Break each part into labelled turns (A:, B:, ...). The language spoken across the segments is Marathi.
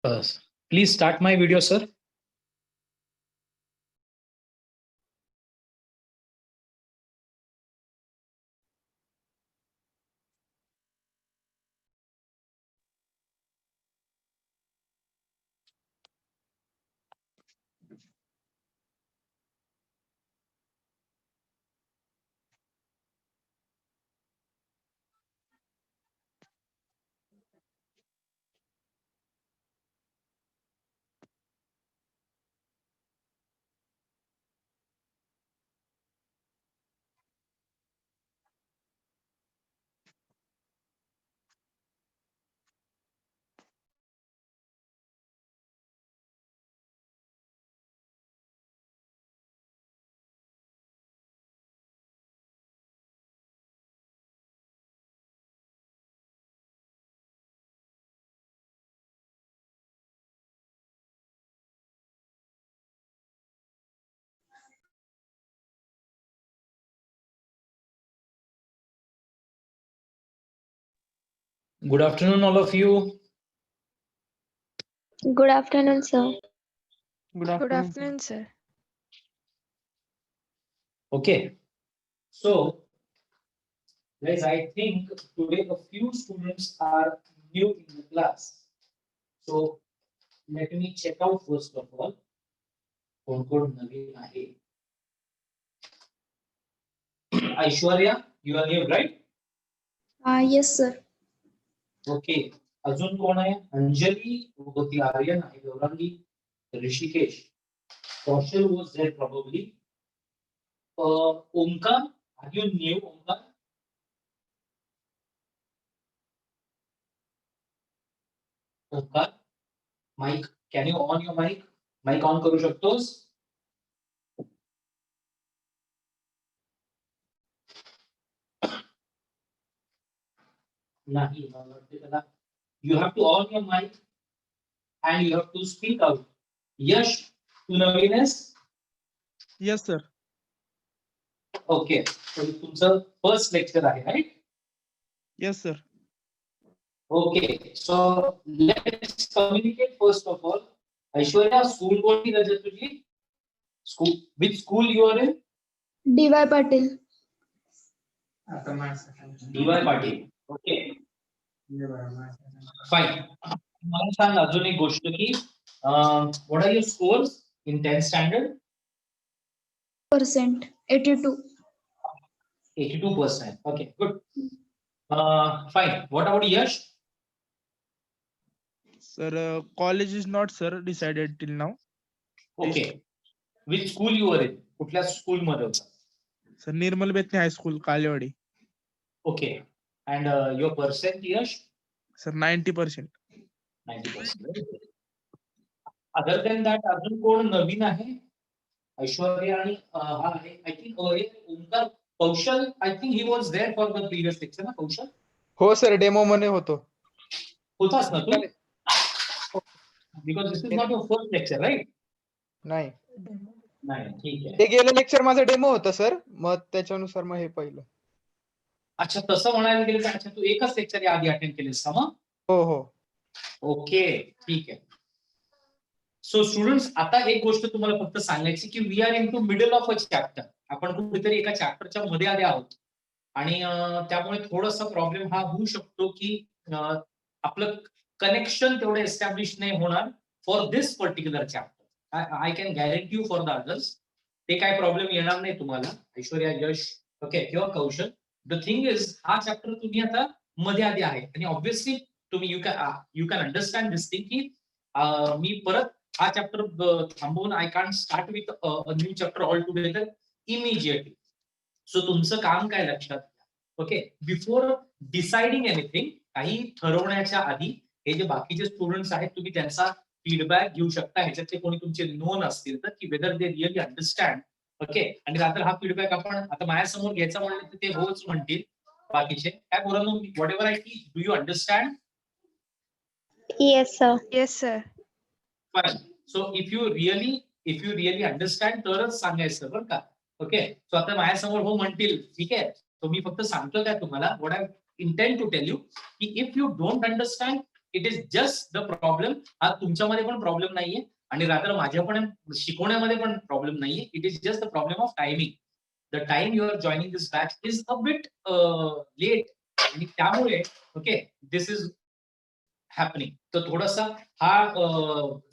A: Please start my video, sir. Good afternoon, all of you.
B: Good afternoon, sir.
C: Good
D: Good
C: afternoon.
D: afternoon, sir.
A: Okay. So, guys, I think today a few students are new in the class. So, let me check out first of all. कोण नवीन आहे. Aishwarya, you are new, right?
B: Yes, sir.
A: Okay. अजून कोण आहे? अंजली होती, आर्यन आहे, Gaurangi, Rishikesh. Kaushal was there probably. Omkar, are you new, Omkar? Omkar, mic, can you on your mic? Mic on करू शकतोस? नाही, मला वाटते त्याला. You have to on your mic and you have to speak out. Yash, तू नवीन आहेस?
C: Yes, sir.
A: Okay. So तुमचं फर्स्ट लेक्चर आहे, right?
C: Yes, sir.
A: Okay. So let's communicate first of all. Aishwarya, school कोणती रजा तुझी? School, which school you are in?
B: DY Patil.
A: DY Patil. Okay. Fine. मला सांग अजून एक गोष्ट की what are your scores in 10th standard?
B: 82.
A: 82%. Okay, good. Fine. What about Yash?
C: Sir, college is not, sir, decided till now.
A: Okay. Which school you were in? कुठल्या स्कूल मध्ये होता?
C: Sir, Nirmal Betni High School, Kalewadi.
A: Okay. And your percent, Yash?
C: Sir, 90%.
A: 90%. Other than that, अजून कोण नवीन आहे? ऐश्वर्या आणि हा आहे. I think Omkar, Kaushal, I think he was there for the previous lecture ना, कौशल?
E: हो सर, डेमो मध्ये होतो.
A: होतास ना तू? Because this is not your first lecture, right?
E: नाही,
A: नाही, ठीक आहे.
E: ते गेलं लेक्चर माझं डेमो होतं सर, मग त्याच्यानुसार मग हे पहिलं.
A: अच्छा, तसं म्हणायला गेलं तर अच्छा तू एकच लेक्चर या आधी अटेंड केलेस का मग?
E: हो हो.
A: ओके, ठीक आहे. सो स्टुडंट्स, आता एक गोष्ट तुम्हाला फक्त सांगायची की we are in to middle of a chapter. आपण कुठेतरी एका चॅप्टरच्या मध्ये आले आहोत आणि त्यामुळे थोडासा प्रॉब्लेम हा होऊ शकतो की आपलं कनेक्शन तेवढं एस्टॅब्लिश नाही होणार for this particular chapter. I can guarantee you for the others ते काय प्रॉब्लेम येणार नाही तुम्हाला. ऐश्वर्या, यश, ओके, किंवा कौशल. द थिंग इज, हा चॅप्टर तुम्ही आता मध्ये आधी आहे आणि ऑब्व्हियसली तुम्ही you can understand this thing की मी परत हा चॅप्टर थांबवून I can start with a new chapter all together immediately. So तुमचं काम काय लक्षात घ्या. ओके, बिफोर डिसाइडिंग एनिथिंग, काही ठरवण्याच्या आधी हे जे बाकीचे स्टुडंट्स आहेत तुम्ही त्यांचा फीडबॅक घेऊ शकता. ह्याच्यातले कोणी तुमचे नोन असतील तर की whether they really understand. Okay, आणि रात्र हा फीडबॅक आपण आता माझ्यासमोर घ्यायचा म्हणलं तर ते होच म्हणतील बाकीचे. काय बोला, what ever I teach, do you understand?
B: Yes, sir.
D: Yes, sir.
A: Fine. So if you really understand तरच सांगायचं बरं का. ओके, सो आता माझ्यासमोर हो म्हणतील, ठीक आहे. तो मी फक्त सांगतो काय तुम्हाला, what I intend to tell you की if you don't understand, it is just the problem. हा तुमच्यामध्ये पण प्रॉब्लेम नाहीये आणि रात्र माझ्या पण शिकवण्यामध्ये पण प्रॉब्लेम नाहीये. It is just the problem of timing. The time you are joining this batch is a bit late आणि त्यामुळे ओके दिस इज हॅपनिंग. तर थोडासा हा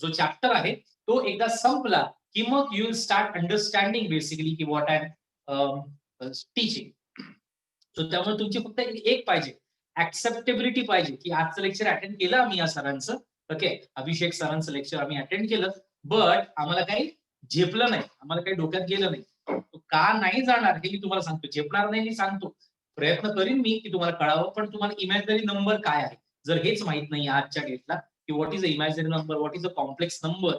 A: जो चॅप्टर आहे तो एकदा संपला की मग you will start understanding basically की what I am teaching. So त्यामुळे तुमची फक्त एक पाहिजे, ऍक्सेप्टेबिलिटी पाहिजे की आजचं लेक्चर अटेंड केलं आम्ही या सरांचं. ओके, अभिषेक सरांचं लेक्चर आम्ही अटेंड केलं, बट आम्हाला काही झेपलं नाही, आम्हाला काही डोक्यात गेलं नाही. का नाही जाणार हे मी तुम्हाला सांगतो. झेपणार नाही मी सांगतो, प्रयत्न करीन मी की तुम्हाला कळावं, पण तुम्हाला इमॅजिनरी नंबर काय आहे जर हेच माहित नाही आजच्या डेटला की what is a imaginary number, what is a complex number.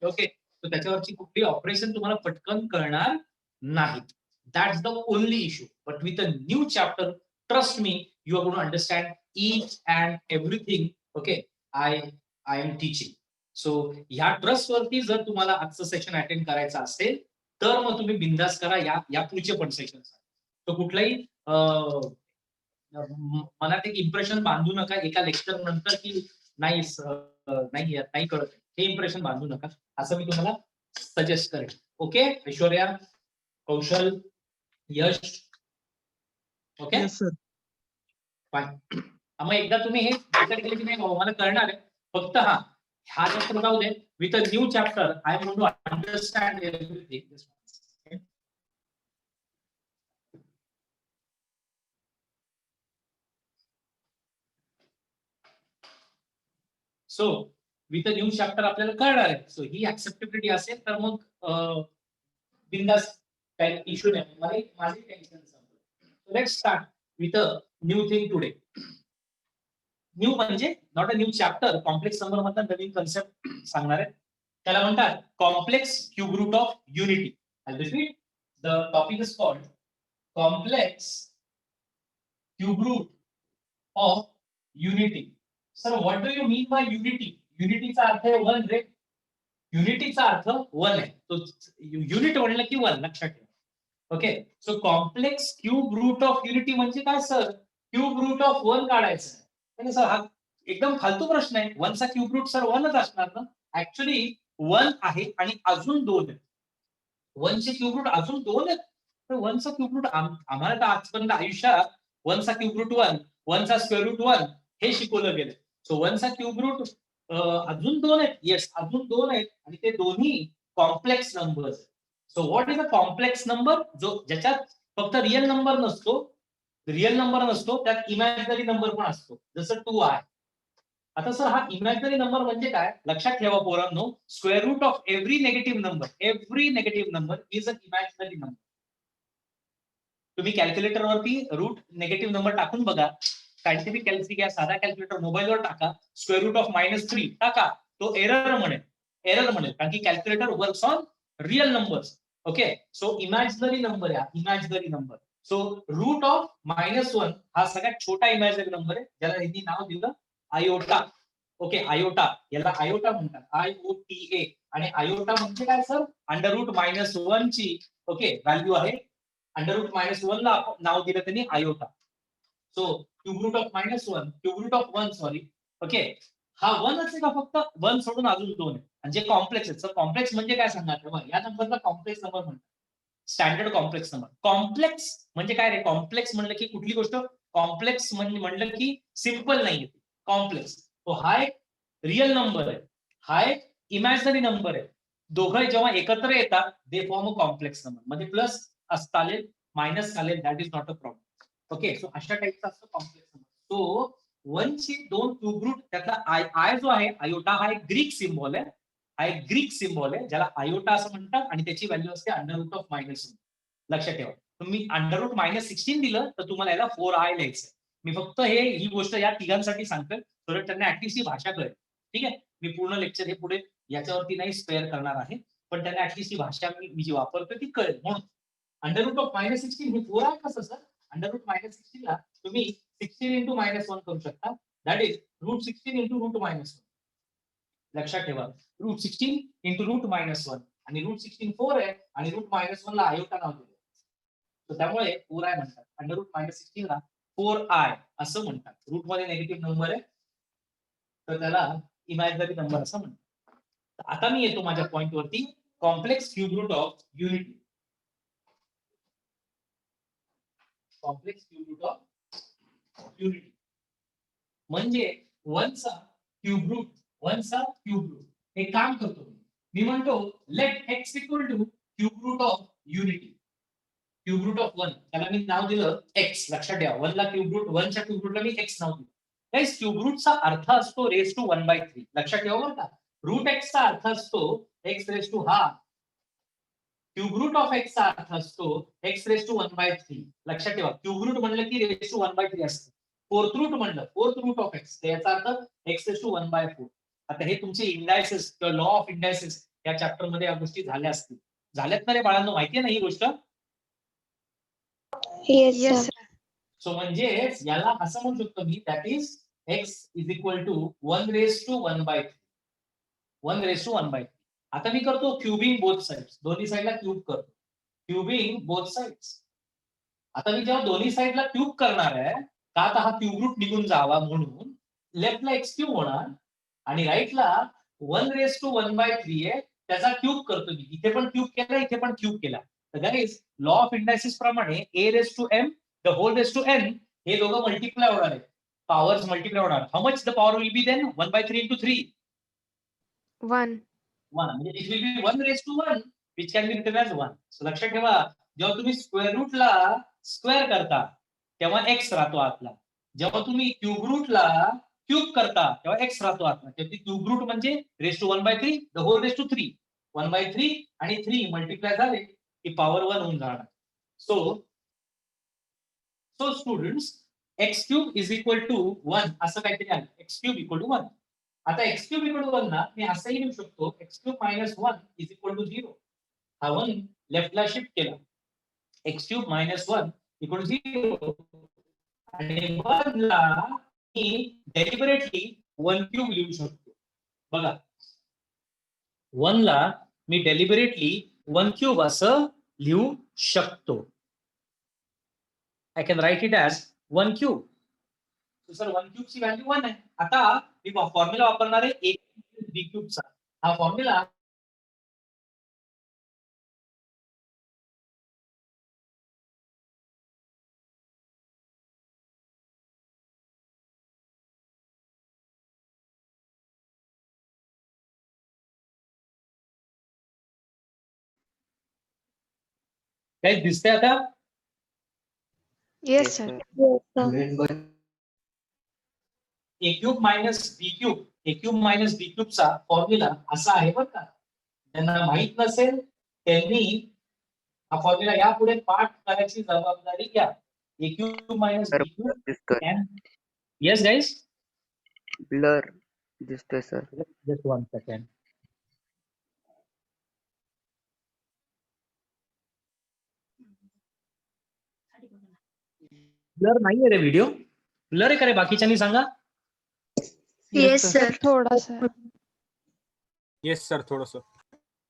A: Okay, तर त्याच्यावरची कुठली ऑपरेशन तुम्हाला पटकन कळणार नाहीत. That's the only issue. But with a new chapter, trust me, you are going to understand each and everything. Okay, I am teaching. So ह्या ट्रस्ट वरती जर तुम्हाला आजचं सेशन अटेंड करायचं असेल तर मग तुम्ही बिंदास करा या पुढचे पण सेशन. तो कुठलाही मनात एक इम्प्रेशन बांधू नका एका लेक्चर नंतर की नाही नाही कळत, हे इम्प्रेशन बांधू नका, असं मी तुम्हाला सजेस्ट करेन. ओके ऐश्वर्या, कौशल, यश, ओके
C: Yes, sir.
A: फाईन. मग एकदा तुम्ही हे डिसाईड केलं की नाही बाबा मला कळणार आहे, फक्त हा चॅप्टर जाऊ दे. With a new chapter I am going to understand everything. So with a new chapter आपल्याला कळणार आहे. सो ही ऍक्सेप्टेबिलिटी असेल तर मग बिंदास, काही इश्यू नाही. माझी टेन्शन संपलं. Let's start with a new thing today. New म्हणजे not a new chapter, complex number मधला नवीन कन्सेप्ट सांगणार आहे. त्याला म्हणतात complex cube root of unity. I repeat, the topic is called complex cube root of unity. Sir what do you mean by unity? युनिटीचा अर्थ आहे वन रे. युनिटीचा अर्थ वन आहे. तो युनिट म्हणलं की वन, लक्षात ठेवा. Okay, so complex cube root of unity म्हणजे काय sir? Cube root of one काढायचं आहे. सर हा एकदम फालतू प्रश्न आहे. वनचा क्यूब रूट सर वनच असणार ना? ऍक्च्युली वन आहे आणि अजून दोन आहेत. वनचे क्यूब रूट अजून दोन आहेत. तर वनचा क्यूब रूट आम्हाला तर आजपर्यंत आयुष्यात वनचा क्यूब रूट वन, वनचा स्क्वेअर रूट वन हे शिकवलं गेलं. सो वनचा क्यूब रूट अजून दोन आहेत. येस, अजून दोन आहेत आणि ते दोन्ही complex number. So what is a complex number? जो ज्याच्यात फक्त रिअल नंबर नसतो, त्यात इमॅजिनरी नंबर पण असतो, जसं 2 आहे. आता सर हा इमॅजिनरी नंबर म्हणजे काय? लक्षात ठेवा पोरांनो, square root of every negative number is a imaginary number. तुम्ही कॅल्क्युलेटर वरती रूट नेगेटिव्ह नंबर टाकून बघा. सायंटिफिक कॅल्क्युलेटर, साधा कॅल्क्युलेटर मोबाईलवर टाका, स्क्वेअर रूट ऑफ -3 टाका, तो एरर म्हणेल. कारण की calculator works on real numbers. Okay, so imaginary number आहे, imaginary number. So root of -1 हा सगळ्यात छोटा इमॅजिनरी नंबर आहे, ज्याला यांनी नाव दिलं आयोटा. ओके, आयोटा, याला आयोटा म्हणतात, IOTA. आणि आयोटा म्हणजे काय सर? अंडर रूट -1 ची ओके व्हॅल्यू आहे. अंडर रूट -1 ला नाव दिलं त्यांनी iota. So cube root of -1, cube root of 1 sorry. Okay, हा 1च आहे का फक्त? 1 सोडून अजून 2 आहे म्हणजे कॉम्प्लेक्स आहे. कॉम्प्लेक्स म्हणजे काय सांगा, या नंबरला कॉम्प्लेक्स नंबर म्हणतात, स्टँडर्ड कॉम्प्लेक्स नंबर. कॉम्प्लेक्स म्हणजे काय रे? कॉम्प्लेक्स म्हणलं की कुठली गोष्ट कॉम्प्लेक्स म्हणलं की सिंपल नाही, कॉम्प्लेक्स. तो हा एक रिअल नंबर आहे, हा एक इमॅजिनरी नंबर आहे. दोघं जेव्हा एकत्र येतात they form a complex number. म्हणजे प्लस चालेल, मायनस चालेल, that is not a problem. Okay, so अशा टाईपचा असतो कॉम्प्लेक्स नंबर. सो 1 ची 2 क्यूब रूट, त्यातला आय जो आहे आयोटा, हा एक ग्रीक सिम्बॉल आहे. हा एक ग्रीक सिम्बॉल आहे ज्याला आयोटा असं म्हणतात आणि त्याची व्हॅल्यू असते अंडर रूट ऑफ -1. लक्षात ठेवा, तुम्ही अंडर रूट -16 दिलं तर तुम्हाला याला 4i लिहायचं. मी फक्त ही गोष्ट या तिघांसाठी सांगतोय, तर त्यांना ऍटलीस्ट ही भाषा कळेल. ठीक आहे, मी पूर्ण लेक्चर हे पुढे याच्यावरती नाही स्पेअर करणार आहे, पण त्यांना ऍटलीस्ट ही भाषा मी जी वापरतोय ती कळेल म्हणून. अंडर रूट ऑफ -16 हे 4 आहे कसं सर? अंडर रूट -16 ला तुम्ही 16 इंटू -1 करू शकता, that is root 16 into root -1. लक्षात ठेवा, रूट 16 इंटू रूट -1 आणि रूट 16 4 आहे आणि रूट -1 ला आयोटा नाव दिलं. तर त्यामुळे 4i म्हणतात. अंडर रूट -16 ला 4i असं म्हणतात. रूट मध्ये नेगेटिव्ह नंबर आहे तर त्याला इमॅजिनरी नंबर असं म्हणतात. आता मी येतो माझ्या पॉइंट वरती, complex cube root of unity. Complex cube root of unity म्हणजे वनचा क्यूब रूट. वनचा क्यूब रूट. एक काम करतो मी म्हणतो let X equal to cube root of unity. Cube root of 1 त्याला मी नाव दिलं एक्स. लक्षात ठेवा 1 ला क्यूब रूट, 1 च्या क्यूब रूटला मी एक्स नाव दिलं. गाइस क्यूब रूटचा अर्थ असतो रेस टू 1/3. लक्षात ठेवा बरं का. रूट एक्स चा अर्थ असतो x raise to half. Cube root of x चा अर्थ असतो एक्स रेस टू 1/3. लक्षात ठेवा क्यूब रूट म्हणलं की रेस टू 1/3 असतं. फोर्थ रूट म्हणलं फोर्थ रूट ऑफ एक्स, याचा अर्थ एक्स रेस टू 1/4. आता हे तुमचे इंडायसेस किंवा लॉ ऑफ इंडायसेस या चॅप्टर मध्ये या गोष्टी झाल्या असतील. झाल्यात ना रे बाळांनो, माहितीये ना ही गोष्ट?
B: Yes, sir.
A: सो म्हणजे याला असं म्हणू शकतो मी that is X is equal to 1 raise to 1/3. 1 raise to 1/3. आता मी करतो क्यूबिंग बोथ साइड्स. दोन्ही साइडला क्यूब करतो. Cubing both sides. आता मी जेव्हा दोन्ही साइडला क्यूब करणार आहे का आता हा क्यूब रूट निघून जावा म्हणून लेफ्टला एक्स क्यूब होणार आणि राईटला 1 रेस टू 1/3 आहे त्याचा क्यूब करतो मी. इथे पण क्यूब केला, इथे पण क्यूब केला. तर गाईज लॉ ऑफ इंडायसिस प्रमाणे a raise to m the whole raise to n हे दोघं मल्टिप्लाय होणार आहे. पॉवर्स मल्टिप्लाय होणार. How much the power will be then 1/3 into 3?
D: 1.
A: 1. म्हणजे it will be 1 raise to 1 which can be written as 1. So लक्षात ठेवा जेव्हा तुम्ही स्क्वेअर रूटला स्क्वेअर करता तेव्हा एक्स राहतो आतला. जेव्हा तुम्ही क्यूब रूटला क्यूब करता तेव्हा एक्स राहतो आतला. तेव्हा क्यूब रूट म्हणजे raise to 1/3 the whole raise to 3. 1/3 आणि 3 मल्टिप्लाय झाले की पॉवर 1 होऊन जाणार. So students x cube is equal to 1 असं काहीतरी आलं. X cube equal to 1. आता एक्स क्यूब इक्वल टू 1 ना मी असंही लिहू शकतो x cube minus 1 is equal to 0. हा 1 लेफ्टला शिफ्ट केला. X cube minus 1 equal to 0 आणि 1 ला मी डेलिबरेटली 1 क्यूब लिहू शकतो. बघा 1 ला मी डेलिबरेटली 1 क्यूब असं लिहू शकतो. I can write it as 1 cube. So sir 1 cube ची व्हॅल्यू 1 आहे. आता मी फॉर्म्युला वापरणार आहे a b क्यूब चा. हा फॉर्म्युला काय दिसतंय आता?
D: Yes, sir.
B: Yes, sir.
A: A cube minus B cube. A cube minus B क्यूबचा फॉर्म्युला असा आहे बरं का. ज्यांना माहित नसेल त्यांनी हा फॉर्म्युला यापुढे पाठ करायची जबाबदारी घ्या. ए क्यूब मायनस बी क्यूब. Yes guys.
F: ब्लर दिसतोय सर.
A: Just 1 second. ब्लर नाहीये रे व्हिडिओ. ब्लर आहे का रे बाकीच्यांनी सांगा.
B: Yes, sir.
D: थोड़ा सा.
G: येस सर थोडस.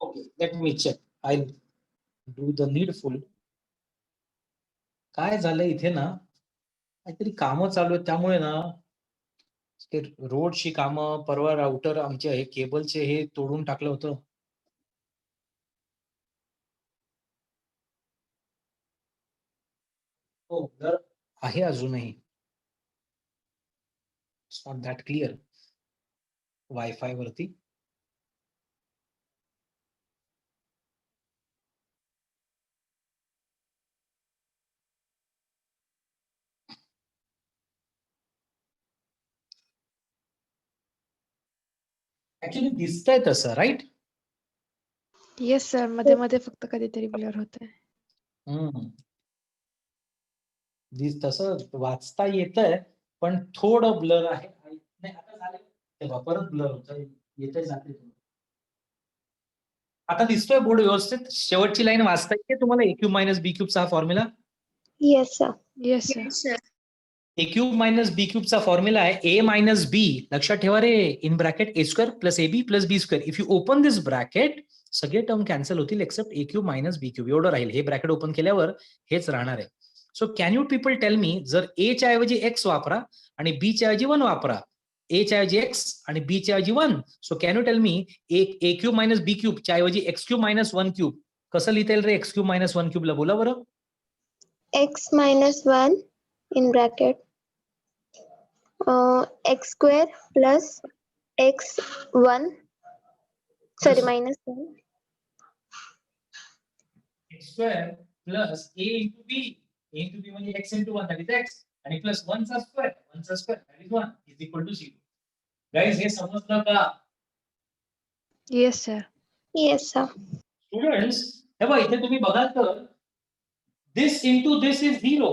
A: Okay, let me check. I'll do the needful. काय झालं इथे ना काहीतरी कामं चालू आहेत त्यामुळे ना ते रोडची कामं परवा राउटर आमचे हे केबलचे हे तोडून टाकलं होतं. हो तर आहे अजूनही. It's not that clear wifi वरती. ऍक्च्युली दिसतंय तसं राईट.
D: Yes, sir. मध्ये मध्ये फक्त कधीतरी ब्लर होतंय.
A: तसं वाचता येतंय पण थोडं ब्लर आहे. नाही आता झालं तेव्हा परत ब्लर होत येते जाते. आता दिसतोय बोर्ड व्यवस्थित. शेवटची लाईन वाचता येते तुम्हाला ए क्यूब मायनस बी क्यूबचा formula.
B: Yes, sir.
D: Yes, sir.
B: Yes, sir.
A: A cube minus B क्यूबचा फॉर्म्युला आहे ए मायनस बी. लक्षात ठेवा रे in bracket A square plus A B plus B square. If you open this bracket सगळे टर्म कॅन्सल होतील except A cube minus B cube एवढं राहील. हे ब्रॅकेट ओपन केल्यावर हेच राहणार आहे. So can you people tell me जर ए च्या ऐवजी एक्स वापरा आणि बी च्या ऐवजी 1 वापरा ए च्या ऐवजी एक्स आणि बी च्या ऐवजी 1. So can you tell me a cube minus B cube च्या ऐवजी एक्स क्यूब मायनस 1 क्यूब कसं लिहिता येईल रे एक्स क्यूब मायनस 1 क्यूबला? बोला बरं.
B: x minus 1 in bracket x square plus x 1 sorry minus 1
A: X square plus A into B. A into B म्हणजे X into 1 that is X आणि प्लस 1 चा square that is 1 is equal to 0. Guys हे समजलं का?
D: Yes sir.
B: yes sir
A: students हे बघा इथे तुम्ही बघाल तर दिस इंटू दिस इज 0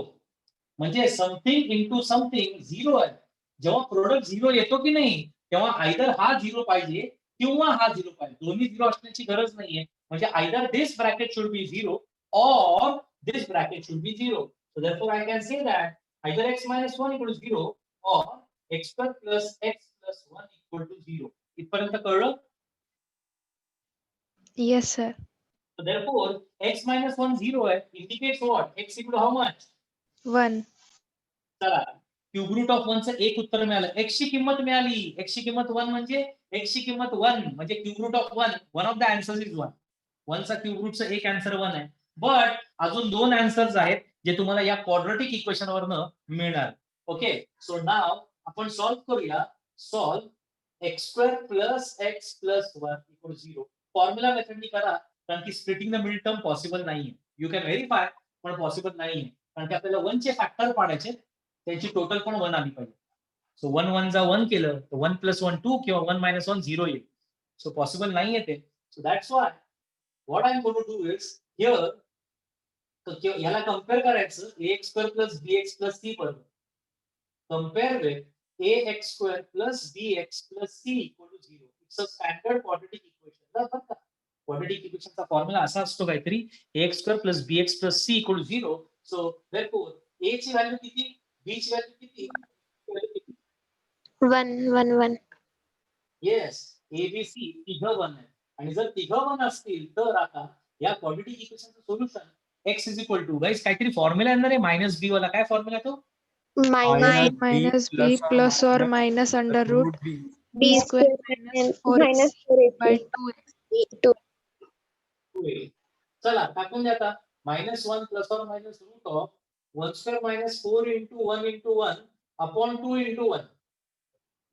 A: म्हणजे समथिंग इंटू समथिंग 0 आहे. जेव्हा प्रोडक्ट 0 येतो की नाही तेव्हा आयदर हा 0 पाहिजे किंवा हा 0 पाहिजे. दोन्ही 0 असण्याची गरज नाहीये. म्हणजे either this bracket should be 0 or this bracket should be 0. So therefore I can say that either x minus 1 equals 0 or x square plus x plus 1 equal to 0. इथपर्यंत कळलं?
D: Yes sir.
A: So therefore x minus 1 0 आहे indicates what? x equal to how much?
D: 1.
A: चला क्यूब रूट ऑफ 1 चं एक उत्तर मिळालं. x ची किंमत मिळाली. x ची किंमत 1 म्हणजे x ची किंमत 1 म्हणजे cube root of 1 one of the answers is 1. 1 चा क्यूब रूटचं एक आन्सर 1 आहे. बट अजून 2 आन्सर्स आहेत जे तुम्हाला या क्वाड्रॅटिक इक्वेशन वरनं मिळणार. ओके सो नाव आपण सॉल्व्ह करूया. Solve x square plus x plus 1 equal 0. Formula मेथडनी करा कारण की splitting the mid term possible नाहीये. यू कॅन व्हेरीफाय पण पॉसिबल नाहीये कारण की आपल्याला 1 चे फॅक्टर पाडायचे त्यांची टोटल पण 1 आली पाहिजे. सो 1 1 जा 1 केलं तर 1 प्लस 1 2 किंवा 1 मायनस 1 0 येईल. सो पॉसिबल नाहीये ते. So that's why what I am going to do is here तर याला कंपेअर करायचं ax square plus bx plus c बरोबर. Compare with ax square plus bx plus c equal to 0. It's a standard quadratic equation. Quadratic इक्वेशनचा फॉर्म्युला असा असतो काहीतरी ax square plus bx plus c equal to 0. So therefore a ची व्हॅल्यू किती b ची व्हॅल्यू किती
B: 1 1 1
A: येस a b c तिघं 1 आहे आणि जर तिघं 1 असतील तर आता या क्वाड्रॅटिक इक्वेशनचं solution x is equal to guys काहीतरी फॉर्म्युला येणार आहे मायनस b वाला. काय फॉर्म्युला तो?
B: minus
D: मायनस बी प्लस और minus under root
B: b
D: b
B: square
D: square minus 4
B: minus 4
D: by
B: ac
D: 2.
B: 2
A: चला टाकून द्या आता. मायनस 1 प्लस और minus root of 1 square minus 4 into 1 into 1 upon 2 into 1.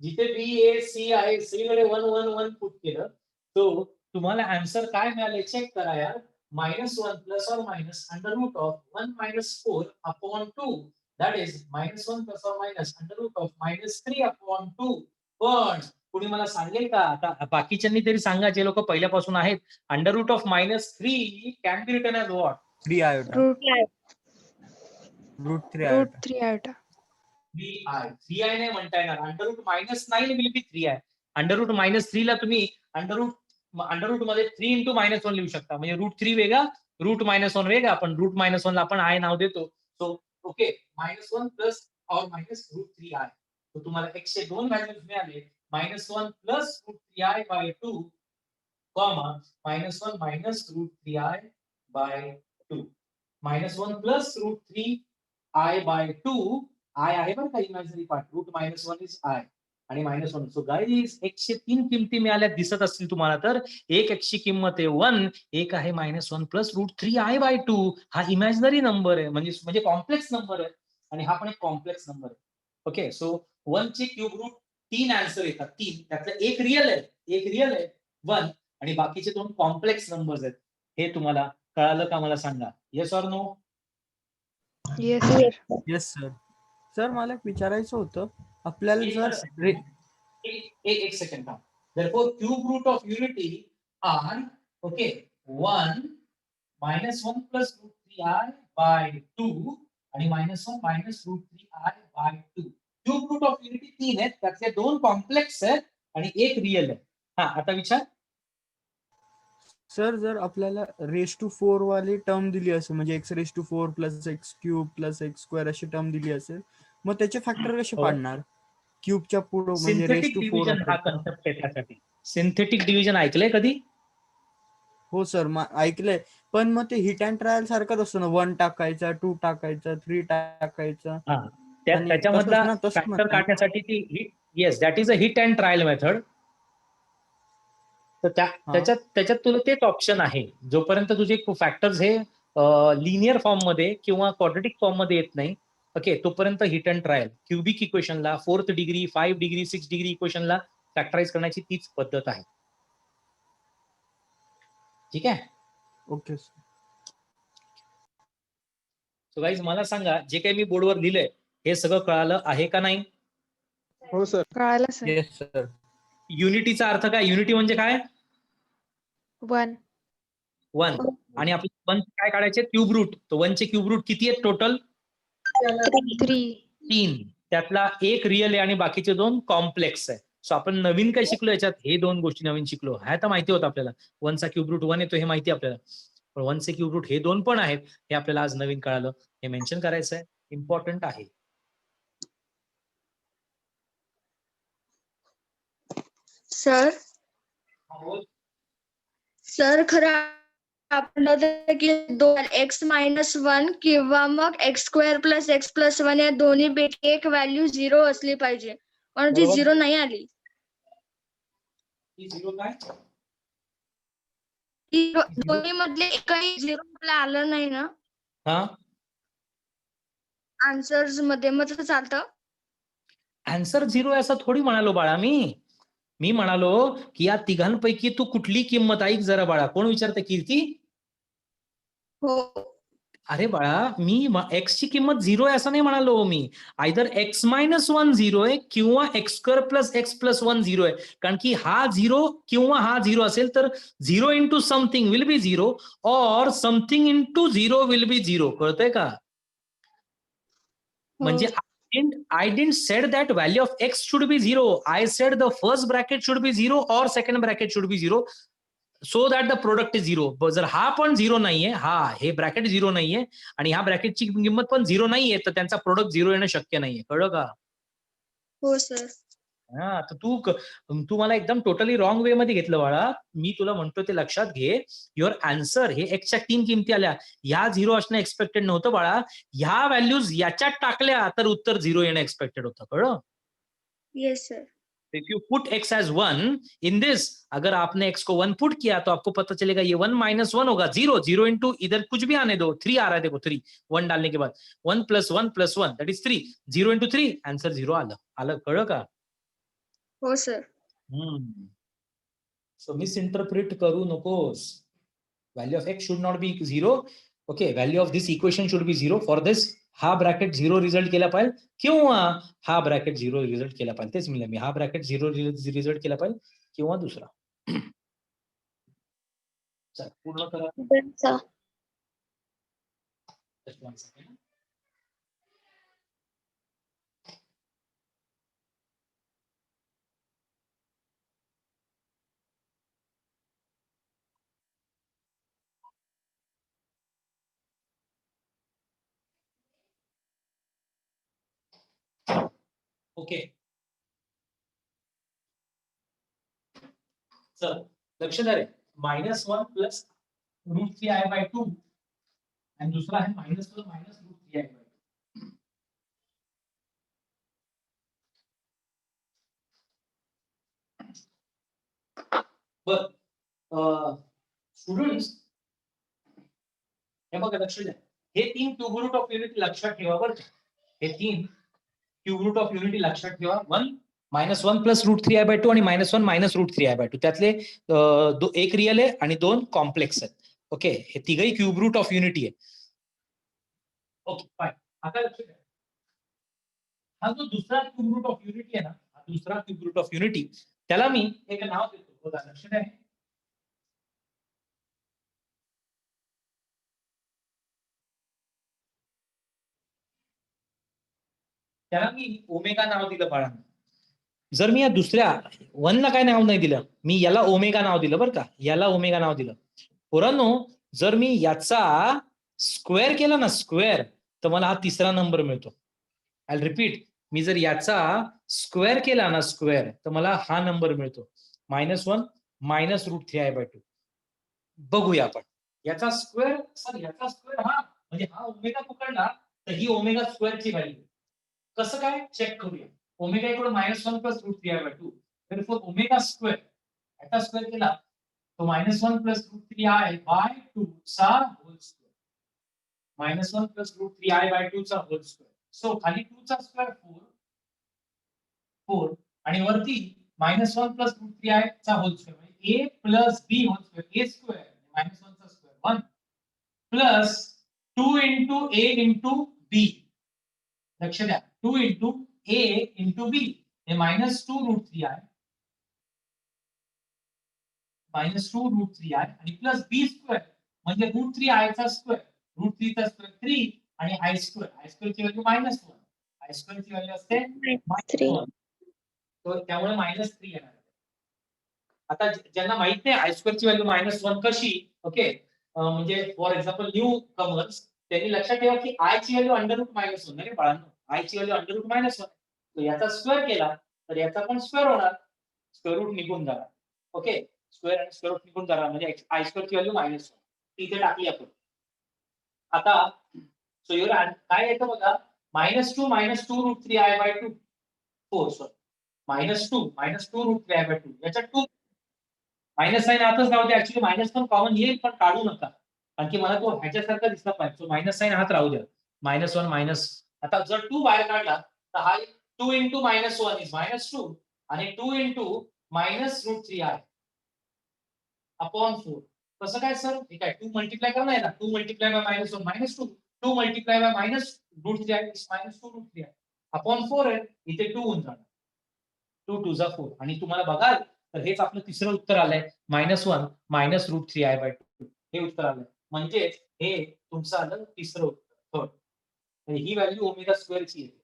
A: जिथे बी ए सी आहे सगळीकडे 1 1 1 पुट केलं तो तुम्हाला आन्सर काय मिळाले चेक करा यार. मायनस 1 प्लस और minus under root of 1 minus 4 upon 2 that is minus 1 plus और minus under root of minus 3 upon 2. पण कुणी मला सांगेल का आता बाकीच्यांनी तरी सांगा जे लोक पहिल्यापासून आहेत under root of minus 3 can be written as what?
G: 3 iota.
D: Root
G: Root 3 iota.
D: 3 iota.
A: 3i नाही म्हणता येणार. Under root minus 9 will be 3i. Under root minus 3 ला तुम्ही अंडर रूट मध्ये 3 इंटू मायनस 1 लिहू शकता. म्हणजे रूट 3 वेगळा रूट मायनस 1 वेगळा. आपण रूट मायनस 1 ला आपण आय नाव देतो. सो ओके मायनस 1 प्लस और मायनस रूट 3i. तो तुम्हाला x चे दोन व्हॅल्यूज मिळाले. Minus 1 plus root 3i by 2 comma minus 1 minus root 3i by 2. Minus 1 plus root 3i by 2 i आहे बरं का imaginary part. Root minus 1 is i आणि मायनस 1. सो गाईज x चे 3 किमती मिळाल्या दिसत असतील तुम्हाला तर. एक x ची किंमत आहे 1, एक आहे minus 1 plus root 3i by 2. हा इमॅजिनरी नंबर आहे म्हणजे कॉम्प्लेक्स नंबर आहे आणि हा पण एक कॉम्प्लेक्स नंबर आहे. ओके सो 1 चे क्यूब रूट 3 आन्सर येतात. 3 त्यातलं एक रिअल आहे 1 आणि बाकीचे 2 कॉम्प्लेक्स नंबर्स आहेत. हे तुम्हाला कळालं का मला सांगा. Yes or no?
D: Yes sir.
G: Yes sir. Sir मला एक विचारायचं होतं आपल्याला जर
A: एक सेकंड थांब. therefore cube root of unity are okay 1 minus 1 plus root 3i by 2 आणि minus 1 minus root 3i by 2. cube root of unity 3 आहेत त्यातले 2 कॉम्प्लेक्स आहेत आणि एक रिअल आहे. हा आता विचार.
G: सर जर आपल्याला रेस टू 4 वाली टर्म दिली असेल म्हणजे x raise to 4 plus x cube plus x square अशी टर्म दिली असेल मग त्याचे फॅक्टर कसे पाडणार क्यूबच्या पुढे म्हणजे रेस
A: सिंथेटिक
G: टू 4
A: डिव्हिजन हा कन्सेप्ट आहे त्यासाठी. सिंथेटिक डिव्हिजन ऐकलंय कधी?
G: हो सर ऐकलंय पण मग ते हिट अँड ट्रायल सारखंच असतं ना 1 टाकायचा 2 टाकायचा 3 टाकायचा
A: त्याच्यामधला फॅक्टर काढण्यासाठी ती yes, that is a hit and trial method. तर त्याच्यात तुला तेच ऑप्शन आहे. जोपर्यंत तुझे फॅक्टर्स हे लिनियर फॉर्म मध्ये किंवा क्वाड्रेटिक फॉर्म मध्ये येत नाही, ओके, तोपर्यंत हिट अँड ट्रायल. क्युबिक इक्वेशनला 4th डिग्री, 5 डिग्री, 6 डिग्री इक्वेशनला फॅक्टराइज करण्याची तीच पद्धत आहे. ठीक आहे.
G: Okay sir.
A: सो गाईज मला सांगा, जे काही मी बोर्डवर लिहिलंय हे सगळं कळालं आहे का नाही?
E: हो सर.
D: कळालं सर.
G: Yes sir.
A: युनिटीचा अर्थ काय? युनिटी म्हणजे काय?
D: 1.
A: 1. आणि आपल्याला 1 काय काढायचे? Cube root. तर 1 चे क्यूब रूट किती आहेत टोटल?
D: 3.
A: 3. त्यातला एक रिअल आहे आणि बाकीचे 2 कॉम्प्लेक्स आहे. सो आपण नवीन काय शिकलो याच्यात? हे 2 गोष्टी नवीन शिकलो. हा तर माहिती होतं आपल्याला. 1 चा क्यूब रूट 1 येतो हे माहिती आपल्याला. पण 1 चे क्यूब रूट हे 2 पण आहेत, हे आपल्याला आज नवीन कळालं. हे मेन्शन करायचं आहे, इम्पॉर्टंट आहे.
B: सर खरं आपण की 2x-1 किंवा मग x² + x+1 या दोन्ही पैकी एक व्हॅल्यू 0 असली पाहिजे, पण ती
A: बरोबर.
B: 0 नाही आली.
A: ही 0 काय?
B: दोन्ही मधले एकही 0 आपल्याला आलं नाही ना
A: हा,
B: आन्सर्स मध्ये, मग तसं चालतं?
A: आन्सर 0 आहे असं थोडी म्हणालो बाळा मी म्हणालो की या तिघांपैकी तू कुठली किंमत ऐक जरा बाळा. कोण विचारते? कीर्ती.
B: हो.
A: अरे बाळा, मी एक्स ची किंमत 0 आहे असं नाही म्हणालो मी. आयदर x-1 0 आहे किंवा x² + x+1 0 आहे. कारण की हा 0 किंवा हा 0 असेल तर 0 इंटू समथिंग विल बी 0 और समथिंग इंटू 0 विल बी 0. कळतंय का? म्हणजे I didn't said that value of x should be 0. I said the first bracket should be 0 or second bracket should be 0. So that the product is 0. जर हा पण 0 नाहीये, हे ब्रॅकेट 0 नाहीये आणि ह्या ब्रॅकेटची किंमत पण 0 नाहीये, तर त्यांचा प्रोडक्ट 0 येणं शक्य नाहीये. कळलं का?
B: हो सर.
A: हा, तर तू मला एकदम टोटली रॉंग वे मध्ये घेतलं बाळा. मी तुला म्हणतो ते लक्षात घे. युअर आन्सर हे एक्सच्या 3 किमती आल्या, ह्या 0 असणं एक्सपेक्टेड नव्हतं बाळा. ह्या व्हॅल्यूज याच्यात टाकल्या तर उत्तर 0 येणं एक्सपेक्टेड होतं. कळलं?
B: Yes sir.
A: If you put x as 1 in this, अगर आपने x को 1 पुट किया तो आपको पता चलेगा ये 1 - 1 होगा 0. 0 इंटू इधर कुछ भी आने दो, 3 आ रहा है, देखो 3 1 डालने के बाद 1 + 1 + 1 दैट इज 3. 0 इंटू 3 आंसर 0 आलं. कळलं का?
B: हो सर.
A: सो मिस इंटरप्रिट करू नकोस. Value of x should not be 0. Okay, value of this equation should be 0. For this हा ब्रॅकेट 0 रिझल्ट केला पाहिजे किंवा हा ब्रॅकेट 0 रिझल्ट केला पाहिजे. तेच म्हणलं मी, हा ब्रॅकेट 0 रिझल्ट केला पाहिजे किंवा दुसरा. चला पूर्ण करा. Just one second. ओके, चल लक्ष द्या रे. -1 + √3i/2 आणि दुसरा आहे -1 - √3i/2. बर स्टुडंट्स, हे बघा लक्ष द्या. हे 3 क्यूब रूट ऑफ युनिटी लक्षात ठेवा बरं. हे 3 क्यूब रूट ऑफ युनिटी लक्षात ठेवा. 1 -1 + √3i/2 आणि -1 - √3i/2 त्यातले एक रिअल आहे आणि 2 कॉम्प्लेक्स आहेत. ओके, हे तिघही क्यूब रूट ऑफ युनिटी आहे. Okay fine. आता लक्ष द्या, हा जो दुसरा क्यूब रूट ऑफ युनिटी आहे ना, हा दुसरा क्यूब रूट ऑफ युनिटी, त्याला मी एक नाव देतो. बघा लक्ष द्या. त्याला मी ओमेगा नाव दिलं बाळांनो. जर मी या दुसऱ्या 1 ला काय नाव नाही दिलं, मी याला ओमेगा नाव दिलं बरं का, याला ओमेगा नाव दिलं. पोरांनो, जर मी याचा स्क्वेअर केला ना, स्क्वेअर, तर मला हा तिसरा नंबर मिळतो. आय रिपीट, मी जर याचा स्क्वेअर केला ना, स्क्वेअर, तर मला हा नंबर मिळतो. -1 - √3i/2. बघूया आपण याचा स्क्वेअर. सर याचा स्क्वेअर, हा म्हणजे हा ओमेगा पकडला तर ही ओमेगा स्क्वेअरची व्हॅल्यू. कसं काय चेक करूया. Omega equal -1 plus √3i/2. Therefore omega square याचा स्क्वेअर केला तो -1 प्लस √3i/2 चा होल स्क्वेअर. -1 प्लस √3i/2 चा होल स्क्वेअर. सो खाली 2 चा स्क्वेअर 4 आणि वरती -1 प्लस √3i चा होल स्क्वेअर म्हणजे a plus b whole square a square -1 चा square 1 plus 2 into a into b. लक्ष द्या 2 इंटू a इंटू b हे -2 √3i -2 √3i आणि प्लस b स्क्वेअर म्हणजे √3i चा स्क्वेअर √3 चा स्क्वेअर 3 आणि i स्क्वेअर ची व्हॅल्यू -1 i स्क्वेअर ची व्हॅल्यू असते -1 तर त्यामुळे -3 येणार. आता ज्यांना माहित नाही i स्क्वेअर ची व्हॅल्यू -1 कशी ओके म्हणजे फॉर एक्झाम्पल न्यू कमर्स त्यांनी लक्षात ठेवा की i ची व्हॅल्यू √1 नाही बाळांनो i ची व्हॅल्यू √1 तर याचा स्क्वेअर केला तर याचा पण स्क्वेअर होणार स्क्वेअर रूट निघून जाणार ओके स्क्वेअर आणि स्क्वेअर रूट निघून जाणार म्हणजे i स्क्वेअर ची व्हॅल्यू -1 इथे टाकली आपण. आता सो युअर काय येतं बघा -2 √3i/2 4 सॉरी -2 √3i/2 याच्यात 2 मायनस साइन आतच राहू दे ऍक्च्युली मायनस पण कॉमन येईल पण काढू नका कारण की मला तो ह्याच्यासारखा दिसला पाहिजे सो मायनस साइन हात राहू द्या -1 मायनस आता जर 2 बाहेर काढला तर हा 2 इंटू -1 इज -2 आणि 2 इंटू -√3i अपॉन 4 कसं काय सर हे काय 2 मल्टिप्लाय करणार आहे ना 2 multiply by -1 -2 2 multiply by -√3i is -2 √3i upon 4 आहे इथे 2 होऊन जाणार 2 2 जा 4 आणि तुम्हाला बघाल तर हेच आपलं तिसरं उत्तर आलंय -1 -√3i/2 हे उत्तर आलंय म्हणजे हे तुमचं आलं तिसरं उत्तर थर्ड ही व्हॅल्यू ओमेगा स्क्वेअरची येते.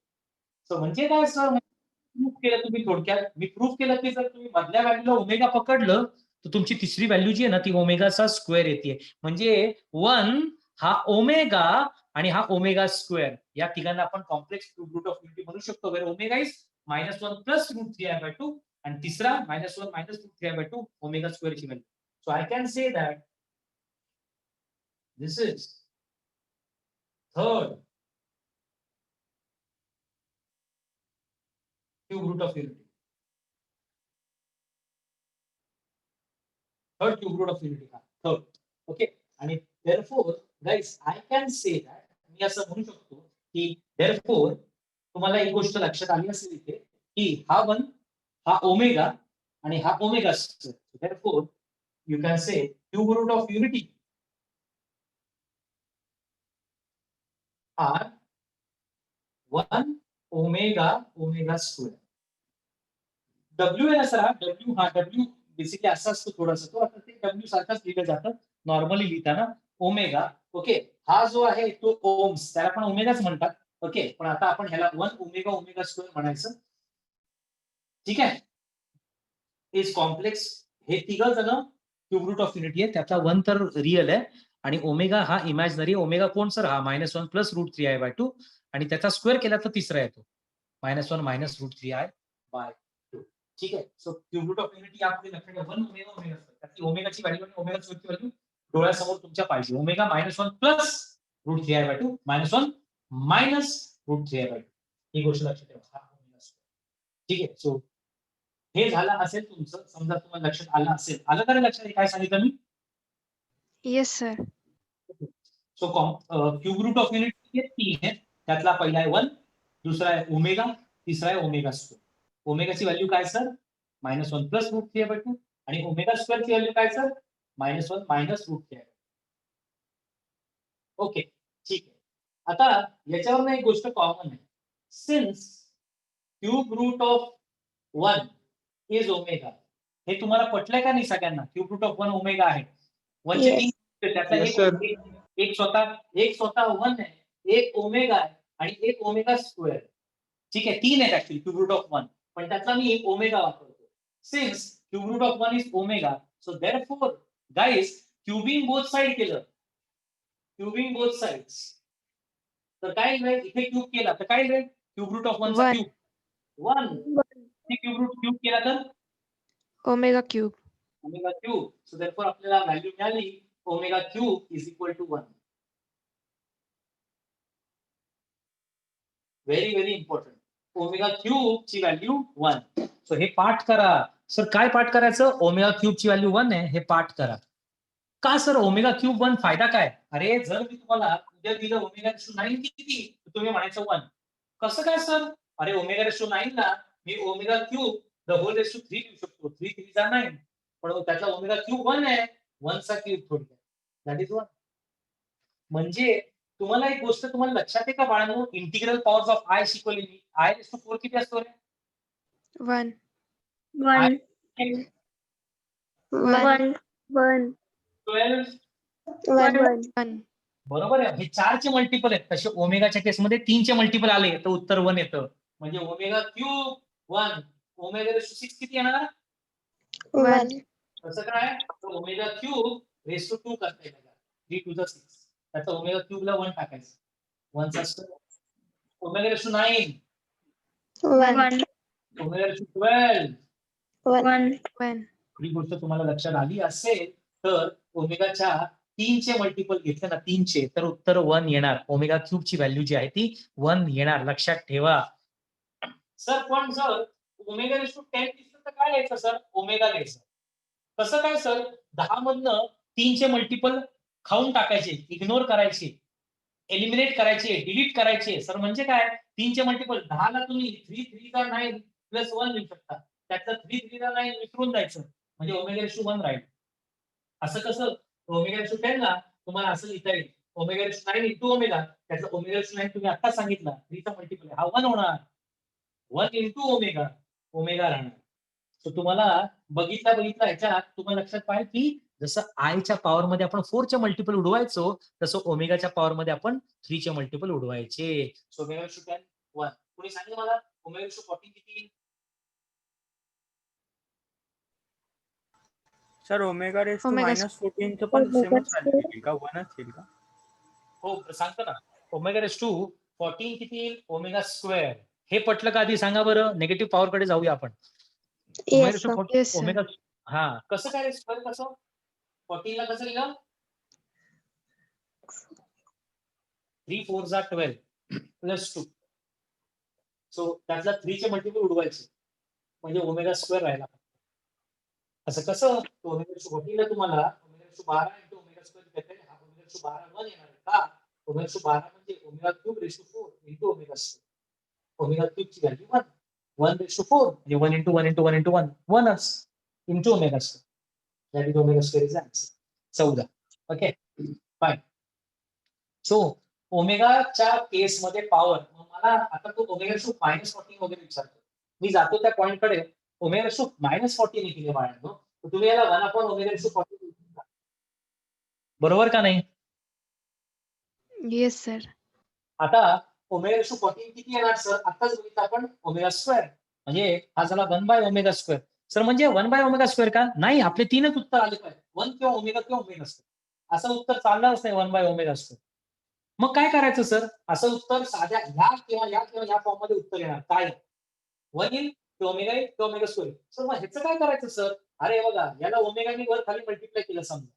A: सो म्हणजे काय सर प्रूफ केलं तुम्ही थोडक्यात मी प्रूफ केलं की जर तुम्ही मधल्या व्हॅल्यूला ओमेगा पकडलं तर तुमची तिसरी व्हॅल्यू जी आहे ना ती ओमेगाचा स्क्वेअर येते म्हणजे 1 हा ओमेगा आणि हा ओमेगा स्क्वेअर या तिघांना आपण कॉम्प्लेक्स रूट ऑफ युनिटी म्हणू शकतो where omega is -1 plus √3i/2 and tisra -1 -√3i/2 omega square ची value. So I can say that this is third cube root of unity. Third cube root of unity. Third. Okay. And therefore, guys, I can say that मी असं म्हणू शकतो की therefore तुम्हाला एक गोष्ट लक्षात आली असेल इथे की हा 1 हा ओमेगा आणि हा omega square. Therefore, you can say cube root of unity are 1 omega square. W आहे ना सर W हा W बेसिकली असा असतो थोडासा तो आता ते W सारखाच लिहिलं जातं नॉर्मली लिहिताना ओमेगा ओके हा जो आहे तो ओम्स त्याला पण ओमेगाच म्हणतात ओके पण आता आपण ह्याला 1 ओमेगा स्क्वेअर म्हणायचं ठीक आहे इज कॉम्प्लेक्स हे तिघं जण क्यूब रूट ऑफ युनिटी आहे त्यातला 1 तर रिअल आहे आणि ओमेगा हा इमॅजिनरी ओमेगा कोण सर हा -1 प्लस √3i/2 आणि त्याचा स्क्वेअर केला तर तिसरा येतो -1 -√3i/2 ठीक आहे so cube root of unity यापुढे लक्षात ठेवा 1 ओमेगा त्याची ओमेगाची व्हॅल्यू आणि ओमेगा स्क्वेअरची व्हॅल्यू डोळ्यासमोर तुमच्या पाहिजे ओमेगा -1 प्लस √3i/2 -1 -√3i/2 ही गोष्ट लक्षात ठेवा हा ओमेगा स्क्वेअर ठीक आहे सो हे झालं असेल तुमचं समजा तुम्हाला लक्षात आलं असेल आलं का लक्षात काय सांगितलं मी
D: yes sir.
A: So cube root of unity हे 3 आहे त्यातला पहिला आहे 1 दुसरा आहे ओमेगा तिसरा आहे ओमेगा स्क्वेअर ओमेगाची व्हॅल्यू काय सर -1 प्लस √3i/2 आणि ओमेगा स्क्वेअरची व्हॅल्यू काय सर -1 -√3i/2 ओके ठीक आहे आता याच्यावर एक गोष्ट कॉमन आहे since cube root of 1 is omega हे तुम्हाला पटलंय का नाही सगळ्यांना क्यूब रूट ऑफ 1 ओमेगा आहे 1 चे
B: Yes.
A: 3 त्यातला
E: Yes, sir.
A: एक स्वतः 1 आहे एक ओमेगा आहे आणि एक ओमेगा स्क्वेअर ठीक आहे 3 आहेत ऍक्च्युअली क्यूब रूट ऑफ 1 पण त्यातला मी एक ओमेगा वापरतो since cube root of 1 is omega so therefore guys cubing both side केलं क्यूबिंग बोथ साइड्स तर काय होईल इथे क्यूब केला तर काय होईल क्यूब रूट ऑफ 1 चा
D: One.
A: Cube 1 cube root cube केला तर
D: omega cube.
A: Omega cube so therefore आपल्याला व्हॅल्यू मिळाली omega cube is equal to 1 very very important omega cube ची व्हॅल्यू 1. सो हे पाठ करा. सर काय पाठ करायचं? ओमेगा क्यूब ची व्हॅल्यू 1 आहे हे पाठ करा. का सर ओमेगा क्यूब 1 फायदा काय? अरे जर मी तुम्हाला उद्या दिलं ओमेगा रेशो 9 किती, तर तुम्ही म्हणायचं 1. कसं काय सर? अरे ओमेगा रेशो 9 ला मी omega cube the whole raise to 3 लिहू शकतो. 3 3 जा 9. पण त्यातला ओमेगा क्यूब 1 आहे. 1 चा क्यूब थोडक्यात. That is 1. म्हणजे तुम्हाला एक गोष्ट तुम्हाला लक्षात आहे का बाळांनो? इंटिग्रल पॉवर्स ऑफ आय शिकवलेली. आय रेशो 4 किती असतो रे?
D: 1
B: 1
D: 1
B: 1
A: 12.
B: 1
D: 1
A: बरोबर आहे. हे 4 चे मल्टिपल आहेत. तसे ओमेगाच्या केसमध्ये 3 चे मल्टिपल आले तर उत्तर 1 येतं. म्हणजे ओमेगा क्यूब 1. ओमेगा रेशो 6 किती येणार?
D: 1
A: कसं काय? तर ओमेगा क्यूब रेशो 2 करता येईल. 3 टू द 6. त्याचा ओमेगा क्यूबला 1 टाकायचं. 1 चा square. Omega raise to 9.
B: 1
A: omega raise to 12.
B: 1
D: 1
A: ही गोष्ट तुम्हाला लक्षात आली असेल तर ओमेगाच्या 3 चे मल्टिपल घेतलं ना 3 चे तर उत्तर 1 येणार. ओमेगा क्यूब ची व्हॅल्यू जी आहे ती 1 येणार. लक्षात ठेवा. सर पण जर ओमेगा रेशो 10 दिसलं तर काय लिहायचं सर? ओमेगा लिहायचं. कसं काय सर? 10 मधनं 3 चे मल्टिपल खाऊन टाकायचे, इग्नोर करायचे, एलिमिनेट करायचे, डिलीट करायचे. सर म्हणजे काय? 3 चे मल्टिपल 10 ला तुम्ही 3 3 जा 9 प्लस 1 लिहू शकता. त्यातलं 3 3 जा 9 विसरून जायचं. म्हणजे ओमेगा रेशो 1 राहील. असं कसं? ओमेगा रेशो 10 ला तुम्हाला असं लिहिता येईल. Omega raise to 9 into omega. त्यातलं ओमेगा रेशो 9 तुम्ही आता सांगितलं. 3 चा मल्टिपल आहे. हा 1 होणार. 1 इंटू ओमेगा. ओमेगा राहणार. सो तुम्हाला बघितल्या ह्याच्यात तुम्हाला लक्षात पाहिजे की जसं आयच्या पॉवर मध्ये आपण 4 चे मल्टिपल उडवायचो तसं ओमेगाच्या पॉवर मध्ये आपण 3 चे मल्टिपल उडवायचे. So omega raise to 10 1. कोणी सांगितलं मला ओमेगा रेशो 14 किती?
G: Sir omega raise to
D: omega
G: minus 14 चं पण सेमच व्हॅल्यू येईल का? 1च येईल का?
A: हो सांगतो ना. ओमेगा रेस टू 14 किती येईल? Omega square. हे पटलं का आधी सांगा बरं? निगेटिव्ह पॉवर कडे जाऊया आपण. Omega raise to
D: Yes, sir.
A: Omega हा कसं काय स्क्वेअर कसं? 14 ला कसं लिहिलं? 3 4 जा 12 प्लस 2. सो त्यातला 3 चे मल्टिपल उडवायचे. म्हणजे ओमेगा स्क्वेअर राहिला. असं कसं? ओमेगा रेशो 14 ला तुम्हाला omega raise to 12 into omega square देता येईल. हा ओमेगा रेशो 12 1 येणार आहे. का? ओमेगा रेशो 12 म्हणजे omega cube raise to 4 into omega square. Omega cube ची व्हॅल्यू 1. 1 रेशो 4 म्हणजे 1 इंटू 1 इंटू 1 इंटू 1 1च into omega square. That is omega square is answer. 14. Okay fine. So ओमेगाच्या केसमध्ये पॉवर मला आता तो ओमेगा रेशो -14 वगैरे विचारतो. मी जातो त्या पॉइंट कडे. ओमेगा रेशो -14 ने केले बाळांनो. तर तुम्ही याला 1 अपॉन ओमेगा रेशो 14 लिहू शकता. बरोबर का नाही?
D: Yes, sir.
A: आता ओमेगा रेशो 14 किती येणार सर? आताच बघितलं आपण ओमेगा स्क्वेअर. म्हणजे हा झाला 1 बाय ओमेगा स्क्वेअर. सर म्हणजे 1 बाय ओमेगा स्क्वेअर का? नाही, आपले 3च उत्तर आले पाहिजे. 1 किंवा ओमेगा स्क्वेअर. असं उत्तर चालणारच नाही 1 बाय ओमेगा स्क्वेअर. मग काय करायचं सर? असं उत्तर साध्या ह्या फॉर्म मध्ये उत्तर येणार. काय? 1 येईल की ओमेगा येईल की ओमेगा स्क्वेअर. सर मग ह्याचं काय करायचं सर? अरे बघा याला ओमेगानी वर खाली मल्टिप्लाय केलं समजा.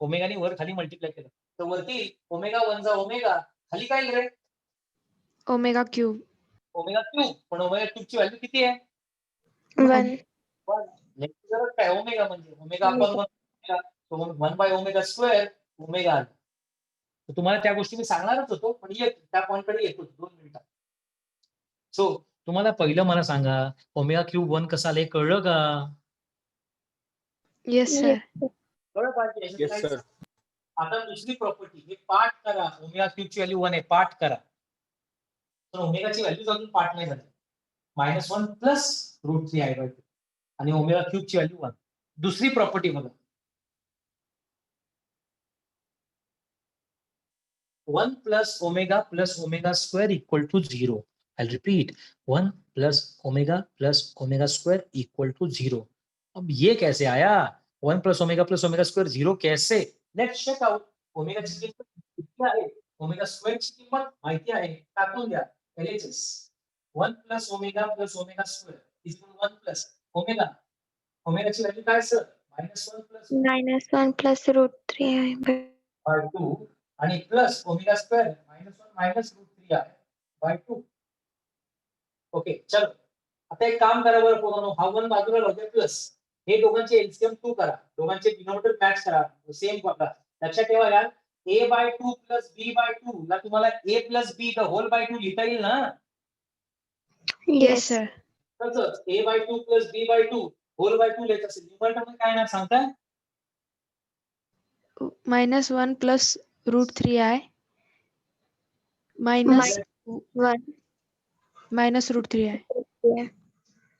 A: ओमेगानी वर खाली मल्टिप्लाय केलं. तर वरती ओमेगा 1 जा ओमेगा खाली काय येईल रे?
D: Omega cube.
A: Omega cube. पण ओमेगा क्यूब ची व्हॅल्यू किती आहे?
B: 1
A: याची गरज काय? ओमेगा म्हणजे omega upon 1. 1 by omega square omega आला. तर तुम्हाला त्या गोष्टी मी सांगणारच होतो पण त्या पॉइंट कडे येतो 2 मिनिटात. सो तुम्हाला पहिलं मला सांगा ओमेगा क्यूब 1 कसं आलंय कळलं का?
D: Yes, sir.
A: कळलं पाहिजे.
G: Yes sir.
A: आता दुसरी प्रॉपर्टी हे पाठ करा. ओमेगा क्यूब ची व्हॅल्यू 1 आहे. पाठ करा. तर ओमेगाची व्हॅल्यू अजून पाठ नाही झाली. -1 प्लस √3i/2 आणि ओमेगा क्यूब ची व्हॅल्यू 1. दुसरी प्रॉपर्टी बघा. 1 plus omega square equal to 0. I'll repeat. 1 plus omega square equal to 0. अब ये कैसे आया? 1 प्लस ओमेगा स्क्वेयर 0 कैसे? Let's check out. ओमेगाची किंमत किती आहे? ओमेगा स्क्वेअरची किंमत माहिती आहे. टाकून द्या. LHS 1 plus omega square is equal 1 plus omega. ओमेगाची व्हॅल्यू काय sir? -1 plus
B: -1 plus √3i
A: by 2 आणि plus omega square -1 minus √3i/2. Okay चलो आता एक काम करा बरं पोरांनो, हा 1 बाजूला राहू द्या प्लस हे दोघांचे एलसीएम 2 करा, दोघांचे डिनॉमिनेटर मॅच करा, सेम पकडा. लक्षात ठेवा यार a/2 प्लस b/2 ला तुम्हाला a plus b the hole bye 2 लिहिता येईल ना.
D: Yes sir.
A: तसंच a/2 plus b/2 hole bye 2 लिहायचं असेल न्यूमरेटर काय ना सांगता.
D: -1 प्लस √3i मायनस -√3i.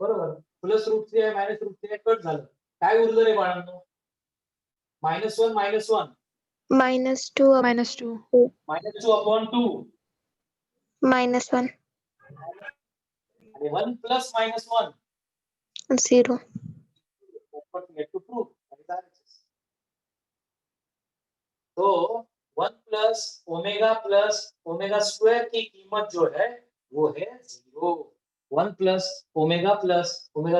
A: बरोबर, प्लस √3 आहे मायनस √3 कट झालं, काय उरलं रे बाळांनो? -1 -1
B: -2
D: -2
A: -2 अपॉन 2
B: -1
A: आणि 1 plus -1
B: 0
A: but we have to prove that is RHS. तो 1 प्लस ओमेगा स्क्वायर की कीमत जो है वो है 0. 1 प्लस ओमेगा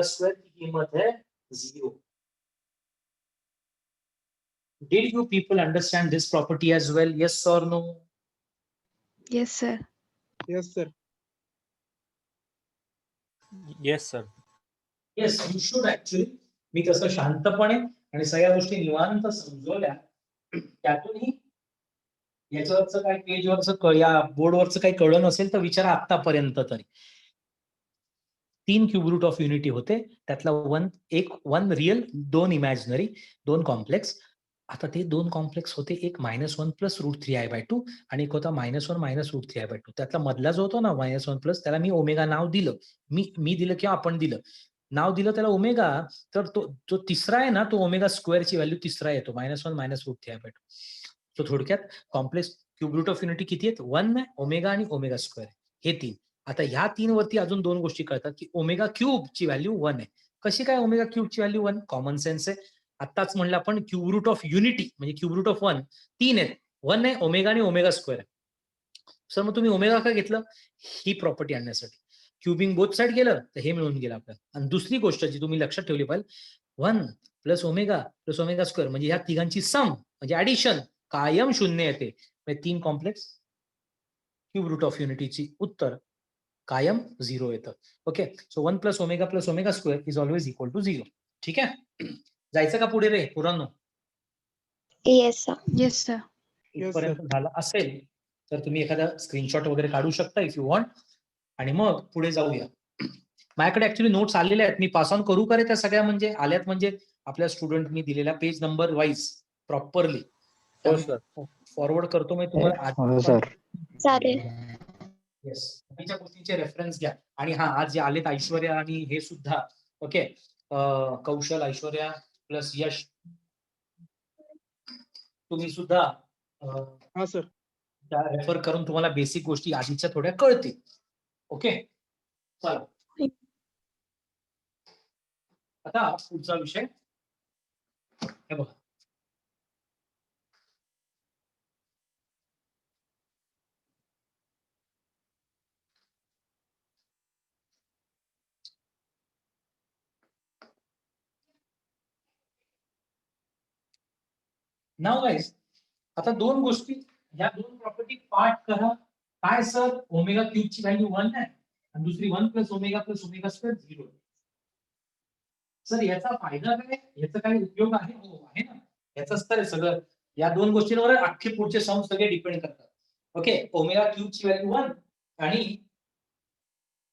A: स्क्वायर की कीमत है 0. Did you people understand this property as well? Yes or no?
D: Yes sir.
E: Yes sir.
H: Yes sir.
A: Yes, you should actually. मी तसं शांतपणे आणि सगळ्या गोष्टी निवांत समजवल्या, त्यातूनही याच्यावरचं काही पेजवरचं या बोर्डवरचं काही कळलं नसेल तर विचारा आतापर्यंत तरी. 3 क्यूब रूट ऑफ युनिटी होते, त्यातला 1 रिअल, 2 इमॅजिनरी, 2 कॉम्प्लेक्स. आता ते 2 कॉम्प्लेक्स होते, एक -1 प्लस √3i/2 आणि एक होता -1 √3i/2. त्यातला मधला जो होता ना -1 प्लस, त्याला मी ओमेगा नाव दिलं. मी दिलं किंवा आपण दिलं नाव दिलं त्याला ओमेगा. तर तो जो तिसरा आहे ना तो ओमेगा स्क्वेअरची व्हॅल्यू तिसरा येतो -1 √3i/2. तो थोडक्यात complex cube root of unity किती आहेत? 1 आहे, ओमेगा आणि ओमेगा स्क्वेअर हे 3. आता ह्या 3 वरती अजून 2 गोष्टी कळतात की ओमेगा क्यूब ची व्हॅल्यू 1 आहे. कशी काय ओमेगा क्यूब ची व्हॅल्यू 1? कॉमन सेन्स आहे. आताच म्हणलं आपण क्यूब रूट ऑफ युनिटी म्हणजे क्यूब रूट ऑफ 1 3 आहेत, 1 आहे, ओमेगा आणि ओमेगा स्क्वेअर आहे. सर मग तुम्ही ओमेगा का घेतलं? ही प्रॉपर्टी आणण्यासाठी. क्यूबिंग बोथ साइड गेलं तर हे मिळून गेलं आपल्याला. आणि दुसरी गोष्ट जी तुम्ही लक्षात ठेवली पाहिजे, 1 प्लस ओमेगा स्क्वेअर म्हणजे ह्या तिघांची सम म्हणजे ऍडिशन कायम 0 येते. म्हणजे 3 कॉम्प्लेक्स क्यूब रूट ऑफ युनिटीची उत्तर कायम 0 येतं. Okay, so 1 plus omega square is always equal to 0. ठीक आहे, जायचं का पुढे रे पुरांनो?
B: Yes
D: yes sir.
A: इथपर्यंत झालं असेल तर तुम्ही एखादा स्क्रीनशॉट वगैरे काढू शकता इफ यू वॉन्ट, आणि मग पुढे जाऊया. माझ्याकडे ऍक्च्युली नोट्स आलेल्या आहेत, मी पास ऑन करू का रे त्या सगळ्या? म्हणजे आल्यात म्हणजे आपल्या स्टुडंटनी दिलेल्या पेज नंबर वाईज प्रॉपरली
H: हो सर.
A: फॉरवर्ड करतो मी तुम्हाला.
F: हो सर.
B: चालेल.
A: येस, बाकीच्या गोष्टींचे रेफरन्स घ्या. आणि हा आज जे आलेत ऐश्वर्या आणि हे सुद्धा, ओके, कौशल, ऐश्वर्या प्लस यश, तुम्ही सुद्धा
E: हा सर.
A: त्या रेफर करून तुम्हाला बेसिक गोष्टी आधीच्या थोड्या कळतील. ओके, चला आता पुढचा विषय हे बघा. नाव गाईज, आता 2 गोष्टी, या 2 प्रॉपर्टी पाठ करा. काय सर? ओमेगा क्यूब ची व्हॅल्यू 1 आहे आणि दुसरी 1 प्लस ओमेगा स्क्वेअर 0. सर याचा फायदा काय? याचा काही उपयोग आहे? हो आहे ना, याचाच तर सगळं. या 2 गोष्टींवर अख्खे पुढचे सम सगळे डिपेंड करतात. ओके, ओमेगा क्यूब ची व्हॅल्यू 1 आणि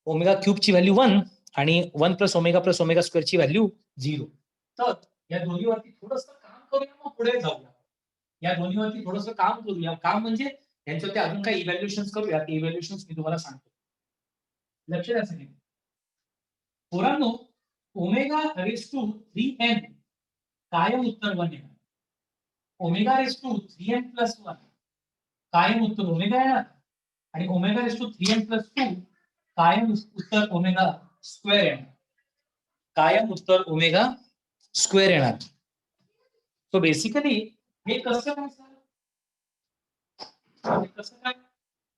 A: ओमेगा क्यूब ची व्हॅल्यू 1 आणि 1 प्लस ओमेगा स्क्वेअर ची व्हॅल्यू 0. तर या दोन्हीवरती थोडंसं काम करूया, मग पुढे जाऊया. या दोन्हीवरती थोडंसं काम करूया. काम म्हणजे यांच्यावरती अजून काही इव्हॅल्युएशन्स करूया. ते इव्हॅल्युएशन्स मी तुम्हाला सांगतो. लक्ष द्या सगळे पोरांनो. ओमेगा रेस टू 3n कायम उत्तर 1 येणार. Omega raise to 3n plus 1 कायम उत्तर ओमेगा येणार. आणि omega raise to 3n plus 2 कायम उत्तर ओमेगा स्क्वेअर येणार. कायम उत्तर ओमेगा स्क्वेअर येणार. सो बेसिकली हे कसं काय सर? कसं काय?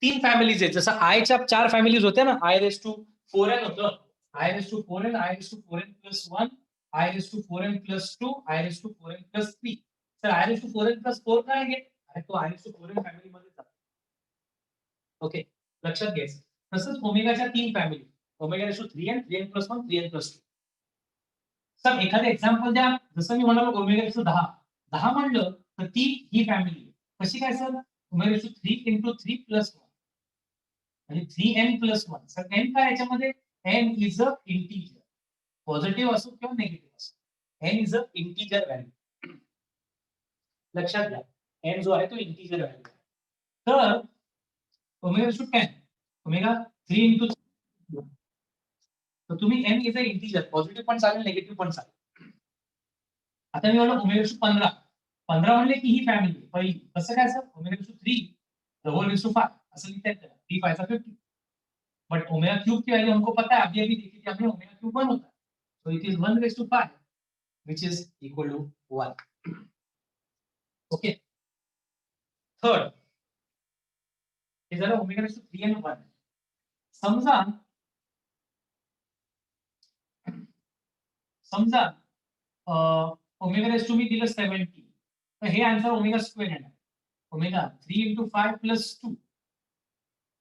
A: 3 फॅमिलीज आहेत. जसं आयच्या 4 फॅमिलीज होत्या ना, आय रेस टू 4n होतं, i raise to 4n, i raise to 4n plus 1, i raise to 4n plus 2, i raise to 4n plus 3. Sir i raise to 4n plus 4 काय आहे? आणि तो I raise to 4n family मध्ये जातो. ओके, लक्षात घ्यायचं. तसंच ओमेगाच्या 3 family, omega ratio 3n 3n+1 3n+2. Sir एखादं एक्झाम्पल द्या. जसं मी म्हणालो ओमेगा रेशो 10 म्हणलं तर ती ही फॅमिली कशी काय सर? ओमेगा रेशो 3 × 3+1 म्हणजे 3n+1. सर n काय याच्यामध्ये? n is a integer. Positive असो किंवा निगेटिव्ह असो, n is a integer value. लक्षात घ्या, n जो आहे तो इंटिजर व्हॅल्यू आहे. तर ओमेगा रेशो 10 ओमेगा 3 × तर तुम्ही n is a integer, positive पण चालेल निगेटिव्ह पण चालेल. आता मी म्हणलं ओमेगा रेशो 15 म्हणले की ही फॅमिली पहिली. कसं काय सर? ओमेगा रेशो 3 असं लिहिता येतं. 3 5 50. बट ओमेगा क्यूब की वैल्यू हमको पता है, अभी देखी थी हमने, ओमेगा क्यूब 1 होता है. So it is 1/5 which is equal to 1. Okay. Third, हे झालं ओमेगा रेशो 3n1. समजा ओमेगा रेशो मी दिलं 70, तर हे आन्सर ओमेगा स्क्वेअर येणार. ओमेगा 3 × 5 + 2.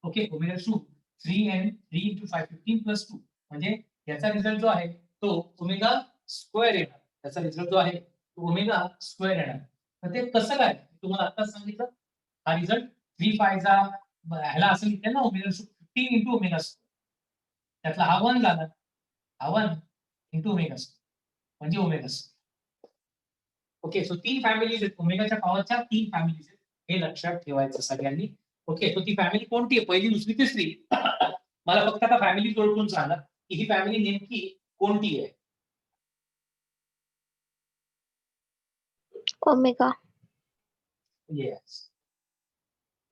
A: ओके, ओमेगा रेशो 3 × 5 15 + 2 म्हणजे याचा रिझल्ट जो आहे तो ओमेगा स्क्वेअर येणार. त्याचा रिझल्ट जो आहे तो ओमेगा स्क्वेअर येणार. तर ते कसं काय तुम्हाला आता सांगितलं. हा रिझल्ट 3 5 ह्याला असं लिहिलं ना ओमेगा रेशो 15 × ओमेगा स्क्वेअर. त्यातला हा 1 झाला, हा 1 × ओमेगा स्क्वेअर म्हणजे omega square. Okay, so 3 families आहेत, ओमेगाच्या पॉवरच्या 3 फॅमिलीज आहेत, हे लक्षात ठेवायचं सगळ्यांनी. ओके, सो ती फॅमिली कोणती आहे? पहिली, दुसरी, तिसरी. मला फक्त आता फॅमिली ओळखून सांगा की ही फॅमिली नेमकी कोणती आहे.
B: ओमेगा.
A: येस.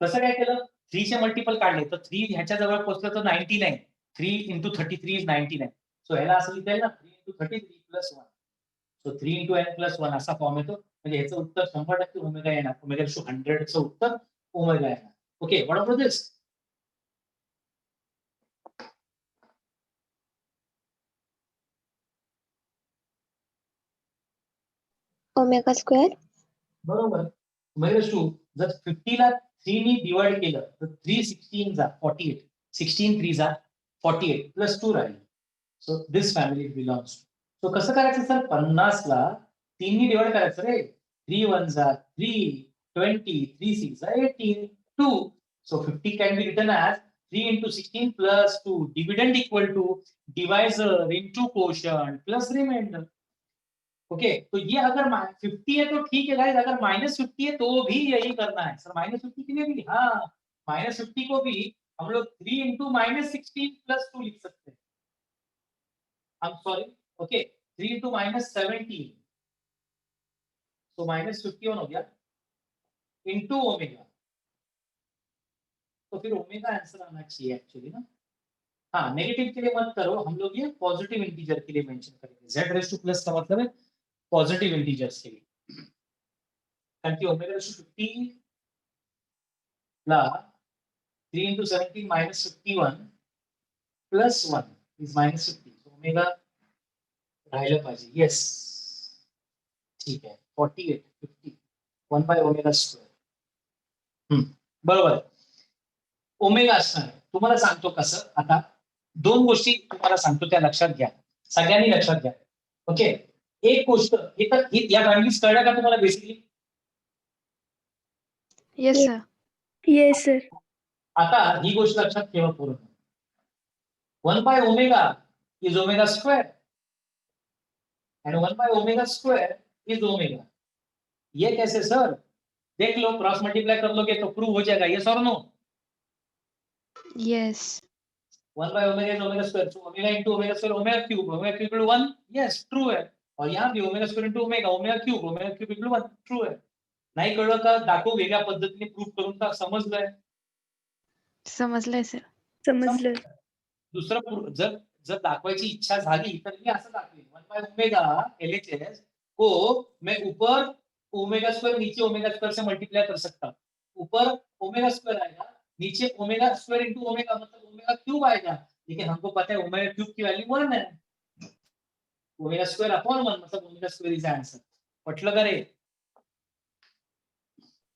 A: कसं काय केलं? 3 चे मल्टिपल काढले तर 3 ह्याच्या जवळ पोहोचलं तर 99. 3 × 33 इज 99. सो ह्याला असं लिहिता येईल ना 3 × 33 + 1. सो 3 × n+1 असा फॉर्म येतो. म्हणजे ह्याचं उत्तर 100% ओमेगा येणार. ओमेगा रेशो 100चं उत्तर ओमेगा येणार. Okay, what about this?
B: Omega square.
A: बरोबर. ओमेगा रेशो जर 50 ला 3 ने डिवाइड केलं तर 3 16 जा 48. 16 3 जा 48 +2 राहील. So this family belongs. So कसं करायचं सर? 50 ला 3 ने डिवाइड करायचं रे. 3 1 जा 3 20 3 6 जा 18 2. So 50 can be written as 3 × 16 + 2. Dividend equal to divisor into quotient plus remainder. Okay, तो ये अगर 50 है तो ठीक है गाइस, अगर -50 है तो भी यही करना है सर. -50 के लिए भी, हाँ, -50 को भी हम लोग 3 × -16 + 2 लिख सकते हैं. I'm sorry. Okay, 3 × -17. तो -51 हो गया इंटू ओमेगा. तो फिर ओमेगा आंसर आना चाहिए एक्चुअली ना. हाँ, नेगेटिव के लिए मत करो, हम लोग ये पॉजिटिव इंटीजर के लिए मेंशन करेंगे. z⁻+ का मतलब है पॉजिटिव इंटीजर्स के लिए. कारण की ओमेगा रेशो 50 ला 3 × 17 -51 + 1 इज -50. ओमेगा राहिलं पाहिजे. येस, ठीक आहे. 48 50 1/ओमेगा². बरोबर. ओमेगा असणार आहे. तुम्हाला सांगतो कसं. आता 2 गोष्टी तुम्हाला सांगतो त्या लक्षात घ्या, सगळ्यांनी लक्षात घ्या. ओके, एक गोष्ट हे तर या फॅमिलीज कळल्या का तुम्हाला basically?
D: Yes sir.
B: Yes sir.
A: आता ही गोष्ट लक्षात ठेवा पूर्ण. 1/ओमेगा इज ओमेगा² and 1/ओमेगा² इज ओमेगा. ये कैसे सर? देख लो, क्रॉस मल्टीप्लाई कर लोगे तो प्रूव हो जाएगा. यस और नो?
D: येस.
A: 1/ओमेगा is omega. So omega × omega, omega = 1. Yes, true है. और यहाँ भी ओमेगा² × ओमेगा, ओमेगा³ = 1. ट्रू है. नाही कळलं का दाखवू वेगळ्या पद्धतीने प्रूफ करून का? समजलंय?
D: समजलंय सर.
B: समजलं.
A: दुसरं जर जर दाखवायची इच्छा झाली तर मी असं दाखवेन. 1/ओमेगा LHS को मैं ऊपर ओमेगा² नीचे ओमेगा² से मल्टीप्लाई कर सकता हूँ. ऊपर ओमेगा² आएगा, नीचे ओमेगा² × ओमेगा मतलब ओमेगा³ आएगा. लेकिन हमको पता है ओमेगा³ की वैल्यू 1 है. ओमेगा²/1 मतलब ओमेगा² इज आंसर. पटलं का रे?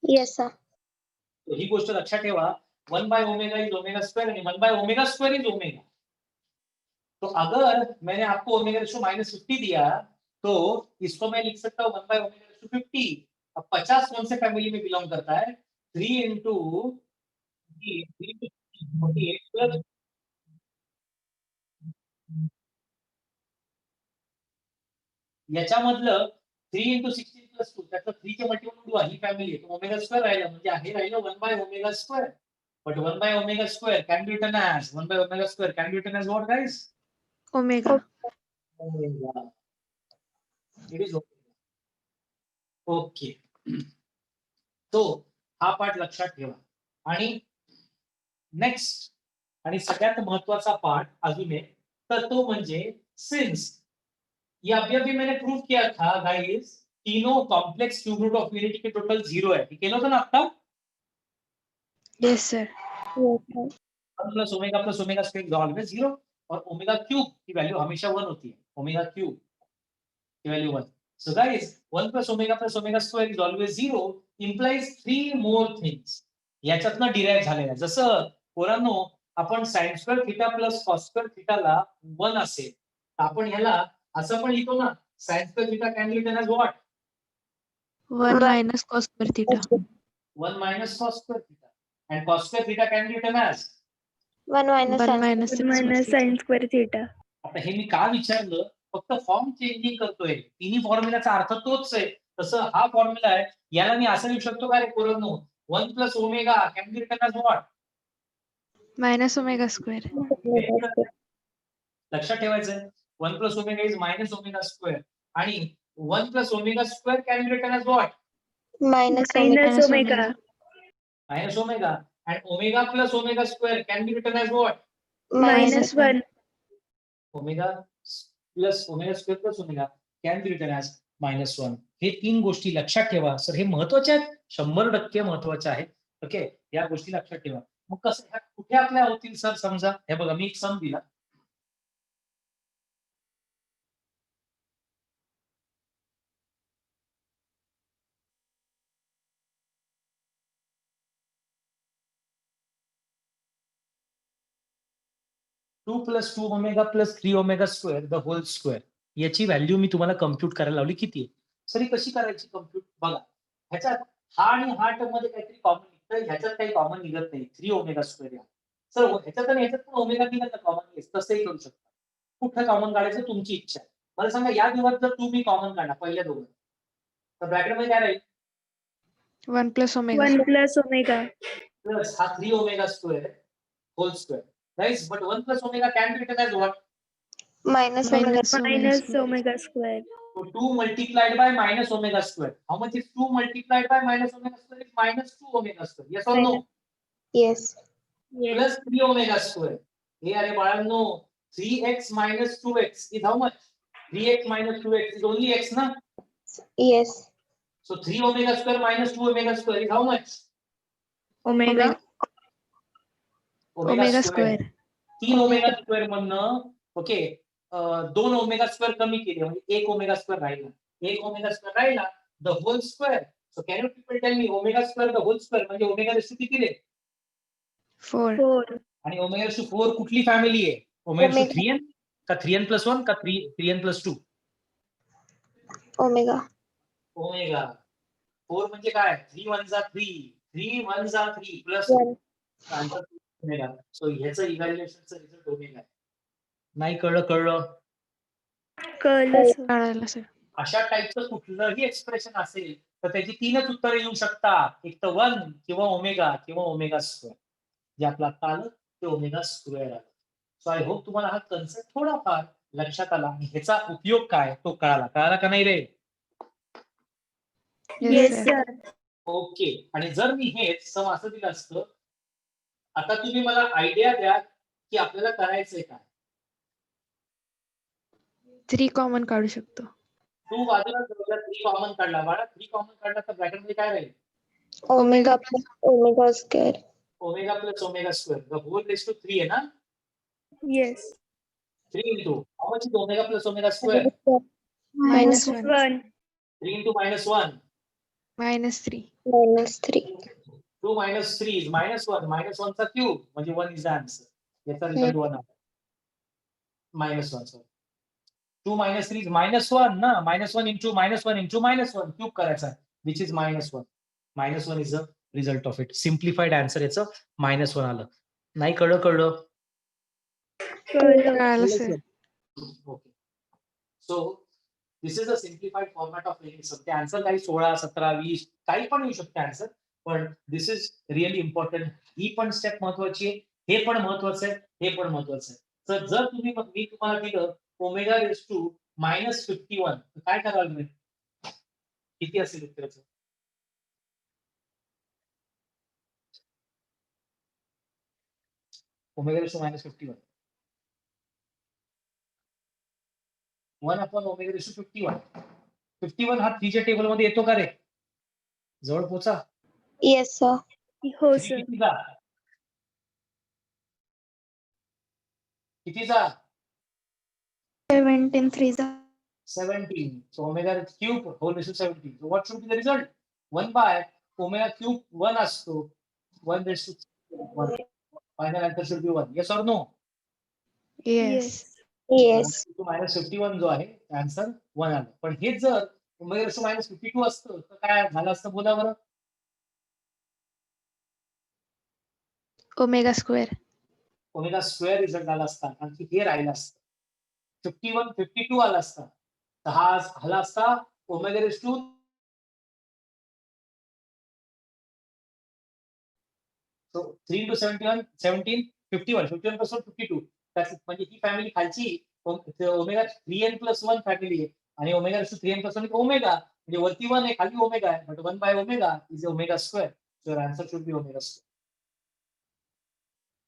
B: Yes sir.
A: तो ही गोष्ट लक्षात ठेवा. 1/ओमेगा इज ओमेगा² आणि 1/ओमेगा² इज ओमेगा. तो अगर मैंने आपको ओमेगा रेशो -50 दिया तो इसको मैं लिख सकता हूँ 1 by ओमेगा रेशो 50। अब 50 कौन से फैमिली में बिलोंग करता है? 3 into 48 प्लस याच्यामधलं 3 into 16 plus 2 त्यातलं 3 चे मल्टिपल उडवा, ही फॅमिली आहे. तो ओमेगा स्क्वेअर राहिला म्हणजे हे राहिलं 1 by omega square. But 1 by omega square can be written as 1 by omega square can be written as what, guys?
D: Omega.
A: Omega. It is omega. Okay. तो हा पार्ट लक्षात ठेवा. आणि नेक्स्ट आणि सगळ्यात महत्वाचा पार्ट अजून एक, तर तो म्हणजे सिंस ये अभी मैंने प्रूव किया था गाइस, तीनों complex cube root of unity के टोटल 0 है. केलं होतं ना आता?
D: Yes sir.
A: 1 plus omega square is always 0 और ओमेगा क्यूब की वैल्यू हमेशा 1 होती है. ओमेगा क्यूब की value 1. So guys, 1 plus omega square is always 0 implies 3 more things. याच्यातनं डिराइव्ह झालेलं आहे. जसं पोरांनो आपण sin square theta plus cos square थीटाला 1 असेल तर आपण ह्याला असं पण लिहितो ना, sin square theta can be written as what?
D: 1 minus cos square theta.
A: 1 minus cos square theta. And cos square theta can be written as
D: 1 minus sine square theta.
A: आता हे मी का विचारलं, फक्त फॉर्म चेंजिंग करतोय. तिन्ही फॉर्म्युलाचा अर्थ तोच आहे. तसं हा फॉर्म्युला आहे, याला मी असं लिहू शकतो का रे पोरांनो, 1 plus omega can be written as what?
D: Minus omega square.
A: लक्षात ठेवायचं 1 plus omega is minus omega square आणि 1 plus omega square can be written as what?
D: Minus omega.
A: Minus omega. And omega plus omega square can be written as what?
D: Minus 1.
A: Omega plus omega square plus omega can be written as -1. हे 3 गोष्टी लक्षात ठेवा सर. हे महत्वाचे आहेत, 100% महत्वाचे आहेत. ओके, या गोष्टी लक्षात ठेवा. मग कसं ह्या कुठे आपल्या होतील सर? समजा हे बघा, मी एक सम दिला. Two plus 2 omega plus 3 omega square the whole square याची व्हॅल्यू मी तुम्हाला कम्प्युट करायला लावली. किती आहे सर? ही कशी करायची कम्प्युट? बघा, ह्याच्यात हा आणि हा टर्म मध्ये काहीतरी कॉमन निघतं, ह्याच्यात काही कॉमन निघत नाही. 3 ओमेगा स्क्वेअर या सर ह्याच्यात आणि ह्याच्यात पण ओमेगा निघत ना कॉमन येस, तसंही करू शकता. कुठलं कॉमन काढायचं तुमची इच्छा आहे. मला सांगा, या दोघात जर तुम्ही कॉमन काढा पहिल्या दोघात, तर ब्रॅकेटमध्ये काय राहील?
D: 1 प्लस ओमेगा.
A: प्लस हा 3 omega square whole square. Guys, but 1 plus omega can be written as what?
D: Minus omega square.
A: So 2 multiplied by minus omega square. How much is 2 multiplied by minus omega square? Is minus 2 omega square. Yes or no?
D: Yes.
A: Plus 3 omega square. Hey, अरे बाळांनो, 3x minus 2x is how much? 3x minus 2x is only x, na?
D: Yes.
A: So 3 omega square minus 2 omega square is how much?
B: Omega.
D: Omega square.
A: 3 omega square मधनं ओके 2 ओमेगा स्क्वेअर कमी केले म्हणजे 1 ओमेगा स्क्वेअर राहिला. 1 ओमेगा स्क्वेअर राहिला the whole square. So can you people tell me omega square the whole square म्हणजे ओमेगा रेशो किती रे?
D: 4.
A: आणि ओमेगा रेशो 4 कुठली फॅमिली आहे? ओमेगा रेशो 3n का 3n plus 1 का 3n plus 2?
D: ओमेगा.
A: ओमेगा 4 म्हणजे काय? 3 1 जा 3 3 1 जा 3 प्लस ओमेगा. सो ह्याचं इव्हॅल्युएशनचं रिझल्ट ओमेगा आहे. नाही कळलं?
D: कळलं सर.
A: अशा टाईपचं कुठलंही एक्सप्रेशन असेल तर त्याची 3च उत्तरे येऊ शकतात. एक तर 1 किंवा ओमेगा स्क्वेअर. जे आपलं आता आलं ते ओमेगा स्क्वेअर आलं. सो आय होप तुम्हाला हा कन्सेप्ट थोडाफार लक्षात आला आणि ह्याचा उपयोग काय तो कळाला का नाही रे?
D: Yes sir.
A: ओके. आणि जर मी हेच सम असं दिलं असतं, आता तुम्ही मला आयडिया द्या की आपल्याला करायचंय काय?
D: 3 कॉमन काढू शकतो.
A: तू बाजूला 3 कॉमन काढला बाळा. 3 कॉमन काढला तर ब्रॅकेटमध्ये काय राहील?
D: Omega plus omega square.
A: Omega plus omega square the whole raise to 3 आहे ना?
B: Yes.
A: 3 into how much is omega plus omega square?
D: Minus 1.
A: 3 into -1.
D: Minus 3.
A: 2 minus 3 is -1. -1 चा क्यूब म्हणजे 1 is the answer. याचा रिझल्ट 1 आहे. -1 सॉरी 2 - 3 -1 ना, -1 इंटू -1 क्यूब करायचा, which is -1. -1 is the result of it. Simplified answer याचं -1 आलं. नाही कळलं?
D: कळालं sir.
A: Okay. So this is a simplified format of any sum. ते आन्सर काही 16, 17, 20 काही पण येऊ शकते आन्सर, पण दिस इज रिअली इम्पॉर्टंट. ही पण स्टेप महत्वाची आहे, हे पण महत्वाचं आहे, हे पण महत्वाचं आहे. तर जर मी तुम्हाला दिलं ओमेगा रेस टू -51, तर काय कराल तुम्ही? किती असेल उत्तराचं? Omega raise to -51 1 omega raise to 51 हा 3 च्या टेबल मध्ये येतो का रे? जवळ पोचा.
B: Yes sir. हो सर.
A: कितीचा? कितीचा?
D: 17 3
A: 17. So omega cube whole raised to 17. So what should be the result? 1 by omega cube 1 असतो. 1 raised to 1. Final answer should be 1. Yes or no?
D: Yes.
B: Yes.
A: -51 जो आहे आन्सर 1 आलं. पण हेच जर ओमेगा रेस टू -52 असतं तर काय झालं असतं बोला बरं?
D: Omega square.
A: Omega square result आला असता, कारण की हे राहिलं असतं. 51 52 आला असता. तर हा आला असता ओमेगा रेस टू 3 into 71 17 51 51 पासून 52. म्हणजे ही फॅमिली खालची ओमेगा 3n+1 फॅमिली आहे आणि omega raise to 3n plus 1 omega, म्हणजे वरती 1 आहे खाली ओमेगा आहे, but 1 by omega is omega square. So answer should be omega square.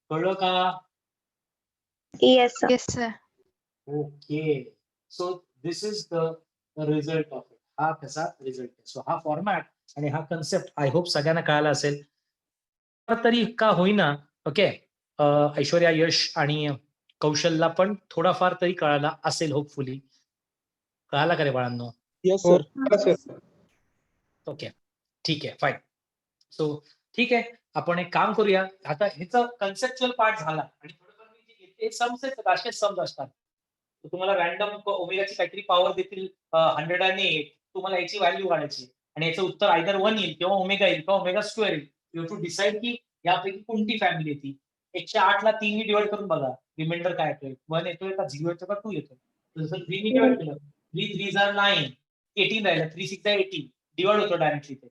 A: कळलं का?
B: Yes sir.
D: Yes sir.
A: Okay. So this is the result of it. हा कसा रिझल्ट आहे. सो हा फॉर्मॅट आणि हा कन्सेप्ट आय होप सगळ्यांना कळाला असेल. तरी का होईना, ओके, ऐश्वर्या, यश आणि कौशलला पण थोडाफार तरी कळाला असेल होपफुली. कळाला का रे बाळांनो?
E: येस
C: हो.
E: सर.
A: ओके, ठीक आहे, फाईन. सो ठीक आहे, आपण एक काम करूया. आता ह्याचा कन्सेप्च्युअल पार्ट झाला आणि थोडंफार मी जे घेते सम्स आहेत, असेच सम्स असतात. तर तुम्हाला रॅन्डम ओमेगाची काहीतरी पॉवर देतील 108, तुम्हाला याची व्हॅल्यू काढायची आणि याचं उत्तर आयदर 1 येईल किंवा ओमेगा येईल किंवा ओमेगा स्क्वेअर येईल. यू हॅव टू डिसाईड की यापैकी कोणती फॅमिली येते. 108 ला 3 डिवाइड करून बघा, रिमाइंडर काय येतोय, 1 येतोय का 0 येतोय का 2 येतोय. जसं 3 ने डिवाइड केलं, 3 3 are 9, 18 राहिलं, 3 6 are 18, डिवाइड होतो डायरेक्टली ते,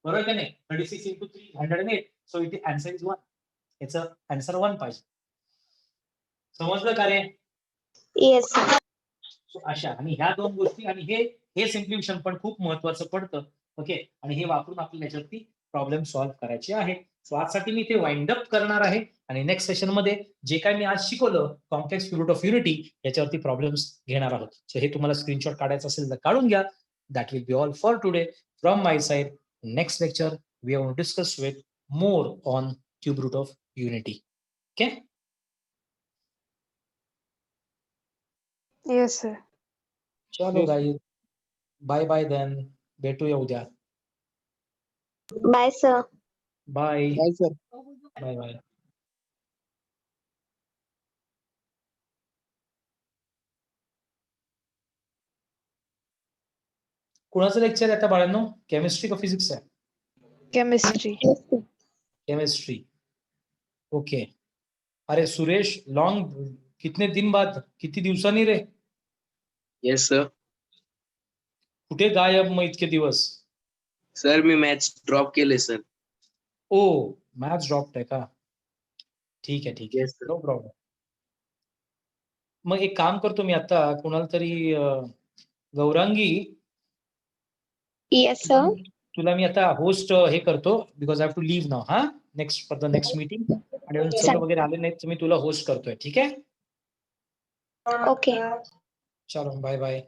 A: बरोबर का नाही? 36 into 3 108. So it answer is 1. याचं आन्सर 1 पाहिजे. समजलं का रे?
B: Yes sir.
A: सो अशा आणि ह्या दोन गोष्टी आणि हे सिम्प्लिफिकेशन पण खूप महत्वाचं पडतं. ओके, आणि हे वापरून आपल्याला याच्यावरती प्रॉब्लेम सॉल्व्ह करायचे आहे. सो आजसाठी मी ते वाइंड अप करणार आहे आणि नेक्स्ट सेशन मध्ये जे काही मी आज शिकवलं कॉम्प्लेक्स रूट ऑफ युनिटी याच्यावरती प्रॉब्लेम्स घेणार आहोत. सो हे तुम्हाला स्क्रीनशॉट काढायचं असेल तर काढून घ्या. That will be all for today from my side. Next lecture we are discuss with more on cube root of unity. Okay,
D: yes sir.
A: चलो गाइस, बाय बाय देन. भेटूया उद्या.
B: Bye sir.
A: Bye
E: bye sir.
A: Bye bye. कुणाचं लेक्चर आहे आता बाळांनो? केमिस्ट्री का फिजिक्स आहे?
D: केमिस्ट्री.
A: केमिस्ट्री. ओके. अरे सुरेश, लॉन्ग कितने दिन बाद, किती दिवसांनी रे?
I: Yes sir.
A: कुठे गायब मग इतके दिवस?
I: सर मी मॅथ्स ड्रॉप केले सर.
A: ओ, मॅथ्स ड्रॉप आहे का? ठीक आहे, ठीक आहे,
I: येस सर.
A: No problem. मग एक काम करतो मी आता, कोणाला तरी गौरांगी,
B: येस सर.
A: तुला मी आता होस्ट हे करतो, because I have to leave now. हा, next for the next meeting. आणि सर वगैरे आले नाहीत तर मी तुला होस्ट करतोय. ठीक आहे,
B: ओके.
A: चलो bye bye.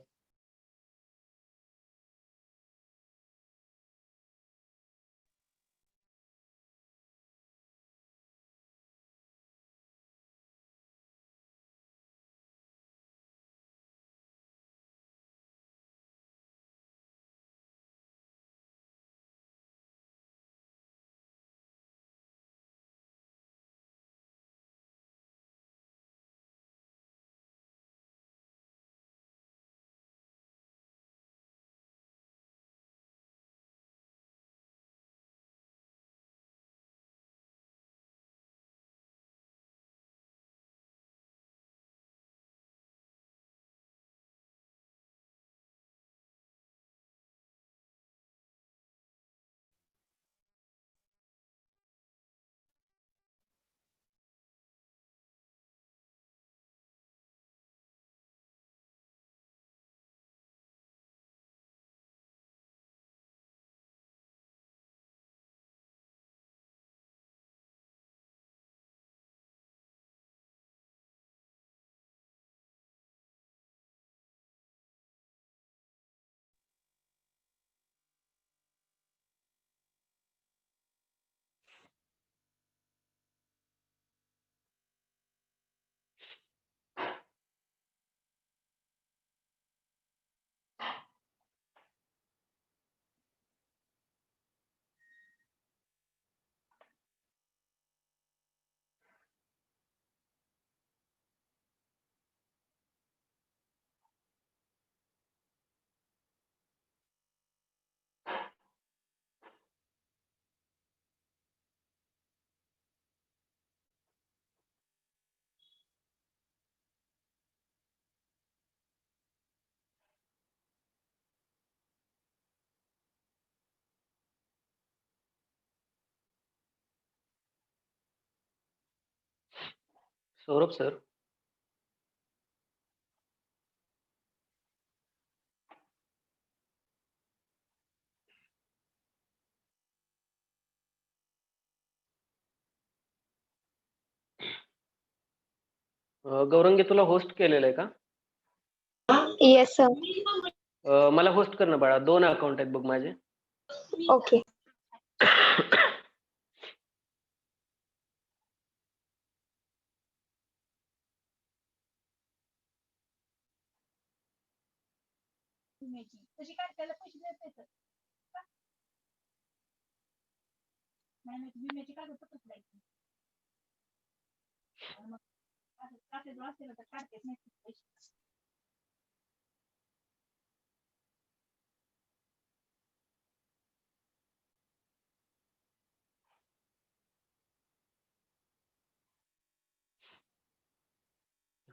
J: Saurabh sir. Gaurangi तुला होस्ट केलेलं आहे का?
B: Yes sir.
J: मला होस्ट कर ना बाळा. 2 अकाउंट आहेत बघ माझे.
B: ओके.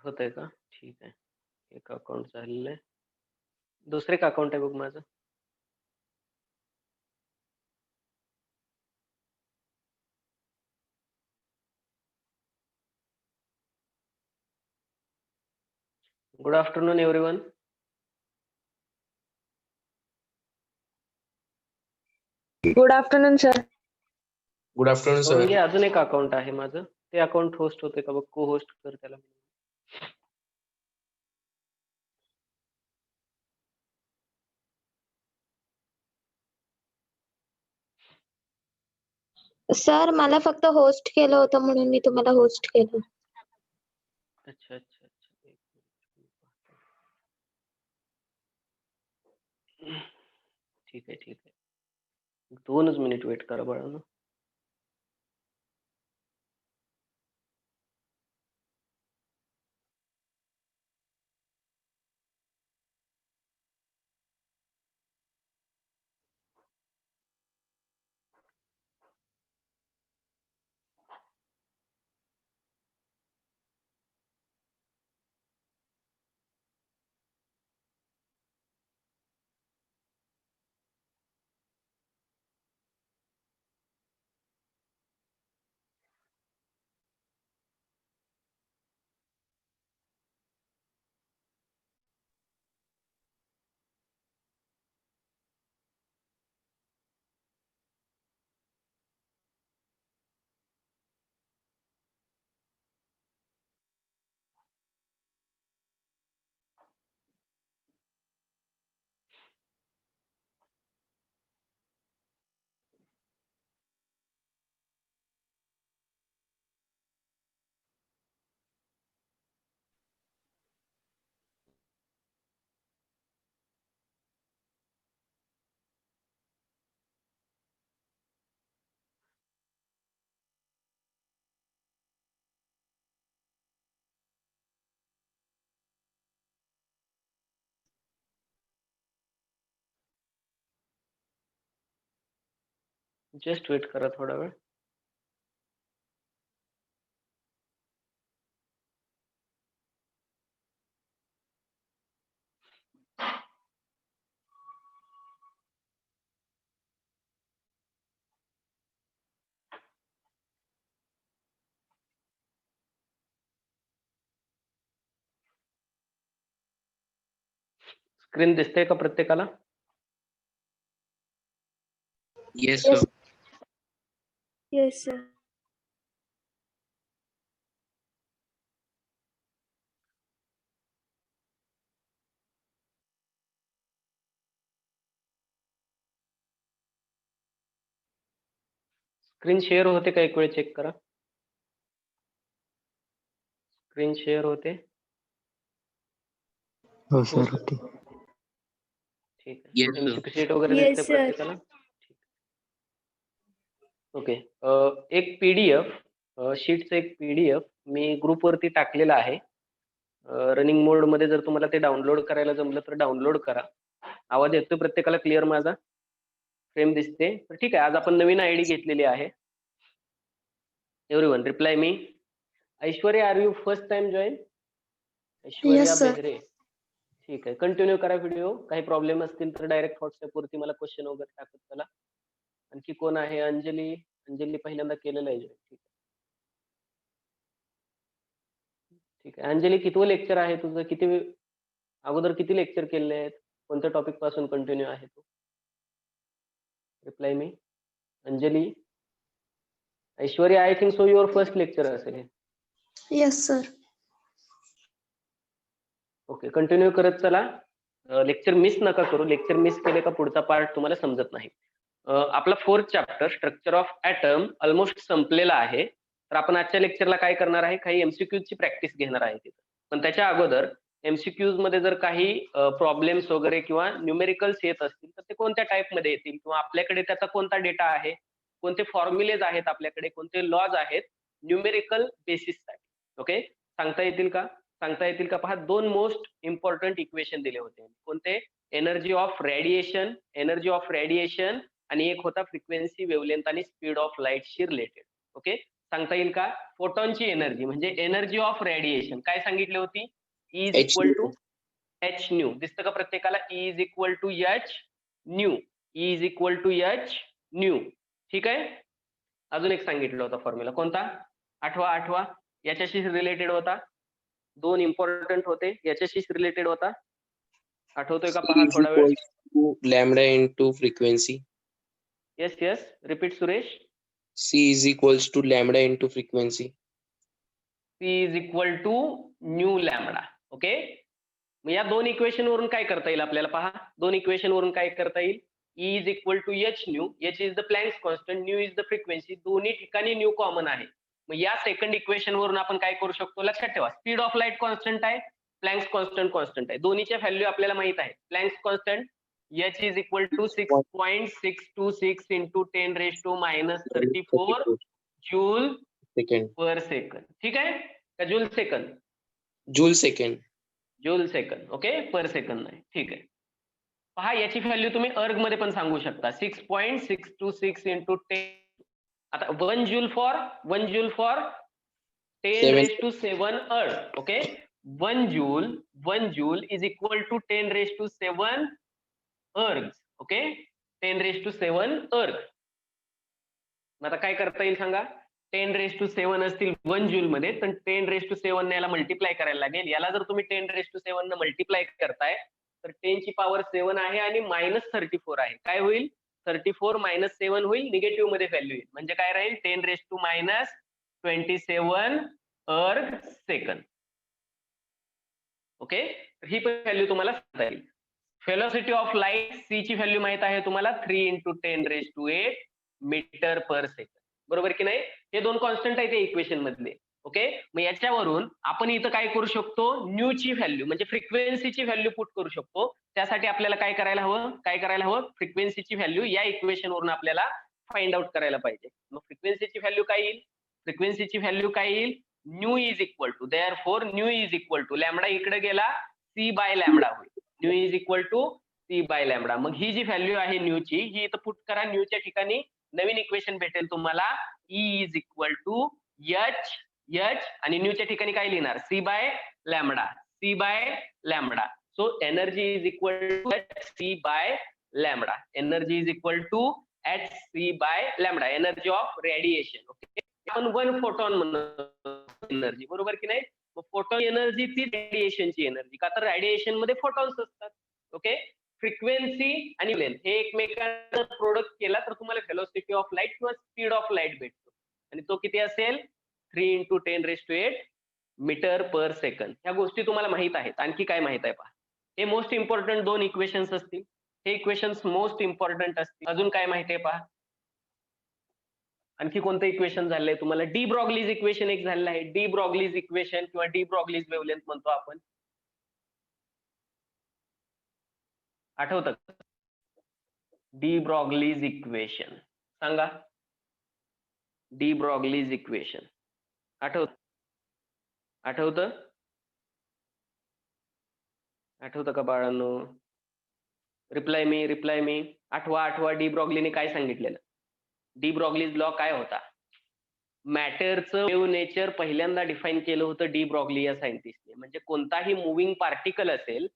J: होतंय का? ठीक आहे. एक अकाउंट झालेलं आहे. दुसरं एक अकाउंट आहे बघ माझं. Good afternoon everyone.
B: Good afternoon sir.
I: Good afternoon sir.
J: Gaurangi अजून एक अकाउंट आहे माझं. ते अकाउंट होस्ट होते का बघ. को होस्ट कर त्याला.
B: सर मला फक्त होस्ट केलं होतं म्हणून मी तुम्हाला होस्ट केलं.
J: अच्छा अच्छा अच्छा. एक मिनिट. ठीक आहे ठीक आहे. 2च मिनिट वेट करा बाळांनो. जस्ट वेट करा थोडा वेळ. स्क्रीन दिसते का प्रत्येकाला?
I: Yes sir.
B: Yes sir.
J: Screen share होते का? एक वेळ चेक करा. स्क्रीन शेअर होते.
F: हो सर होते.
J: ठीक आहे.
I: Yes, sir.
J: एमसीक्यू शीट वगैरे
B: Yes,
J: दिसते
B: sir.
J: प्रत्येकाला? ठीक. ओके. एक पीडीएफ शीटचं एक पीडीएफ मी ग्रुपवरती टाकलेलं आहे. रनिंग मोड मध्ये जर तुम्हाला ते डाउनलोड करायला जमलं तर डाउनलोड करा. आवाज येतोय प्रत्येकाला क्लिअर माझा? फ्रेम दिसते? तर ठीक आहे. आज आपण नवीन आयडी घेतलेली आहे. Everyone reply me. Aishwarya, are you first time join? Aishwarya
B: Yes, sir.
J: Behere. ठीक आहे. कंटिन्यू करा व्हिडिओ. काही प्रॉब्लेम असतील तर डायरेक्ट व्हॉट्सअप वरती मला क्वेश्चन वगैरे टाकत चला. आणखी कोण आहे? अंजली. अंजली पहिल्यांदा केलेलं आहे. ठीक आहे. ठीक आहे. अंजली, कितवं लेक्चर आहे तुझं? अगोदर किती लेक्चर केले आहेत? कोणत्या टॉपिक पासून कंटिन्यू आहे तू? रिप्लाय मी. Anjali. Aishwarya, I think so your first lecture असेल हे.
B: Yes sir.
J: ओके, कंटिन्यू करत चला. लेक्चर मिस नका करू. लेक्चर मिस केले का पुढचा पार्ट तुम्हाला समजत नाही. आपला 4th chapter structure of atom almost संपलेला आहे. तर आपण आजच्या लेक्चरला काय करणार आहे, काही MCQs ची प्रॅक्टिस घेणार आहे तिथं. पण त्याच्या अगोदर MCQs मध्ये जर काही प्रॉब्लेम्स वगैरे किंवा न्यूमेरिकल्स येत असतील तर ते कोणत्या टाइप मध्ये येतील किंवा आपल्याकडे त्याचा कोणता डेटा आहे, कोणते फॉर्म्युलेज आहेत आपल्याकडे, कोणते लॉज आहेत न्यूमेरिकल बेसिससाठी. ओके, सांगता येतील का? सांगता येतील का? पहा, 2 मोस्ट इम्पॉर्टंट इक्वेशन दिले होते. कोणते? एनर्जी ऑफ रेडिएशन आणि एक होता फ्रिक्वेन्सी, वेव्हलेंथ आणि स्पीड ऑफ लाईटशी रिलेटेड. ओके, सांगता येईल का? फोटॉनची एनर्जी म्हणजे एनर्जी ऑफ रेडिएशन काय सांगितली होती? E is equal to h nu. दिसतं का प्रत्येकाला? E is equal to h nu. E is equal to h nu. ठीक आहे. अजून एक सांगितलं होता फॉर्म्युला, कोणता? आठवा. याच्याशी रिलेटेड होता. 2 इम्पॉर्टंट होते, याच्याशी रिलेटेड होता. आठवतोय का? पहा थोडा वेळ.
I: Lambda into frequency.
J: Yes, repeat Suresh.
I: C is equals to lambda into frequency.
J: C is equal to nu lambda. Okay, मग या 2 इक्वेशन वरून काय करता येईल आपल्याला? पहा, 2 इक्वेशन वरून काय करता येईल? E is equal to h nu. H is the Planck's constant, nu is the frequency. दोन्ही ठिकाणी न्यू कॉमन आहे. मग या सेकंड इक्वेशन वरून आपण काय करू शकतो? लक्षात ठेवा, स्पीड ऑफ लाईट कॉन्स्टंट आहे, प्लँक्स कॉन्स्टंट आहे. दोन्हीच्या व्हॅल्यू आपल्याला माहित आहे. Planck's constant H is equal to 6.626 into 10 raised to minus 34 joule per second. ठीक आहे का? Joule second. ओके, पर सेकंड नाही. ठीक आहे. पहा, याची व्हॅल्यू तुम्ही अर्ग मध्ये पण सांगू शकता. 6.626 into 10. आता 1 जूल फॉर 10 raised to 7 अर्ग. Okay, 1 joule is equal to 10 raised to 7 अर्ग. ओके, 10 raised to 7 अर्ग. आता काय करता येईल सांगा? 10 raised to 7 असतील 1 जूल मध्ये, तर 10 raised to 7 ने याला मल्टिप्लाय करायला लागेल. याला जर तुम्ही 10 raised to 7 ने मल्टिप्लाय करताय तर 10 ची पॉवर 7 आहे आणि -34 आहे. काय होईल? 34 - 7 होईल, निगेटिव्ह मध्ये व्हॅल्यू येईल. म्हणजे काय राहील? 10 raised to -27 अर्ग सेकंड. ओके, ही पण व्हॅल्यू तुम्हाला सांगता येईल. व्हेलॉसिटी ऑफ लाईट C ची व्हॅल्यू माहित आहे तुम्हाला, 3 × 10 raised to 8 metre per second. बरोबर की नाही? हे 2 कॉन्स्टंट आहेत इक्वेशन मधले. ओके, मग याच्यावरून आपण इथं काय करू शकतो? न्यू ची व्हॅल्यू म्हणजे फ्रिक्वेन्सीची व्हॅल्यू पुट करू शकतो. त्यासाठी आपल्याला काय करायला हवं? फ्रिक्वेन्सीची व्हॅल्यू या इक्वेशन वरून आपल्याला फाइंड आउट करायला पाहिजे. मग फ्रिक्वेन्सीची व्हॅल्यू काय येईल? Nu is equal to, therefore nu is equal to lambda इकडे गेला, C बाय लॅम्बडा होईल. Nu is equal to C by lambda. मग ही जी व्हॅल्यू आहे न्यूची, ही इथं पुट करा. न्यूच्या ठिकाणी नवीन इक्वेशन भेटेल तुम्हाला, E is equal to H आणि न्यूच्या ठिकाणी काय लिहिणार? C by lambda. So energy is equal to C by lambda. Energy of radiation. Okay, आपण 1 फोटॉन म्हणतो एनर्जी. बरोबर की नाही? फोटॉन एनर्जी ती रेडिएशनची एनर्जी, का तर रेडिएशन मध्ये फोटॉन्स असतात. ओके, फ्रिक्वेन्सी आणि लेंथ हे एकमेकांचा प्रोडक्ट केला तर तुम्हाला व्हेलॉसिटी ऑफ लाईट किंवा स्पीड ऑफ लाईट भेटतो. आणि तो किती असेल? 3 × 10 raised to 8 metre per second. ह्या गोष्टी तुम्हाला माहित आहेत. आणखी काय माहित आहे पहा. हे मोस्ट इम्पॉर्टंट 2 इक्वेशन्स असतील. हे इक्वेशन्स मोस्ट इम्पॉर्टंट असतील. अजून काय माहिती आहे पहा. आणखी कोणतं इक्वेशन झालंय तुम्हाला? डी ब्रॉग्लीज इक्वेशन एक झालेलं आहे. डी ब्रॉग्लीज इक्वेशन किंवा डी ब्रॉग्लीज वेव्हलेंथ म्हणतो आपण. आठवतं का? डी ब्रॉग्लीज इक्वेशन सांगा. डी ब्रॉग्लीज इक्वेशन आठवतं का बाळांनो? रिप्लाय मी. आठवा डी ब्रॉग्लीने काय सांगितलेलं? डी ब्रॉग्लीज लॉ काय होता? मॅटरचं वेव्ह नेचर पहिल्यांदा डिफाईन केलं होतं डी ब्रॉग्ली या सायंटिस्टने. म्हणजे कोणताही मुव्हिंग पार्टिकल असेल,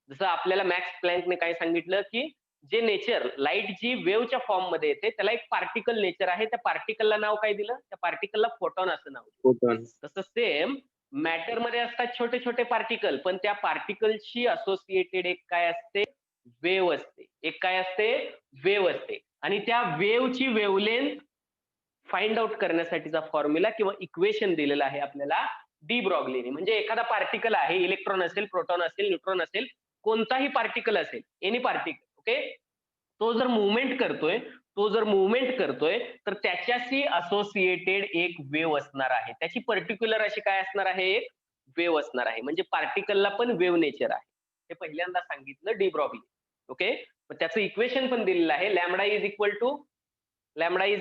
J: जसं आपल्याला मॅक्स प्लँकने काय सांगितलं की जे नेचर लाईट जी वेव्हच्या फॉर्म मध्ये येते त्याला एक पार्टिकल नेचर आहे. त्या पार्टिकलला नाव काय दिलं? त्या पार्टिकलला फोटॉन असं नाव. तसं सेम मॅटर मध्ये असतात छोटे छोटे पार्टिकल, पण त्या पार्टिकलशी असोसिएटेड एक काय असते, वेव्ह असते. एक काय असते, वेव्ह असते. आणि त्या वेव्हची वेव्हलेंथ फाइंड आउट करण्यासाठीचा फॉर्म्युला किंवा इक्वेशन दिलेला आहे आपल्याला डी ब्रॉग्लीने. म्हणजे एखादा पार्टिकल आहे, इलेक्ट्रॉन असेल, प्रोटॉन असेल, न्यूट्रॉन असेल, कोणताही पार्टिकल असेल, एनी पार्टिकल, ओके, तो जर मुवमेंट करतोय तर त्याच्याशी असोसिएटेड एक वेव्ह असणार आहे. त्याची पर्टिक्युलर अशी काय असणार आहे, एक वेव्ह असणार आहे. म्हणजे पार्टिकलला पण वेव्ह नेचर आहे. हे पहिल्यांदा सांगितलं डी ब्रॉग्ली. ओके, त्याचं इक्वेशन पण दिलेलं आहे. लॅम्बडा इज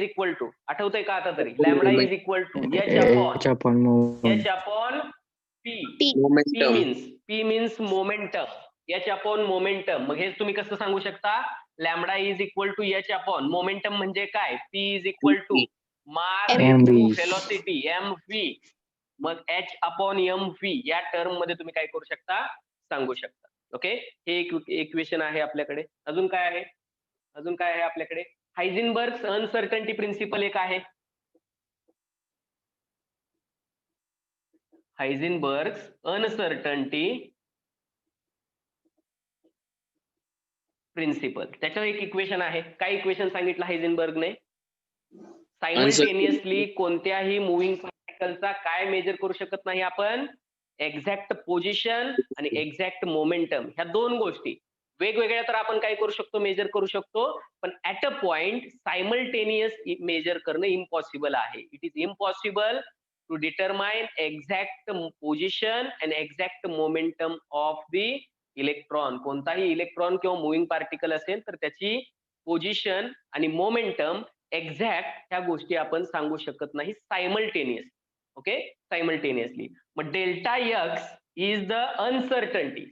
J: इक्वल टू आठवतंय का आता तरी? Lambda is equal to H upon P. P means momentum. H upon momentum. मग हेच तुम्ही कसं सांगू शकता? Lambda is equal to H upon momentum म्हणजे काय? P is equal to mass into velocity M V. मग एच अपॉन एम व्ही या टर्म मध्ये तुम्ही काय करू शकता, सांगू शकता. ओके, हे एक इक्वेशन आहे आपल्याकडे. अजून काय आहे आपल्याकडे? हायझेनबर्ग अनसर्टन्टी प्रिन्सिपल एक आहे. हायझेनबर्ग अनसर्टन्टी प्रिन्सिपल, त्याच्यावर एक इक्वेशन आहे. काय इक्वेशन सांगितलं हायझेनबर्गने? सायमल्टेनियसली कोणत्याही मुव्हिंग पार्टिकलचा काय मेजर करू शकत नाही आपण? एक्झॅक्ट पोझिशन आणि एक्झॅक्ट मोमेंटम. ह्या दोन गोष्टी वेगवेगळ्या तर आपण काय करू शकतो, मेजर करू शकतो, पण at a point simultaneous measure करणं इम्पॉसिबल आहे. It is impossible to determine exact position and exact momentum of the electron. कोणताही इलेक्ट्रॉन किंवा मुव्हिंग पार्टिकल असेल तर त्याची पोझिशन आणि मोमेंटम एक्झॅक्ट ह्या गोष्टी आपण सांगू शकत नाही सायमल्टेनियस. Okay, simultaneously. मग delta x is the uncertainty.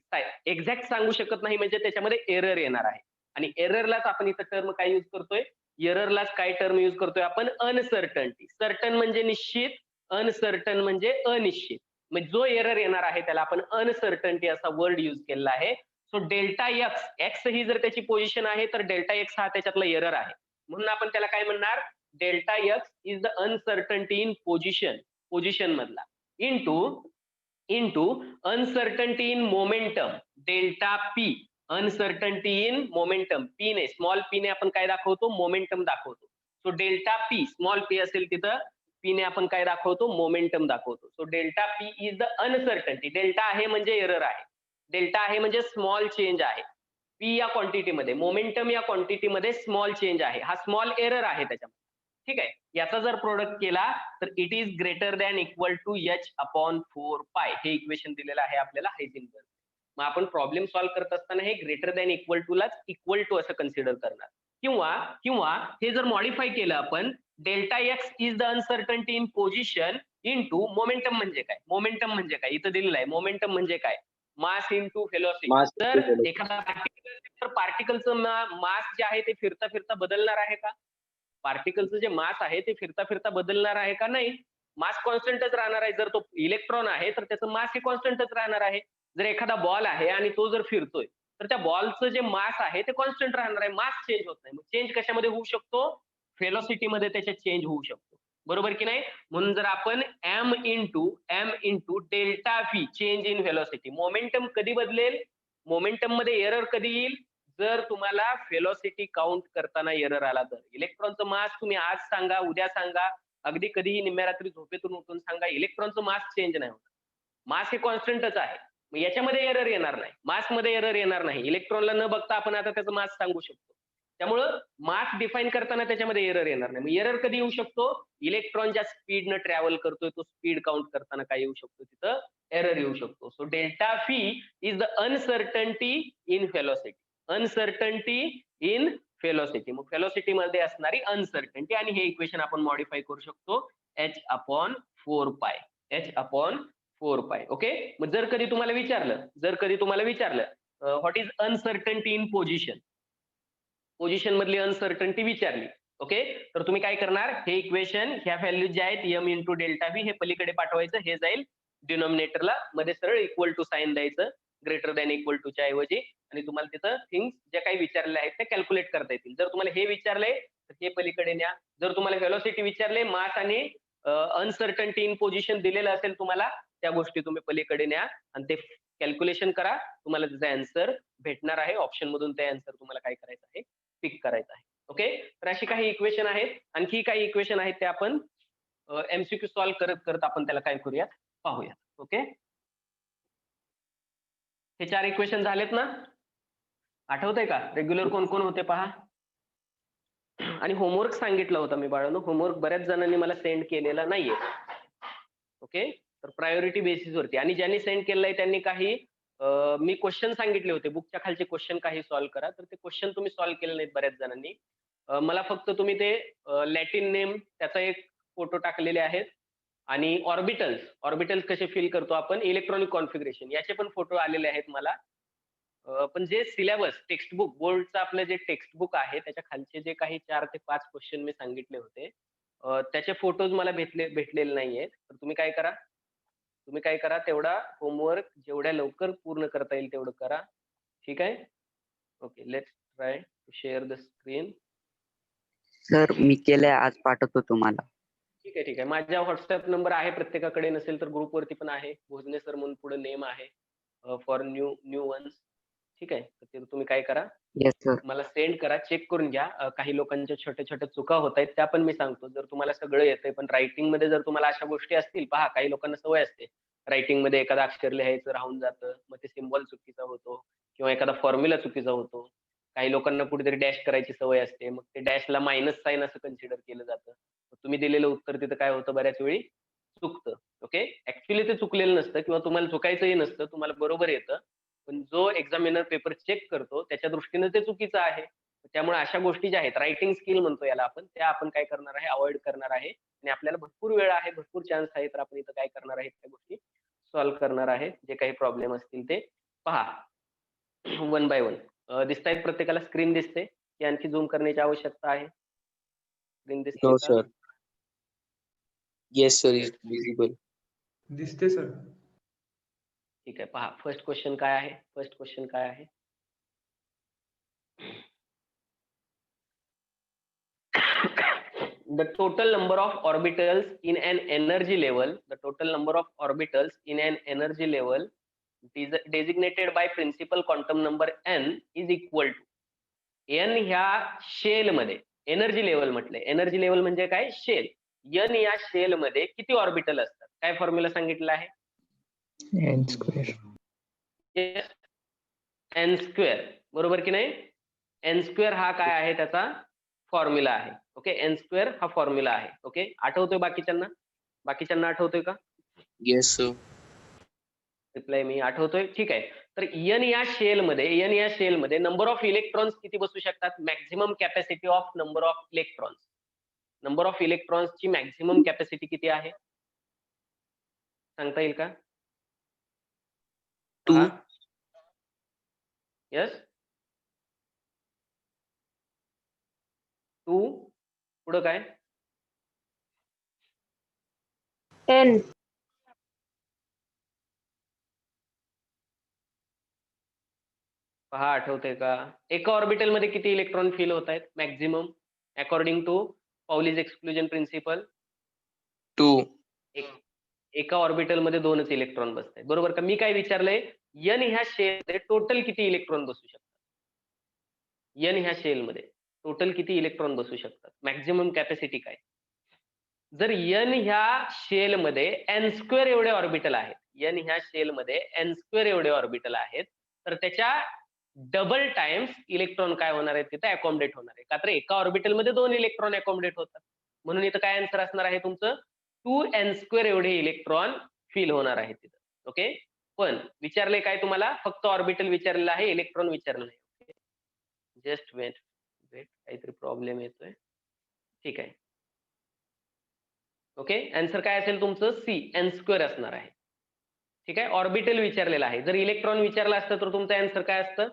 J: Exact सांगू शकत नाही म्हणजे त्याच्यामध्ये एरर येणार आहे. आणि एररलाच आपण इथं टर्म काय यूज करतोय? एररलाच काय टर्म यूज करतोय आपण? अनसर्टन्टी. सर्टन म्हणजे निश्चित, अनसर्टन म्हणजे अनिश्चित. मग जो एरर येणार आहे त्याला आपण अनसर्टन्टी असा वर्ड यूज केलेला आहे. सो डेल्टा एक्स, एक्स ही जर त्याची पोझिशन आहे तर डेल्टा एक्स हा त्याच्यातला एरर आहे. म्हणून आपण त्याला काय म्हणणार? Delta x is the uncertainty in position मधला, into uncertainty in momentum delta p. Uncertainty in momentum, p ने, स्मॉल पी ने आपण काय दाखवतो? मोमेंटम दाखवतो. So delta p, small p असेल तिथं, पी ने आपण काय दाखवतो? मोमेंटम दाखवतो. So delta P is the uncertainty. Delta आहे म्हणजे एरर आहे, डेल्टा आहे म्हणजे स्मॉल चेंज आहे. पी या क्वांटिटीमध्ये, मोमेंटम या क्वांटिटीमध्ये स्मॉल चेंज आहे. हा स्मॉल एरर आहे त्याच्यामध्ये. ठीक आहे, याचा जर प्रोडक्ट केला तर it is greater than equal to H upon 4 pi. हे इक्वेशन दिलेलं आहे आपल्याला हायझेनबर्ग. मग आपण प्रॉब्लेम सॉल्व्ह करत असताना हे ग्रेटर दॅन इक्वल टू लाच इक्वल टू असं कन्सिडर करणार. किंवा हे जर मॉडिफाय केलं आपण, delta x is the uncertainty in position into momentum म्हणजे काय? मोमेंटम म्हणजे काय इथं दिलेलं आहे. मोमेंटम म्हणजे काय? मास इंटू व्हेलॉसिटी. तर एखादा पार्टिकल, तर पार्टिकलचं मास जे आहे ते फिरता फिरता बदलणार आहे का? पार्टिकलचं जे मास आहे ते फिरता फिरता बदलणार आहे का? नाही, मास कॉन्स्टंटच राहणार आहे. जर तो इलेक्ट्रॉन आहे तर त्याचं मास हे कॉन्स्टंटच राहणार आहे. जर एखादा बॉल आहे आणि तो जर फिरतोय तर त्या बॉलचं जे मास आहे ते कॉन्स्टंट राहणार आहे. मास चेंज होत नाही. मग चेंज कशामध्ये होऊ शकतो? व्हेलॉसिटी मध्ये त्याच्यात चेंज होऊ शकतो. बरोबर की नाही? म्हणून जर आपण M into delta V change in velocity, momentum कधी बदलेल? मोमेंटम मध्ये एरर कधी येईल? जर तुम्हाला व्हेलॉसिटी काउंट करताना एरर आला तर. इलेक्ट्रॉनचं मास तुम्ही आज सांगा, उद्या सांगा, अगदी कधीही निम्म्या रात्री झोपेतून उठून सांगा, इलेक्ट्रॉनचं मास चेंज नाही होत. मास हे कॉन्स्टंटच आहे. मग याच्यामध्ये एरर येणार नाही, मास मध्ये एरर येणार नाही. इलेक्ट्रॉनला न बघता आपण आता त्याचं मास सांगू शकतो. त्यामुळं मास डिफाईन करताना त्याच्यामध्ये एरर येणार नाही. मग एरर कधी येऊ शकतो? इलेक्ट्रॉन ज्या स्पीडनं ट्रॅव्हल करतोय तो स्पीड काउंट करताना काय येऊ शकतो? तिथं एरर येऊ शकतो. So delta V is the uncertainty in velocity. Uncertainty in velocity. मग व्हेलॉसिटी मध्ये असणारी अनसर्टन्टी, आणि हे इक्वेशन आपण मॉडिफाय करू शकतो एच अपॉन 4 पाय. H upon 4 pi. ओके, मग जर कधी तुम्हाला विचारलं what is uncertainty in position मधली अनसर्टन्टी विचारली, ओके, तर तुम्ही काय करणार? हे इक्वेशन ह्या व्हॅल्यू ज्या आहेत एम इंटू डेल्टा व्ही हे पलीकडे पाठवायचं. हे जाईल डिनॉमिनेटरला, मध्ये सरळ इक्वल टू साइन द्यायचं ग्रेटर दॅन इक्वल टू च्या ऐवजी, आणि तुम्हाला तिथं थिंग्स ज्या काही विचारले आहेत ते कॅल्क्युलेट करता येतील. जर तुम्हाला हे विचारले तर हे पलीकडे न्या. जर तुम्हाला व्हेलॉसिटी विचारले, मास आणि अनसर्टन्टी इन पोझिशन दिलेलं असेल तुम्हाला, त्या गोष्टी तुम्ही पलीकडे न्या आणि ते कॅल्क्युलेशन करा, तुम्हाला त्याचा आन्सर भेटणार आहे. ऑप्शन मधून ते आन्सर तुम्हाला काय करायचं आहे, पिक करायचं आहे. ओके, तर अशी काही इक्वेशन आहेत. आणखी काही इक्वेशन आहेत ते आपण एमसीक्यू सॉल्व्ह करत करत आपण त्याला काय करूयात, पाहूयात. ओके, हे 4 इक्वेशन झालेत ना? आठवतंय का रेग्युलर कोण कोण होते पहा. आणि होमवर्क सांगितलं होतं मी बाळांनो, होमवर्क बऱ्याच जणांनी मला सेंड केलेला नाहीये. ओके, तर प्रायोरिटी बेसिसवरती, आणि ज्यांनी सेंड केलंय त्यांनी काही मी क्वेश्चन सांगितले होते, बुकच्या खालचे क्वेश्चन काही सॉल्व्ह करा, तर ते क्वेश्चन तुम्ही सॉल्व्ह केले नाहीत बऱ्याच जणांनी. मला फक्त तुम्ही ते लॅटिन नेम त्याचा एक फोटो टाकलेले आहेत, आणि ऑर्बिटल्स कसे फिल करतो आपण, इलेक्ट्रॉनिक कॉन्फिगरेशन याचे पण फोटो आलेले आहेत मला. पण जे सिलेबस टेक्स्टबुक बोर्डचं आपलं जे टेक्स्टबुक आहे त्याच्या खालचे जे काही 4 ते 5 क्वेश्चन मी सांगितले होते, त्याचे फोटोज मला भेटलेले नाहीये. तर तुम्ही काय करा, तेवढा होमवर्क जेवढ्या लवकर पूर्ण करता येईल तेवढं करा. ठीक आहे. Okay, let's try to share the screen.
F: Sir मी केलंय, आज पाठवतो तुम्हाला.
J: ठीक आहे. माझा व्हॉट्सअप नंबर आहे, प्रत्येकाकडे नसेल तर ग्रुपवरती पण आहे. भोजने सर म्हणून पुढे नेम आहे फॉर न्यू वन्स. ठीक आहे, तर ते तुम्ही काय करा,
F: येस सर.
J: मला सेंड करा, चेक करून घ्या. काही लोकांच्या छोट्या छोट्या चुका होत आहेत त्या पण मी सांगतो. जर तुम्हाला सगळं येतंय पण रायटिंग मध्ये जर तुम्हाला अशा गोष्टी असतील, पहा काही लोकांना सवय असते रायटिंग मध्ये एखादा अक्षर लिहायचं राहून जातं, मग ते सिम्बॉल चुकीचा होतो किंवा एखादा फॉर्म्युला चुकीचा होतो. काही लोकांना कुठेतरी डॅश करायची सवय असते, मग ते डॅशला मायनस साइन असं कन्सिडर केलं जातं. तुम्ही दिलेलं उत्तर तिथं काय होतं, बऱ्याच वेळी चुकतं. ओके, ऍक्च्युली ते चुकलेलं नसतं किंवा तुम्हाला चुकायचंही नसतं, तुम्हाला बरोबर येतं, पण जो एक्झामिनर पेपर चेक करतो त्याच्या दृष्टीने ते चुकीचं आहे. त्यामुळे अशा गोष्टी ज्या आहेत, रायटिंग स्किल म्हणतो याला आपण, त्या आपण काय करणार आहे, अवॉइड करणार आहे. आणि आपल्याला भरपूर वेळ आहे, भरपूर चान्स आहे, तर आपण इथं काय करणार आहे, त्या गोष्टी सॉल्व्ह करणार आहे. जे काही प्रॉब्लेम असतील ते पहा 1 बाय 1. दिसतायत प्रत्येकाला, स्क्रीन दिसते की आणखी झूम करण्याची आवश्यकता आहे? स्क्रीन दिसते
I: No,
J: का?
I: sir. Yes, sir, it's visible.
E: दिसते सर.
J: ठीक आहे, पहा फर्स्ट क्वेश्चन काय आहे. The total number of orbitals in an energy level, designated by principal quantum number n is equal to n ह्या शेल मध्ये, एनर्जी लेवल म्हटलंय, एनर्जी लेवल म्हणजे काय, शेल. n या शेल मध्ये किती ऑर्बिटल असतात, काय फॉर्म्युला सांगितलं आहे?
E: N square.
J: एन स्क्वेअर, बरोबर की नाही? एन स्क्वेअर हा काय आहे, त्याचा फॉर्म्युला आहे. ओके, एन स्क्वेअर हा फॉर्म्युला आहे. ओके, आठवतोय बाकीच्यांना आठवतोय का?
I: Yes, sir.
J: रिप्लाय मी आठवतोय. ठीक आहे, तर एन या शेल मध्ये नंबर ऑफ इलेक्ट्रॉन्स किती बसू शकतात, maximum capacity of number of इलेक्ट्रॉन्सची मॅक्झिमम कॅपॅसिटी किती आहे, सांगता येईल का?
I: 2.
J: यस, 2. पुढं काय?
D: n.
J: पहा आठवतंय का? एका ऑर्बिटल मध्ये किती इलेक्ट्रॉन फिल होत आहेत maximum, according to Pauli's exclusion principle?
I: 2.
J: एका ऑर्बिटल मध्ये 2च इलेक्ट्रॉन बसत आहेत, बरोबर का? मी काय विचारलंय, एन ह्या शेल मध्ये टोटल किती इलेक्ट्रॉन बसू शकतात, एन ह्या शेल मध्ये टोटल किती इलेक्ट्रॉन बसू शकतात, मॅक्झिमम कॅपॅसिटी काय? जर एन ह्या शेल मध्ये एन स्क्वेअर एवढे ऑर्बिटल आहेत, तर त्याच्या डबल टाइम्स इलेक्ट्रॉन काय होणार आहेत तिथे, अकॉमोडेट होणार आहे. का तर एका ऑर्बिटल मध्ये 2 इलेक्ट्रॉन अकॉमोडेट होतात, म्हणून इथं काय आन्सर असणार आहे तुमचं, 2n² एवढे इलेक्ट्रॉन फिल होणार आहेत तिथं. ओके, पण विचारले काय तुम्हाला, फक्त ऑर्बिटल विचारलेलं आहे, इलेक्ट्रॉन विचारलं नाही. जस्ट वेट, काहीतरी प्रॉब्लेम येतोय. ठीक आहे, ओके, आन्सर काय असेल तुमचं, सी, n² असणार आहे. ठीक आहे, ऑर्बिटल विचारलेला आहे. जर इलेक्ट्रॉन विचारलं असतं तर तुमचं आन्सर काय असतं,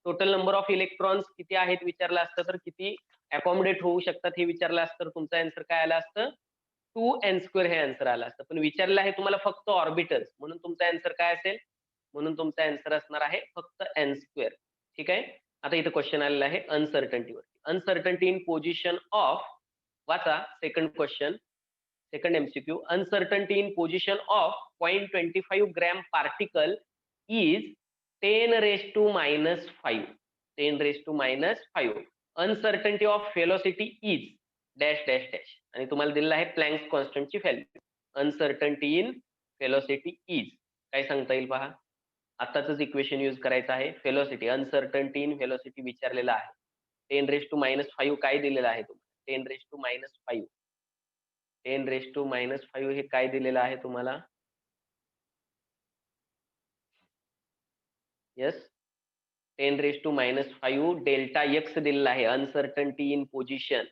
J: टोटल नंबर ऑफ इलेक्ट्रॉन्स किती आहेत विचारलं असतं, तर किती अकॉमोडेट होऊ शकतात हे विचारलं असतं, तर तुमचं आन्सर काय आलं असतं, 2n² हे आन्सर आलं असतं. पण विचारलं आहे तुम्हाला फक्त ऑर्बिटल्स, म्हणून तुमचा आन्सर काय असेल, म्हणून तुमचा आन्सर असणार आहे फक्त n². ठीक आहे, आता इथं क्वेश्चन आलेला आहे अनसर्टन्टीवरती. अनसर्टन्टी इन पोझिशन ऑफ, वाचा second question. Second MCQ, uncertainty in position of 0.25 gram particle is 10 raised to minus 5. 10 raised to minus 5. Uncertainty of velocity is dash dash dash. आणि तुम्हाला दिलेलं आहे प्लँक्स कॉन्स्टंटची value. Uncertainty in velocity is काय सांगता येईल पहा. आताच इक्वेशन यूज करायचं आहे. व्हेलॉसिटी अनसर्टन्टी इन व्हेलॉसिटी विचारलेलं आहे. 10 रेस टू मायनस 5 काय दिलेलं आहे तुम्हाला. 10 raise to minus 5. 10 raise to minus 5 हे काय दिलेलं आहे तुम्हाला. Yes 10 raise to minus 5 delta X दिलेला आहे. अनसर्टन्टी इन पोझिशन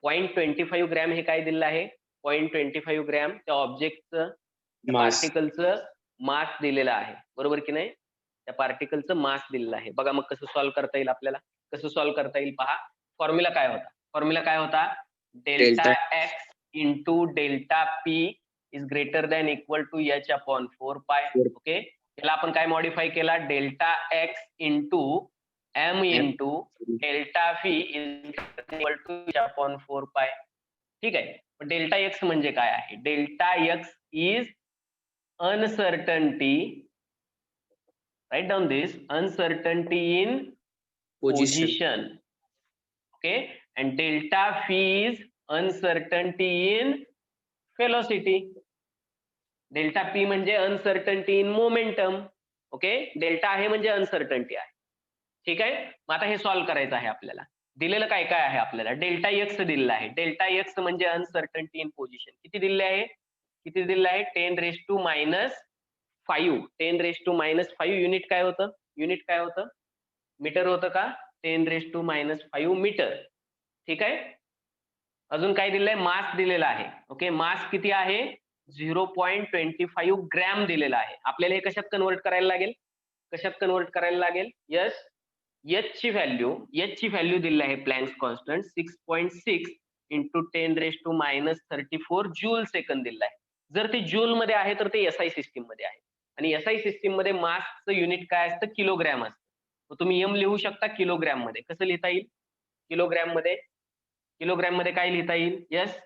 J: 0.25 ग्रॅम हे काय दिलेलं आहे. 0.25 ग्रॅम त्या ऑब्जेक्टचं पार्टिकलचं मास दिलेलं आहे. बरोबर की नाही. त्या पार्टिकलचं मास दिलेलं आहे. बघा मग कसं सॉल्व्ह करता येईल आपल्याला. कसं सॉल्व्ह करता येईल पहा. फॉर्म्युला काय होता. फॉर्म्युला काय होता. Delta x into delta P is greater than equal to H upon 4 pi. Okay. त्याला आपण काय मॉडिफाय केला. Delta x into M into delta fee is equal to H upon 4 pi. ठीक आहे. डेल्टा एक्स म्हणजे काय आहे. Delta x is uncertainty, write down this, uncertainty in position. Okay, and delta phi is uncertainty in velocity. delta p म्हणजे uncertainty in momentum. Okay. Delta आहे म्हणजे uncertainty आहे. ठीक आहे. मग आता हे सॉल्व्ह करायचं आहे आपल्याला. दिलेलं काय काय आहे आपल्याला. डेल्टा एक्स दिलेला आहे. डेल्टा एक्स म्हणजे अनसर्टन्टी इन पोझिशन. किती दिलेले आहे. किती दिलेलं आहे. 10 raise to minus 5. 10 raise to minus 5 unit काय होतं. युनिट काय होतं. मीटर होतं का. 10 रेस टू मायनस 5 मीटर. ठीक आहे. अजून काय दिलेलं आहे. मास दिलेला आहे. ओके. मास किती आहे. 0.25 ग्रॅम दिलेला आहे. आपल्याला हे कशात कन्वर्ट करायला लागेल. कशात कन्वर्ट करायला लागेल. यस एच ची व्हॅल्यू दिलेली आहे. Planck's constant 6.6 into 10 raise to minus 34 joule second दिलेला आहे. जर ते जूल मध्ये आहे तर ते एसआय सिस्टीम मध्ये आहे. आणि एसआय सिस्टीम मध्ये मासचं युनिट काय असतं. किलोग्रॅम असतं. मग तुम्ही एम लिहू शकता किलोग्रॅम मध्ये. कसं लिहिता येईल. किलोग्रॅम मध्ये काय लिहिता येईल. यस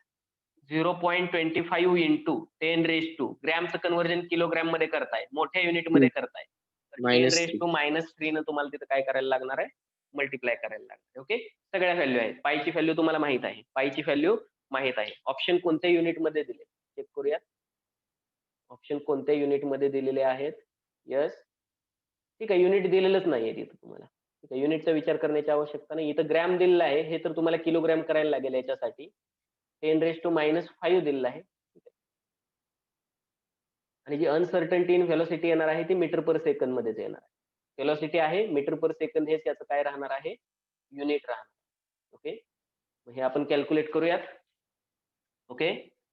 J: 0.25 इंटू 10 रेस टू ग्रॅमचं कन्व्हर्जन किलोग्रॅम मध्ये करताय. मोठ्या युनिट मध्ये करताय. 10 रेस टू मायनस 3 न तुम्हाला तिथं काय करायला लागणार आहे. मल्टिप्लाय करायला लागणार आहे. ओके. सगळ्या व्हॅल्यू आहेत. पायची व्हॅल्यू तुम्हाला माहित आहे. पायची व्हॅल्यू माहित आहे. ऑप्शन कोणत्या युनिट मध्ये दिले चेक करूयात. ऑप्शन कोणत्या युनिट मध्ये दिलेले आहेत. यस ठीक आहे. युनिट दिलेलंच नाहीये तिथं तुम्हाला. ठीक आहे. युनिटचा विचार करण्याची आवश्यकता नाही. इथं ग्रॅम दिलेला आहे. हे तर तुम्हाला किलोग्रॅम करायला लागेल. याच्यासाठी 10 रेस टू मायनस 5 दिलेला आहे. ठीक आहे. आणि जी अनसर्टन्टी इन व्हेलॉसिटी येणार आहे ती मीटर पर सेकंद मध्येच येणार आहे. व्हेलॉसिटी आहे मीटर पर सेकंद हेच याचं काय राहणार आहे. युनिट राहणार. ओके. हे आपण कॅल्क्युलेट करूयात. Okay.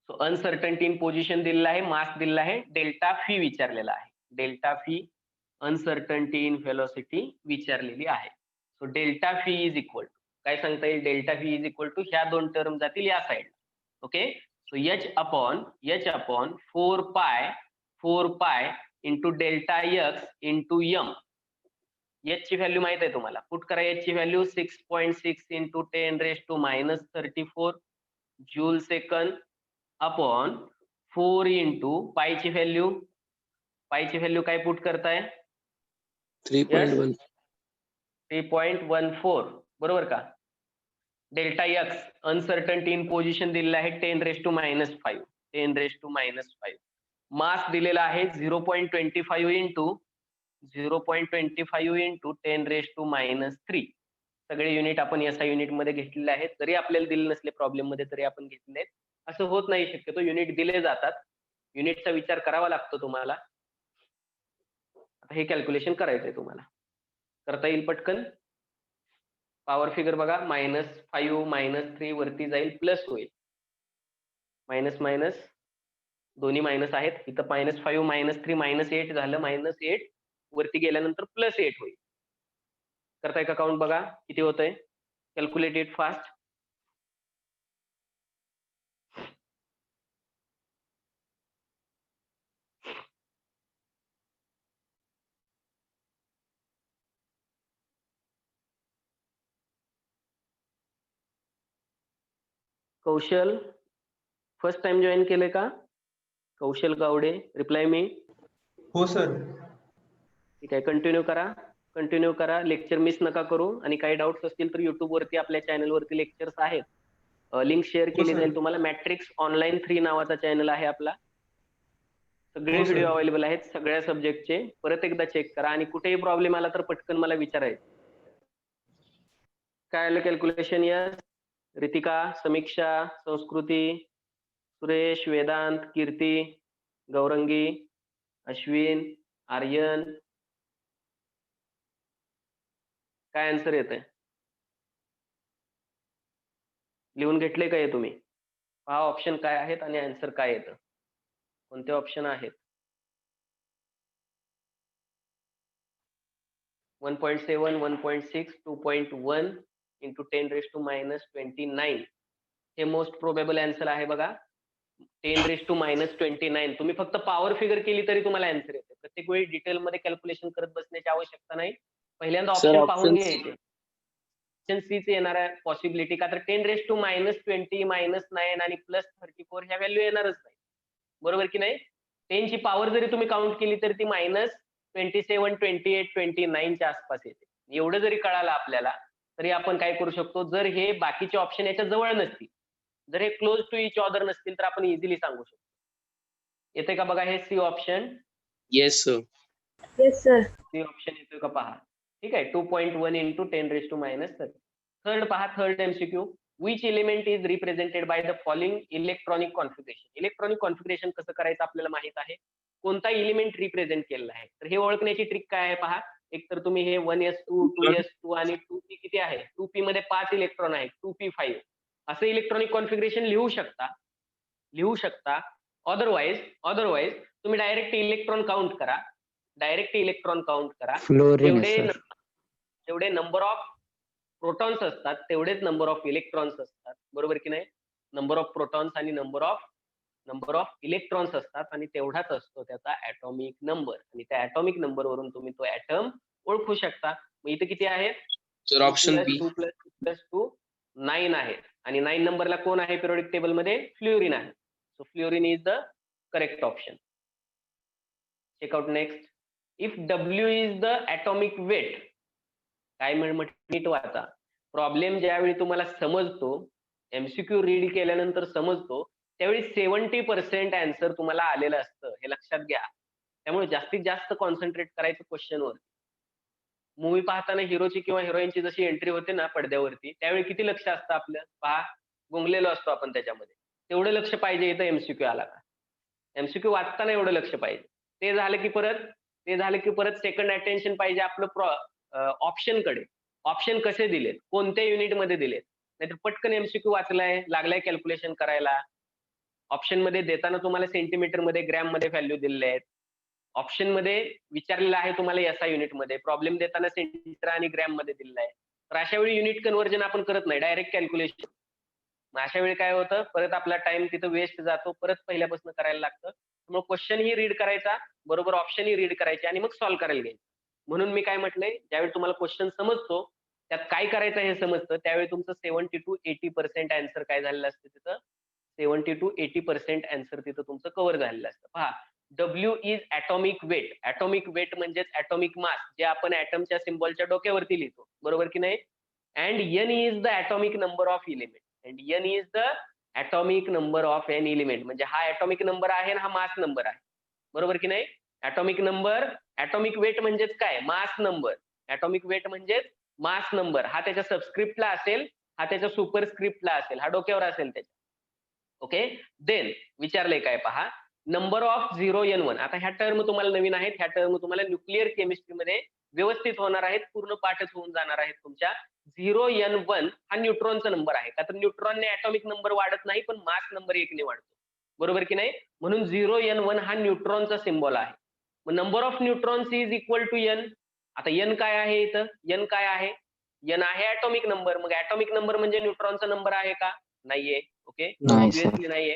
J: So uncertainty in position दिलेला आहे. मास दिलेला आहे. डेल्टा फी विचारलेला आहे. Delta phi uncertainty in velocity विचारलेली आहे. So delta fee is equal to काय सांगता येईल. Delta fee is equal to ह्या दोन टर्म जातील या side. Okay. So h upon 4 pi into delta x into m. H ची व्हॅल्यू माहित आहे तुम्हाला. पुट करा एच ची value 6.6 into 10 raise to minus 34 joule second upon 4 into पायची व्हॅल्यू काय पुट करताय. 3.14 बरोबर का. Delta x uncertainty in position दिलेला आहे 10 raise to minus 5. 10 raise to minus 5. Mass दिलेला आहे 0.25 इंटू 10 रेस टू मायनस 3. सगळे युनिट आपण एसआय युनिट मध्ये घेतलेले आहेत. जरी आपल्याला दिले नसले प्रॉब्लेम मध्ये तरी आपण घेतले आहेत. असं होत नाही शक्यतो. युनिट दिले जातात. युनिटचा विचार करावा लागतो तुम्हाला. आता हे कॅल्क्युलेशन करायचंय तुम्हाला. करता येईल पटकन. पॉवर फिगर बघा. -5 -3 वरती जाईल प्लस होईल. मायनस मायनस दोन्ही मायनस आहेत. इथं -5 -3 -8 झालं. -8 वरती गेल्यानंतर +8 होईल. करताय का काउंट बघा किती होतंय. Calculate it fast. Kaushal first time join केले का? कौशल गावडे, रिप्लाय मी.
E: हो सर.
J: ठीक आहे, कंटिन्यू करा. लेक्चर मिस नका करू. आणि काही डाऊट्स असतील तर युट्यूब वरती आपल्या चॅनल वरती लेक्चर्स आहेत. लिंक शेअर केली
E: sir.
J: जाईल तुम्हाला. मॅट्रिक्स ऑनलाईन 3 नावाचा चॅनल आहे आपला. सगळे
E: हो, sir.
J: व्हिडिओ अवेलेबल आहेत सगळ्या सब्जेक्टचे. परत एकदा चेक करा आणि कुठेही प्रॉब्लेम आला तर पटकन मला विचारायचं. काय आलं कॅल्क्युलेशन? यस. रितिका, समीक्षा, संस्कृती, सुरेश, वेदांत, कीर्ती, गौरंगी, अश्विन, आर्यन. काय आन्सर येतंय? लिहून घेतले का हे तुम्ही? पहा ऑप्शन काय आहेत आणि आन्सर काय येतं. कोणते ऑप्शन आहेत? 1.7, 1.6, 2.1 into 10⁻⁻29. हे मोस्ट प्रोबेबल आन्सर आहे बघा. 10⁻⁻29. तुम्ही फक्त पॉवर फिगर केली तरी तुम्हाला आन्सर येते. प्रत्येक वेळी डिटेल मध्ये कॅल्क्युलेशन करत बसण्याची आवश्यकता नाही. पहिल्यांदा
I: Sir,
J: ऑप्शन पाहून
I: option C.
J: घ्यायचे. ऑप्शन सी चे येणार आहे पॉसिबिलिटी. का तर 10⁻20 -9 आणि +34 ह्या व्हॅल्यू येणारच नाही. बरोबर की नाही? 10 ची पॉवर जरी तुम्ही काउंट केली तरी ती -27, 28, 29 च्या आसपास येते. एवढं जरी कळालं आपल्याला तरी आपण काय करू शकतो, जर हे बाकीचे ऑप्शन याच्या जवळ नसतील, जर हे क्लोज टू इच अदर नसतील तर आपण इझिली सांगू शकतो. येते का बघा हे C option?
I: Yes, sir.
J: C option येतोय का पहा. ठीक आहे. 2.1 into 10⁻30. थर्ड पहा, third MCQ. Which element is represented by the following electronic configuration. Electronic configuration कसं करायचं आपल्याला माहित आहे. कोणता एलिमेंट रिप्रेझेंट केलेला आहे तर हे ओळखण्याची ट्रिक काय आहे पहा. एक तर तुम्ही हे 1s2, 2s2 आणि 2p किती आहे? 2p मध्ये 5 इलेक्ट्रॉन आहेत, 2p5 असं इलेक्ट्रॉनिक कॉन्फिगरेशन लिहू शकता. अदरवाइज तुम्ही डायरेक्ट इलेक्ट्रॉन काउंट करा.
F: Fluorine sir.
J: जेवढे नंबर ऑफ प्रोटॉन्स असतात तेवढेच नंबर ऑफ इलेक्ट्रॉन्स असतात. बरोबर की नाही? नंबर ऑफ प्रोटॉन्स आणि नंबर ऑफ इलेक्ट्रॉन्स असतात आणि तेवढाच असतो त्याचा ऍटॉमिक नंबर. आणि त्या ऍटॉमिक नंबर वरून तुम्ही तो ऍटम ओळखू शकता. मग इथे किती आहेत?
I: Sir, option B.
J: 2+2 9 आहेत. आणि 9 नंबरला कोण आहे पिरियोडिक टेबल मध्ये? फ्ल्युरिन आहे. So fluorine is the correct option. Check out next. If W is the atomic weight. काय नीट वाचा. प्रॉब्लेम ज्यावेळी तुम्हाला समजतो, MCQ रीड केल्यानंतर समजतो, त्यावेळी 70% आन्सर तुम्हाला आलेलं असतं. हे लक्षात घ्या. त्यामुळे जास्तीत जास्त कॉन्सन्ट्रेट करायचं क्वेश्चनवर. मूवी पाहताना हिरोची किंवा हिरोईनची जशी एंट्री होते ना पडद्यावरती, त्यावेळी किती लक्ष असतं आपलं? पहा, गुंगलेलो असतो आपण त्याच्यामध्ये. तेवढं लक्ष पाहिजे इथं MCQ आला का. MCQ वाचताना एवढं लक्ष पाहिजे. ते झालं की परत सेकंड अटेन्शन पाहिजे आपलं ऑप्शन कडे. ऑप्शन कसे दिलेत, कोणत्या युनिट मध्ये दिलेत. नाहीतर पटकन MCQ वाचलाय, लागलाय कॅल्क्युलेशन करायला. ऑप्शन मध्ये देताना तुम्हाला सेंटीमीटर मध्ये, ग्रॅम मध्ये व्हॅल्यू दिलेले आहेत. ऑप्शन मध्ये विचारलेलं आहे तुम्हाला SI युनिट मध्ये, प्रॉब्लेम देताना सेंटीमीटर आणि ग्रॅम मध्ये दिलेला आहे. तर अशा वेळी युनिट कन्व्हर्जन आपण करत नाही, डायरेक्ट कॅल्क्युलेशन. मग अशा वेळी काय होतं, परत आपला टाइम तिथं वेस्ट जातो, परत पहिल्यापासून करायला लागतं. मग क्वेश्चन ही रीड करायचा, बरोबर ऑप्शन ही रीड करायचे आणि मग सॉल्व्ह करायला घ्यायचं. म्हणून मी काय म्हटलंय, ज्यावेळी तुम्हाला क्वेश्चन समजतो, त्यात काय करायचं हे समजतं, त्यावेळी तुमचं 70 to 80% आन्सर काय झालेलं असतं तिथं. 70 to 80% आन्सर तिथं तुमचं कव्हर झालेलं असतं. पहा, W is atomic weight. Atomic weight म्हणजेच ऍटॉमिक मास, जे आपण ऍटमच्या सिम्बॉलच्या डोक्यावरती लिहितो. बरोबर की नाही? And N is the atomic number of element. And N is the atomic number of an element. म्हणजे हा ऍटॉमिक नंबर आहे आणि हा मास नंबर आहे. बरोबर की नाही? ऍटॉमिक नंबर, ऍटॉमिक वेट म्हणजेच काय? Mass number. ऍटॉमिक वेट म्हणजेच मास नंबर. हा त्याच्या सबस्क्रिप्टला असेल, हा त्याच्या सुपरस्क्रिप्टला असेल, हा डोक्यावर असेल त्याच्या. ओके. देन विचारलंय काय पहा, नंबर ऑफ 0n1. आता ह्या टर्म तुम्हाला नवीन आहेत. ह्या टर्म तुम्हाला न्यूक्लिअर केमिस्ट्रीमध्ये व्यवस्थित होणार आहेत, पूर्ण पाठच होऊन जाणार आहेत तुमच्या. 0n1 हा न्यूट्रॉनचा नंबर आहे. का तर न्यूट्रॉनने ऍटॉमिक नंबर वाढत नाही, पण मास नंबर 1 ने वाढतो. बरोबर की नाही? म्हणून 0n1 हा न्यूट्रॉनचा सिम्बॉल आहे. मग number of neutrons is equal to n. आता n काय आहे इथं? n काय आहे? n आहे ऍटॉमिक नंबर. मग ऍटॉमिक नंबर म्हणजे न्यूट्रॉनचा नंबर आहे का? नाहीये. ओके,
F: नाही सर.
J: ऑब्विसली नाहीये.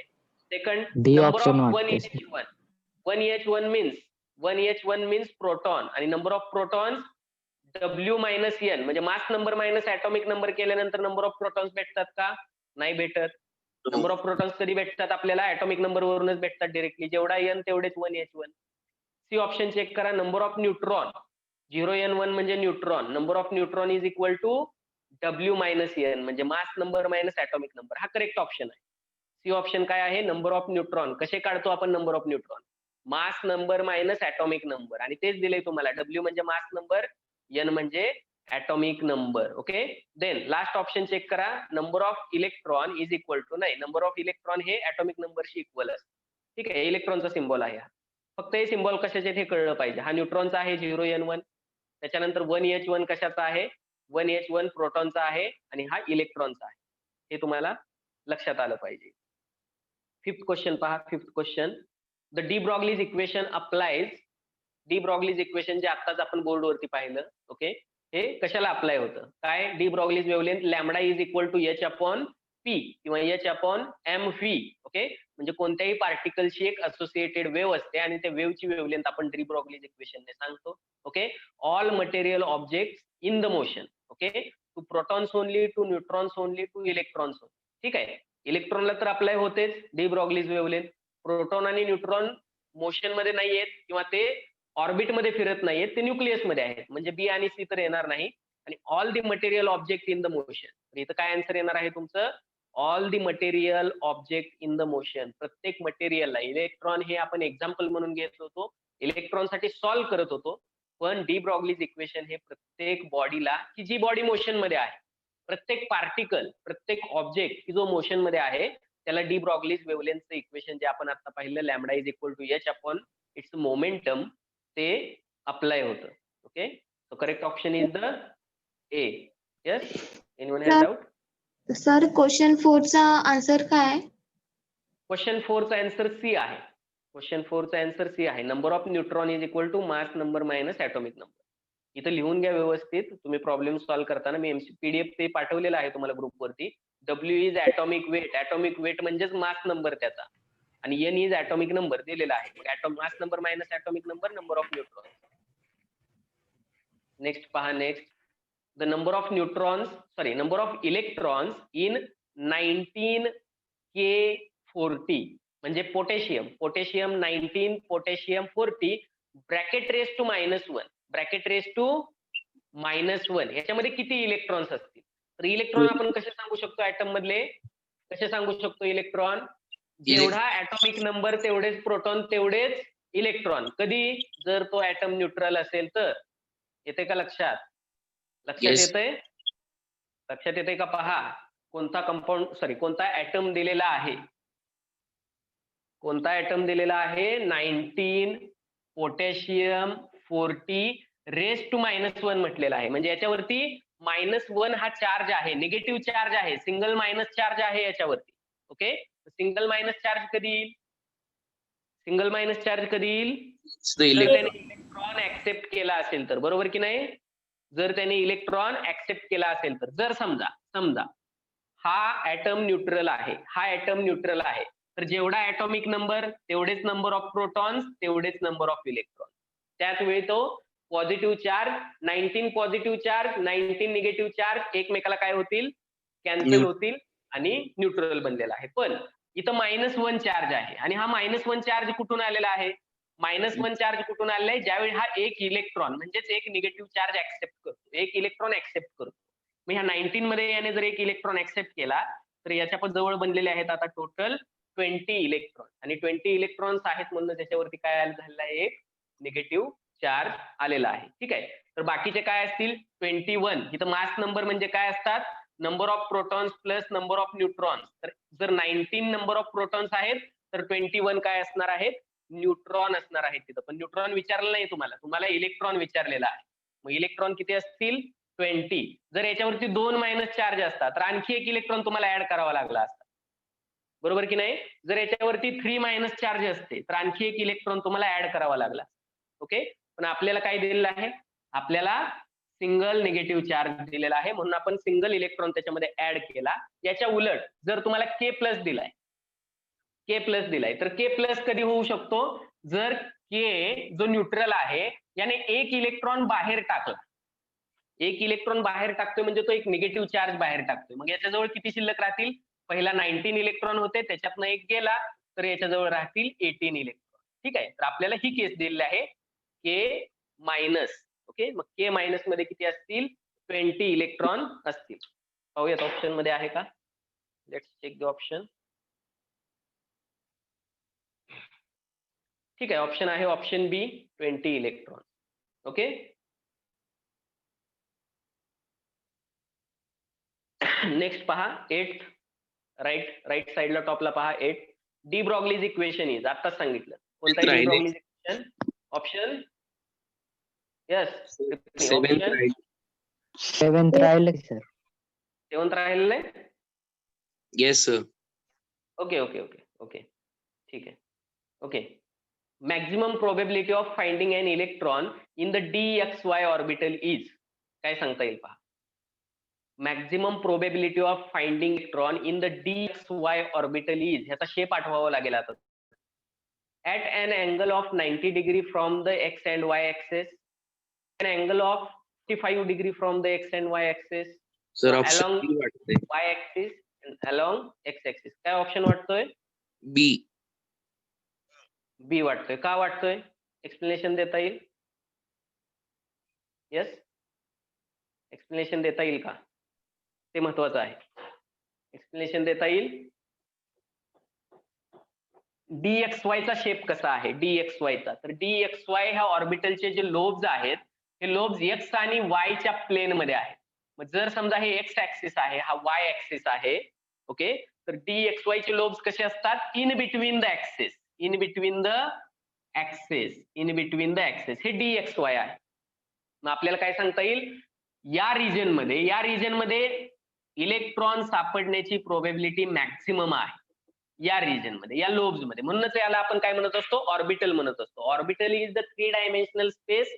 J: Second,
F: D
J: number
F: option
J: of
F: वाटते सर.
J: 1H1 means proton. आणि number of protons W minus n, म्हणजे mass number minus atomic number केल्यानंतर नंबर ऑफ प्रोटॉन्स भेटतात का? नाही भेटत. नंबर ऑफ प्रोटॉन्स कधी भेटतात आपल्याला? ऍटॉमिक नंबर वरूनच भेटतात डायरेक्टली. जेवढा n तेवढेच 1h1. सी ऑप्शन चेक करा. नंबर ऑफ न्यूट्रॉन 0n1 म्हणजे neutron. Number of neutron is equal to W minus n म्हणजे mass number minus atomic number. हा करेक्ट ऑप्शन आहे. सी ऑप्शन काय आहे? Number of neutron. कसे काढतो आपण number of neutron? Mass number minus atomic number. आणि तेच दिले तुम्हाला. W म्हणजे मास नंबर, n म्हणजे atomic number. Okay. Then last option check करा. Number of electron is equal to, नाही, नंबर ऑफ इलेक्ट्रॉन हे ऍटॉमिक नंबरशी इक्वल असतं. ठीक आहे. इलेक्ट्रॉनचा सिम्बॉल आहे हा. फक्त हे सिम्बॉल कशाचे हे कळलं पाहिजे. हा न्यूट्रॉनचा आहे 0n1. त्याच्यानंतर 1h1 कशाचा आहे? 1h1 प्रोटॉनचा आहे आणि हा इलेक्ट्रॉनचा आहे. हे तुम्हाला लक्षात आलं पाहिजे. फिफ्थ क्वेश्चन पहा. Fifth question, the de Broglie's equation applies. De Broglie's equation जे आत्ताच आपण बोर्डवरती पाहिलं. ओके. हे कशाला अप्लाय होतं? काय? De Broglie's wavelength lambda is equal to h upon p किंवा h अपॉन mv. ओके. म्हणजे कोणत्याही पार्टिकलशी एक असोसिएटेड वेव्ह असते आणि त्या वेव्हची वेव्हलेंथ आपण डी ब्रॉग्लीज इक्वेशनने सांगतो. Okay. All material objects in the motion. Okay. To protons only, to neutrons only, to electrons only. ठीक आहे. इलेक्ट्रॉनला तर अप्लाय होतेच डी ब्रॉग्लीज वेव्हलेंथ. प्रोटॉन आणि न्यूट्रॉन मोशन मध्ये नाही आहेत किंवा ते ऑर्बिट मध्ये फिरत नाहीयेत, ते न्यूक्लियस मध्ये आहेत. म्हणजे बी आणि सी तर येणार नाही. आणि all the material object in the motion. इथं काय आन्सर येणार आहे तुमचं? All the material object in the motion. प्रत्येक मटेरियलला. इलेक्ट्रॉन हे आपण एक्झाम्पल म्हणून घेत होतो, इलेक्ट्रॉन साठी सॉल्व्ह करत होतो. पण डी ब्रॉग्लीज इक्वेशन हे प्रत्येक बॉडीला, की जी बॉडी मोशन मध्ये आहे, प्रत्येक पार्टिकल, प्रत्येक ऑब्जेक्ट की जो मोशन मध्ये आहे, त्याला डी ब्रॉग्लीज वेव्हलेंथचं इक्वेशन जे आपण आता पाहिलं, lambda is equal to h upon its momentum, ते अप्लाय होतं. Okay. So correct option is the A. Yes. Anyone has doubt?
B: Sir question 4 चा आन्सर काय?
J: क्वेश्चन 4 चा आन्सर सी आहे. क्वेश्चन 4 चा आन्सर सी आहे. Number of neutron is equal to mass number minus atomic number. इथं लिहून घ्या व्यवस्थित. तुम्ही प्रॉब्लेम सॉल्व्ह करताना मी पीडीएफ ते पाठवलेलं आहे तुम्हाला ग्रुपवरती. W is atomic weight. Atomic weight म्हणजेच मास नंबर त्याचा. आणि n इज ऍटॉमिक नंबर दिलेला आहे. Mass number minus atomic number, number of neutron. Next पहा. Next, the number of neutrons, sorry, number of electrons in 19K40 म्हणजे potassium. Potassium 19, potassium 40, bracket raise to -1, bracket raise to -1. याच्यामध्ये किती इलेक्ट्रॉन्स असतील? तर इलेक्ट्रॉन आपण कसे सांगू शकतो? ऍटम मधले कसे सांगू शकतो इलेक्ट्रॉन? जेवढा ऍटॉमिक नंबर तेवढेच प्रोटॉन तेवढेच इलेक्ट्रॉन. कधी? जर तो ऍटम न्यूट्रल असेल तर. येते का लक्षात? लक्षात येतंय? लक्षात येते का? पहा, कोणता कंपाऊंड, सॉरी, कोणता ऍटम दिलेला आहे? कोणता ऍटम दिलेला आहे? 19, पोटॅशियम 40, रेस टू -1 म्हटलेला आहे. म्हणजे याच्यावरती -1 हा चार्ज आहे, निगेटिव्ह चार्ज आहे, सिंगल मायनस चार्ज आहे याच्यावरती. ओके. सिंगल मायनस चार्ज कधी येईल? सिंगल मायनस चार्ज कधी येईल? जर त्याने इलेक्ट्रॉन ऍक्सेप्ट केला असेल तर. बरोबर की नाही? जर त्याने इलेक्ट्रॉन ऍक्सेप्ट केला असेल तर. जर समजा हा ऍटम न्यूट्रल आहे, हा ऍटम न्यूट्रल आहे, तर जेवढा ऍटॉमिक नंबर तेवढेच नंबर ऑफ प्रोटॉन्स तेवढेच नंबर ऑफ इलेक्ट्रॉन. त्याच वेळी तो positive charge, 19 positive charge, 19 negative charge एकमेकाला काय होतील? कॅन्सल होतील आणि न्यूट्रल बनलेला आहे. पण इथं -1 चार्ज आहे आणि हा -1 चार्ज कुठून आलेला आहे? -1 चार्ज कुठून आलेला आहे? ज्यावेळी हा एक इलेक्ट्रॉन म्हणजेच एक निगेटिव्ह चार्ज ऍक्सेप्ट करतो, एक इलेक्ट्रॉन ऍक्सेप्ट करतो. मग ह्या 19 मध्ये याने जर एक इलेक्ट्रॉन ऍक्सेप्ट केला तर याच्या पण जवळ बनलेले आहेत आता टोटल 20 इलेक्ट्रॉन. आणि 20 इलेक्ट्रॉन्स आहेत म्हणून त्याच्यावरती काय झालेला आहे? एक निगेटिव्ह चार्ज आलेला आहे. ठीक आहे. तर बाकीचे काय असतील? 21. इथं मास नंबर म्हणजे काय असतात? Number of protons plus number of neutrons. तर जर 19 नंबर ऑफ प्रोटॉन्स आहेत तर 21 काय असणार आहेत? न्यूट्रॉन असणार आहेत तिथं. पण न्यूट्रॉन विचारलं नाही तुम्हाला इलेक्ट्रॉन विचारलेला आहे. मग इलेक्ट्रॉन किती असतील? 20. जर याच्यावरती 2 मायनस चार्ज असतात तर आणखी एक इलेक्ट्रॉन तुम्हाला ऍड करावा लागला असता. बरोबर की नाही? जर याच्यावरती 3 मायनस चार्ज असते तर आणखी एक इलेक्ट्रॉन तुम्हाला ऍड करावा लागला. ओके. पण आपल्याला काय दिलेलं आहे? आपल्याला सिंगल निगेटिव्ह चार्ज दिलेला आहे म्हणून आपण सिंगल इलेक्ट्रॉन त्याच्यामध्ये ऍड केला. याच्या उलट जर तुम्हाला K+ दिलाय, K+ दिलाय, तर K+ कधी होऊ शकतो? जर K जो न्यूट्रल आहे याने एक इलेक्ट्रॉन बाहेर टाकला. एक इलेक्ट्रॉन बाहेर टाकतोय म्हणजे तो एक निगेटिव्ह चार्ज बाहेर टाकतोय. मग याच्याजवळ किती शिल्लक राहतील? पहिला 19 इलेक्ट्रॉन होते, त्याच्यातनं एक गेला तर याच्याजवळ राहतील 18 इलेक्ट्रॉन. ठीक आहे, तर आपल्याला ही केस दिलेली आहे के मायनस. ओके, मग के मायनस मध्ये किती असतील? 20 इलेक्ट्रॉन असतील. पाहूयात ऑप्शन मध्ये आहे का. Let's check the option. ठीक आहे, ऑप्शन आहे option B 20 electron. Okay, next पहा 8th, राईट साइडला टॉपला पहा 8. डी ब्रॉग्लीज इक्वेशन इज, आताच सांगितलं. कोणता डी
I: राहिले.
J: ब्रॉग्लीज इक्वेशन? ऑप्शन यस,
F: 7th राहिलं सर.
J: 7th राहिलेलं आहे.
I: Yes, sir.
J: Okay okay okay okay, ठीक आहे. Okay, maximum probability of finding an electron in the DXY orbital is, काय सांगता येईल पहा. Maximum probability of finding electron in the DXY orbital is, ह्याचा शेप आठवावा लागेल आता. At an angle of 90 degree from the X and Y axes, an angle of 55 degree from the X and Y axis,
I: Sir, option
J: along
I: B वाटतंय.
J: Y axis and along X axis. काय ऑप्शन वाटतोय?
I: B.
J: बी वाटतोय. का वाटतोय? एक्सप्लेनेशन देता येईल? यस, एक्सप्लेनेशन देता येईल का? ते महत्वाचं आहे. एक्सप्लेनेशन देता येईल? DXY चा शेप कसा आहे? DXY चा, तर DXY ह्या ऑर्बिटलचे जे लोब्स आहेत, हे लोब्स X आणि Y च्या प्लेन मध्ये आहेत. मग जर समजा हे X ऍक्सिस आहे, हा Y ऍक्सिस आहे, ओके, तर DXY चे लोब्स कसे असतात? In between the axis, in between the axis, in between the axis, हे DXY आहे. मग आपल्याला काय सांगता येईल? या रिजन मध्ये इलेक्ट्रॉन सापडण्याची प्रोबेबिलिटी मॅक्सिमम आहे या रिजन मध्ये, या लोब्स मध्ये. म्हणूनच याला आपण काय म्हणत असतो? ऑर्बिटल म्हणत असतो. Orbital is the 3 dimensional space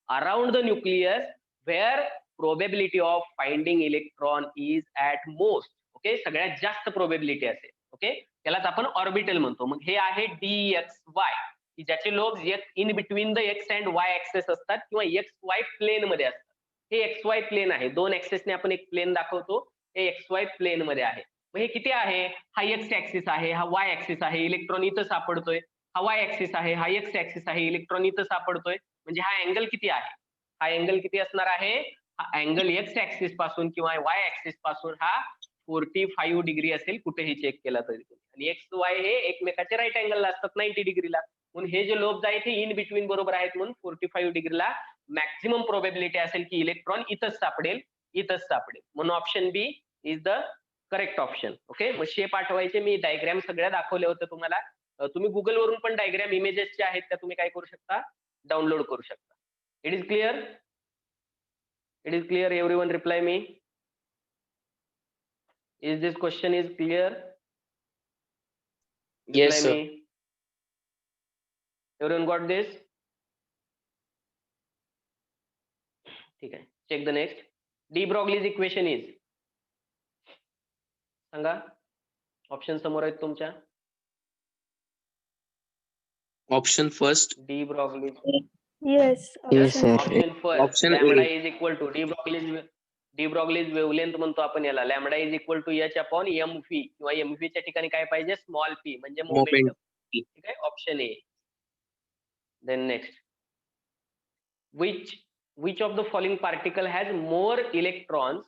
J: around the nucleus where probability of finding electron is at most. Okay, सगळ्यात जास्त प्रोबेबिलिटी असेल. ओके, त्यालाच आपण ऑर्बिटल म्हणतो. मग हे आहे DXY, की ज्याचे lobes in between the X and Y axes असतात किंवा XY प्लेन मध्ये असतात. हे XY प्लेन आहे. 2 ऍक्सेसने आपण एक प्लेन दाखवतो, हे XY प्लेन मध्ये आहे. मग हे किती आहे? हा X ऍक्सिस आहे, हा Y ऍक्सिस आहे, इलेक्ट्रॉन इथं सापडतोय. हा Y ऍक्सिस आहे, हा X ऍक्सिस आहे, इलेक्ट्रॉन इथं सापडतोय. म्हणजे हा अँगल किती आहे? हा अँगल किती असणार आहे? हा अँगल X ऍक्सिस पासून किंवा Y ऍक्सिस पासून हा 45 डिग्री असेल, कुठेही चेक केला तरी. आणि XY हे एकमेकाचे राईट अँगलला असतात 90 डिग्रीला. म्हणून हे जे लोब्स आहेत हे इन बिटवीन बरोबर आहेत, म्हणून 45 डिग्रीला मॅक्झिमम प्रोबेबिलिटी असेल की इलेक्ट्रॉन इथंच सापडेल, इथंच सापडेल. म्हणून option B is the correct option. Okay, मग शेप आठवायचे. मी डायग्राम सगळ्या दाखवले होते तुम्हाला. तुम्ही गुगल वरून पण डायग्राम इमेजेस जे आहेत त्या तुम्ही काय करू शकता? डाउनलोड करू शकता. It is clear? It is clear? Everyone reply मी. Is this question is clear?
I: Yes, sir.
J: Everyone got this? ठीक आहे, check the next. De Broglie's equation is, सांगा. ऑप्शन समोर आहेत तुमच्या.
I: Option first.
J: De Broglie's.
B: Yes.
F: Yes, sir.
J: Option first,
I: Option A.
J: Lambda is equal to de Broglie's wavelength म्हणतो आपण याला. Lambda is equal to H upon mv, किंवा mv च्या ठिकाणी काय पाहिजे? स्मॉल p, म्हणजे मोमेंटम. ठीक आहे, option A. Then next, which of the following particle has more electrons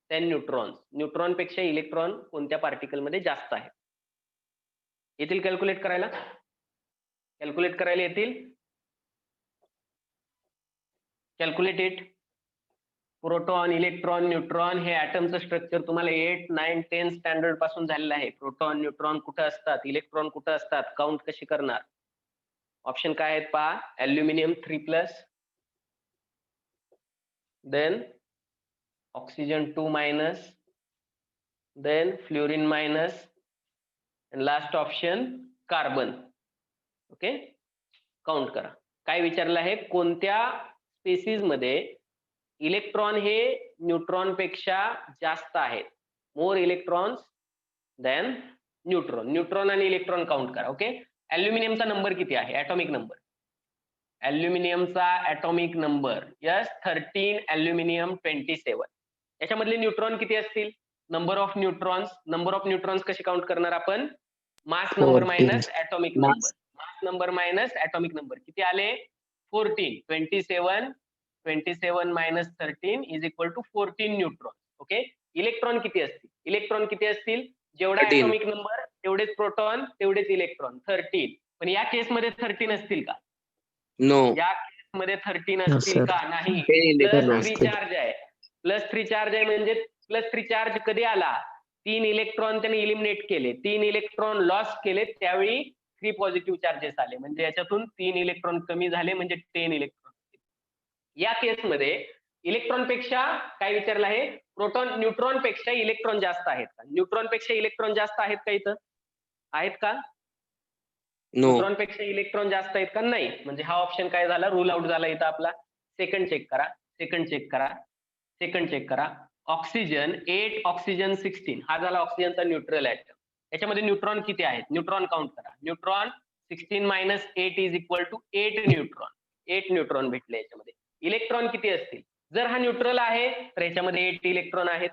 J: than neutrons? Neutron पेक्षा इलेक्ट्रॉन कोणत्या पार्टिकल मध्ये जास्त आहे? येतील कॅल्क्युलेट करायला? कॅल्क्युलेट करायला येतील? Calculate it. Proton, electron, neutron हे ऍटमचं स्ट्रक्चर तुम्हाला 8, 9, 10 स्टँडर्ड पासून झालेलं आहे. प्रोटॉन, न्यूट्रॉन कुठं असतात, इलेक्ट्रॉन कुठं असतात, काउंट कशी करणार? ऑप्शन काय आहेत पहा. Aluminium 3+, then oxygen 2-, then fluorine -, and last option carbon. Okay, count करा. काय विचारलं आहे? कोणत्या स्पेसिस मध्ये इलेक्ट्रॉन हे न्यूट्रॉन पेक्षा जास्त आहेत? More electrons than neutron. Neutron आणि इलेक्ट्रॉन काउंट करा. ओके, अल्युमिनियमचा नंबर किती आहे? Atomic number. अल्युमिनियमचा ॲटॉमिक नंबर यस 13, अल्युमिनियम 27. याच्यामधले न्यूट्रॉन किती असतील? नंबर ऑफ न्यूट्रॉन्स कसे काउंट करणार आपण? Mass number minus atomic number. Mass number minus atomic number किती आले? 14. 27 मायनस 13 is equal to 14 neutron. Okay. Electron किती असतील? जेवढा
I: 13.
J: ऍटॉमिक नंबर तेवढेच प्रोटॉन तेवढेच इलेक्ट्रॉन 13. पण या केसमध्ये 13 असतील का?
I: नो.
J: या केसमध्ये 13 असतील का? नाही. प्लस 3 चार्ज आहे म्हणजे प्लस 3 चार्ज कधी आला? 3 इलेक्ट्रॉन त्याने इलिमिनेट केले, 3 इलेक्ट्रॉन लॉस केले, त्यावेळी 3 पॉझिटिव्ह चार्जेस आले. म्हणजे याच्यातून 3 इलेक्ट्रॉन कमी झाले म्हणजे 10 इलेक्ट्रॉन. या केसमध्ये इलेक्ट्रॉन पेक्षा काय विचारलं आहे? प्रोटॉन न्यूट्रॉन पेक्षा इलेक्ट्रॉन जास्त आहेत का? न्यूट्रॉन पेक्षा इलेक्ट्रॉन जास्त आहेत का इथं? आहेत का?
I: नो.
J: न्यूट्रॉन पेक्षा इलेक्ट्रॉन जास्त आहेत का? नाही. म्हणजे हा ऑप्शन काय झाला? रूल आउट झाला इथं आपला. सेकंड चेक करा. ऑक्सिजन 8, ऑक्सिजन 16 हा झाला ऑक्सिजनचा न्यूट्रल ऍटम. याच्यामध्ये न्यूट्रॉन किती आहेत? न्यूट्रॉन काउंट करा. Neutron 16 minus 8 is equal to 8 neutron. 8 neutron भेटले याच्यामध्ये. इलेक्ट्रॉन किती असतील? जर हा न्यूट्रल आहे तर याच्यामध्ये 8 इलेक्ट्रॉन आहेत.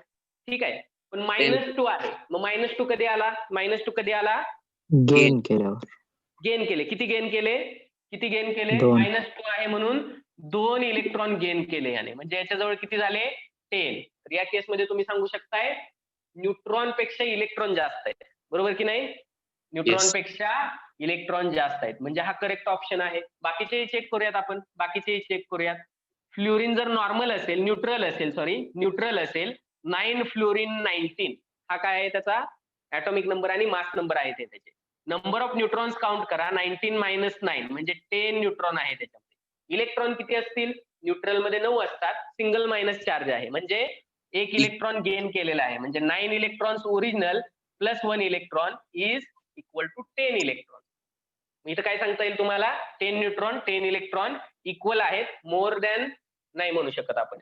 J: ठीक आहे. पण -2 आहे. मग -2 कधी आला?
F: गेन केल्यावर.
J: गेन केले. किती गेन केले?
F: 2.
J: -2 आहे म्हणून 2 इलेक्ट्रॉन गेन केले याने. म्हणजे याच्याजवळ किती झाले? 10. तर या केसमध्ये तुम्ही सांगू शकताय न्यूट्रॉन पेक्षा इलेक्ट्रॉन जास्त आहेत. बरोबर की नाही? न्यूट्रॉन पेक्षा इलेक्ट्रॉन जास्त आहेत. म्हणजे हा करेक्ट ऑप्शन आहे. बाकीचेही चेक करूयात. फ्लोरीन जर न्यूट्रल असेल 9 फ्लोरीन 19 हा काय आहे त्याचा? ऍटॉमिक नंबर आणि मास नंबर आहे ते त्याचे. नंबर ऑफ न्यूट्रॉन्स काउंट करा. 19 मायनस 9 म्हणजे 10 न्यूट्रॉन आहे त्याच्यामध्ये. इलेक्ट्रॉन किती असतील? न्यूट्रल मध्ये 9 असतात. सिंगल मायनस चार्ज आहे म्हणजे 1 इलेक्ट्रॉन गेन केलेला आहे. म्हणजे 9 electrons original plus 1 electron is equal to 10 electron. इथं काय सांगता येईल तुम्हाला? 10 न्यूट्रॉन 10 इलेक्ट्रॉन इक्वल आहेत. मोर दॅन नाही म्हणू शकत आपण.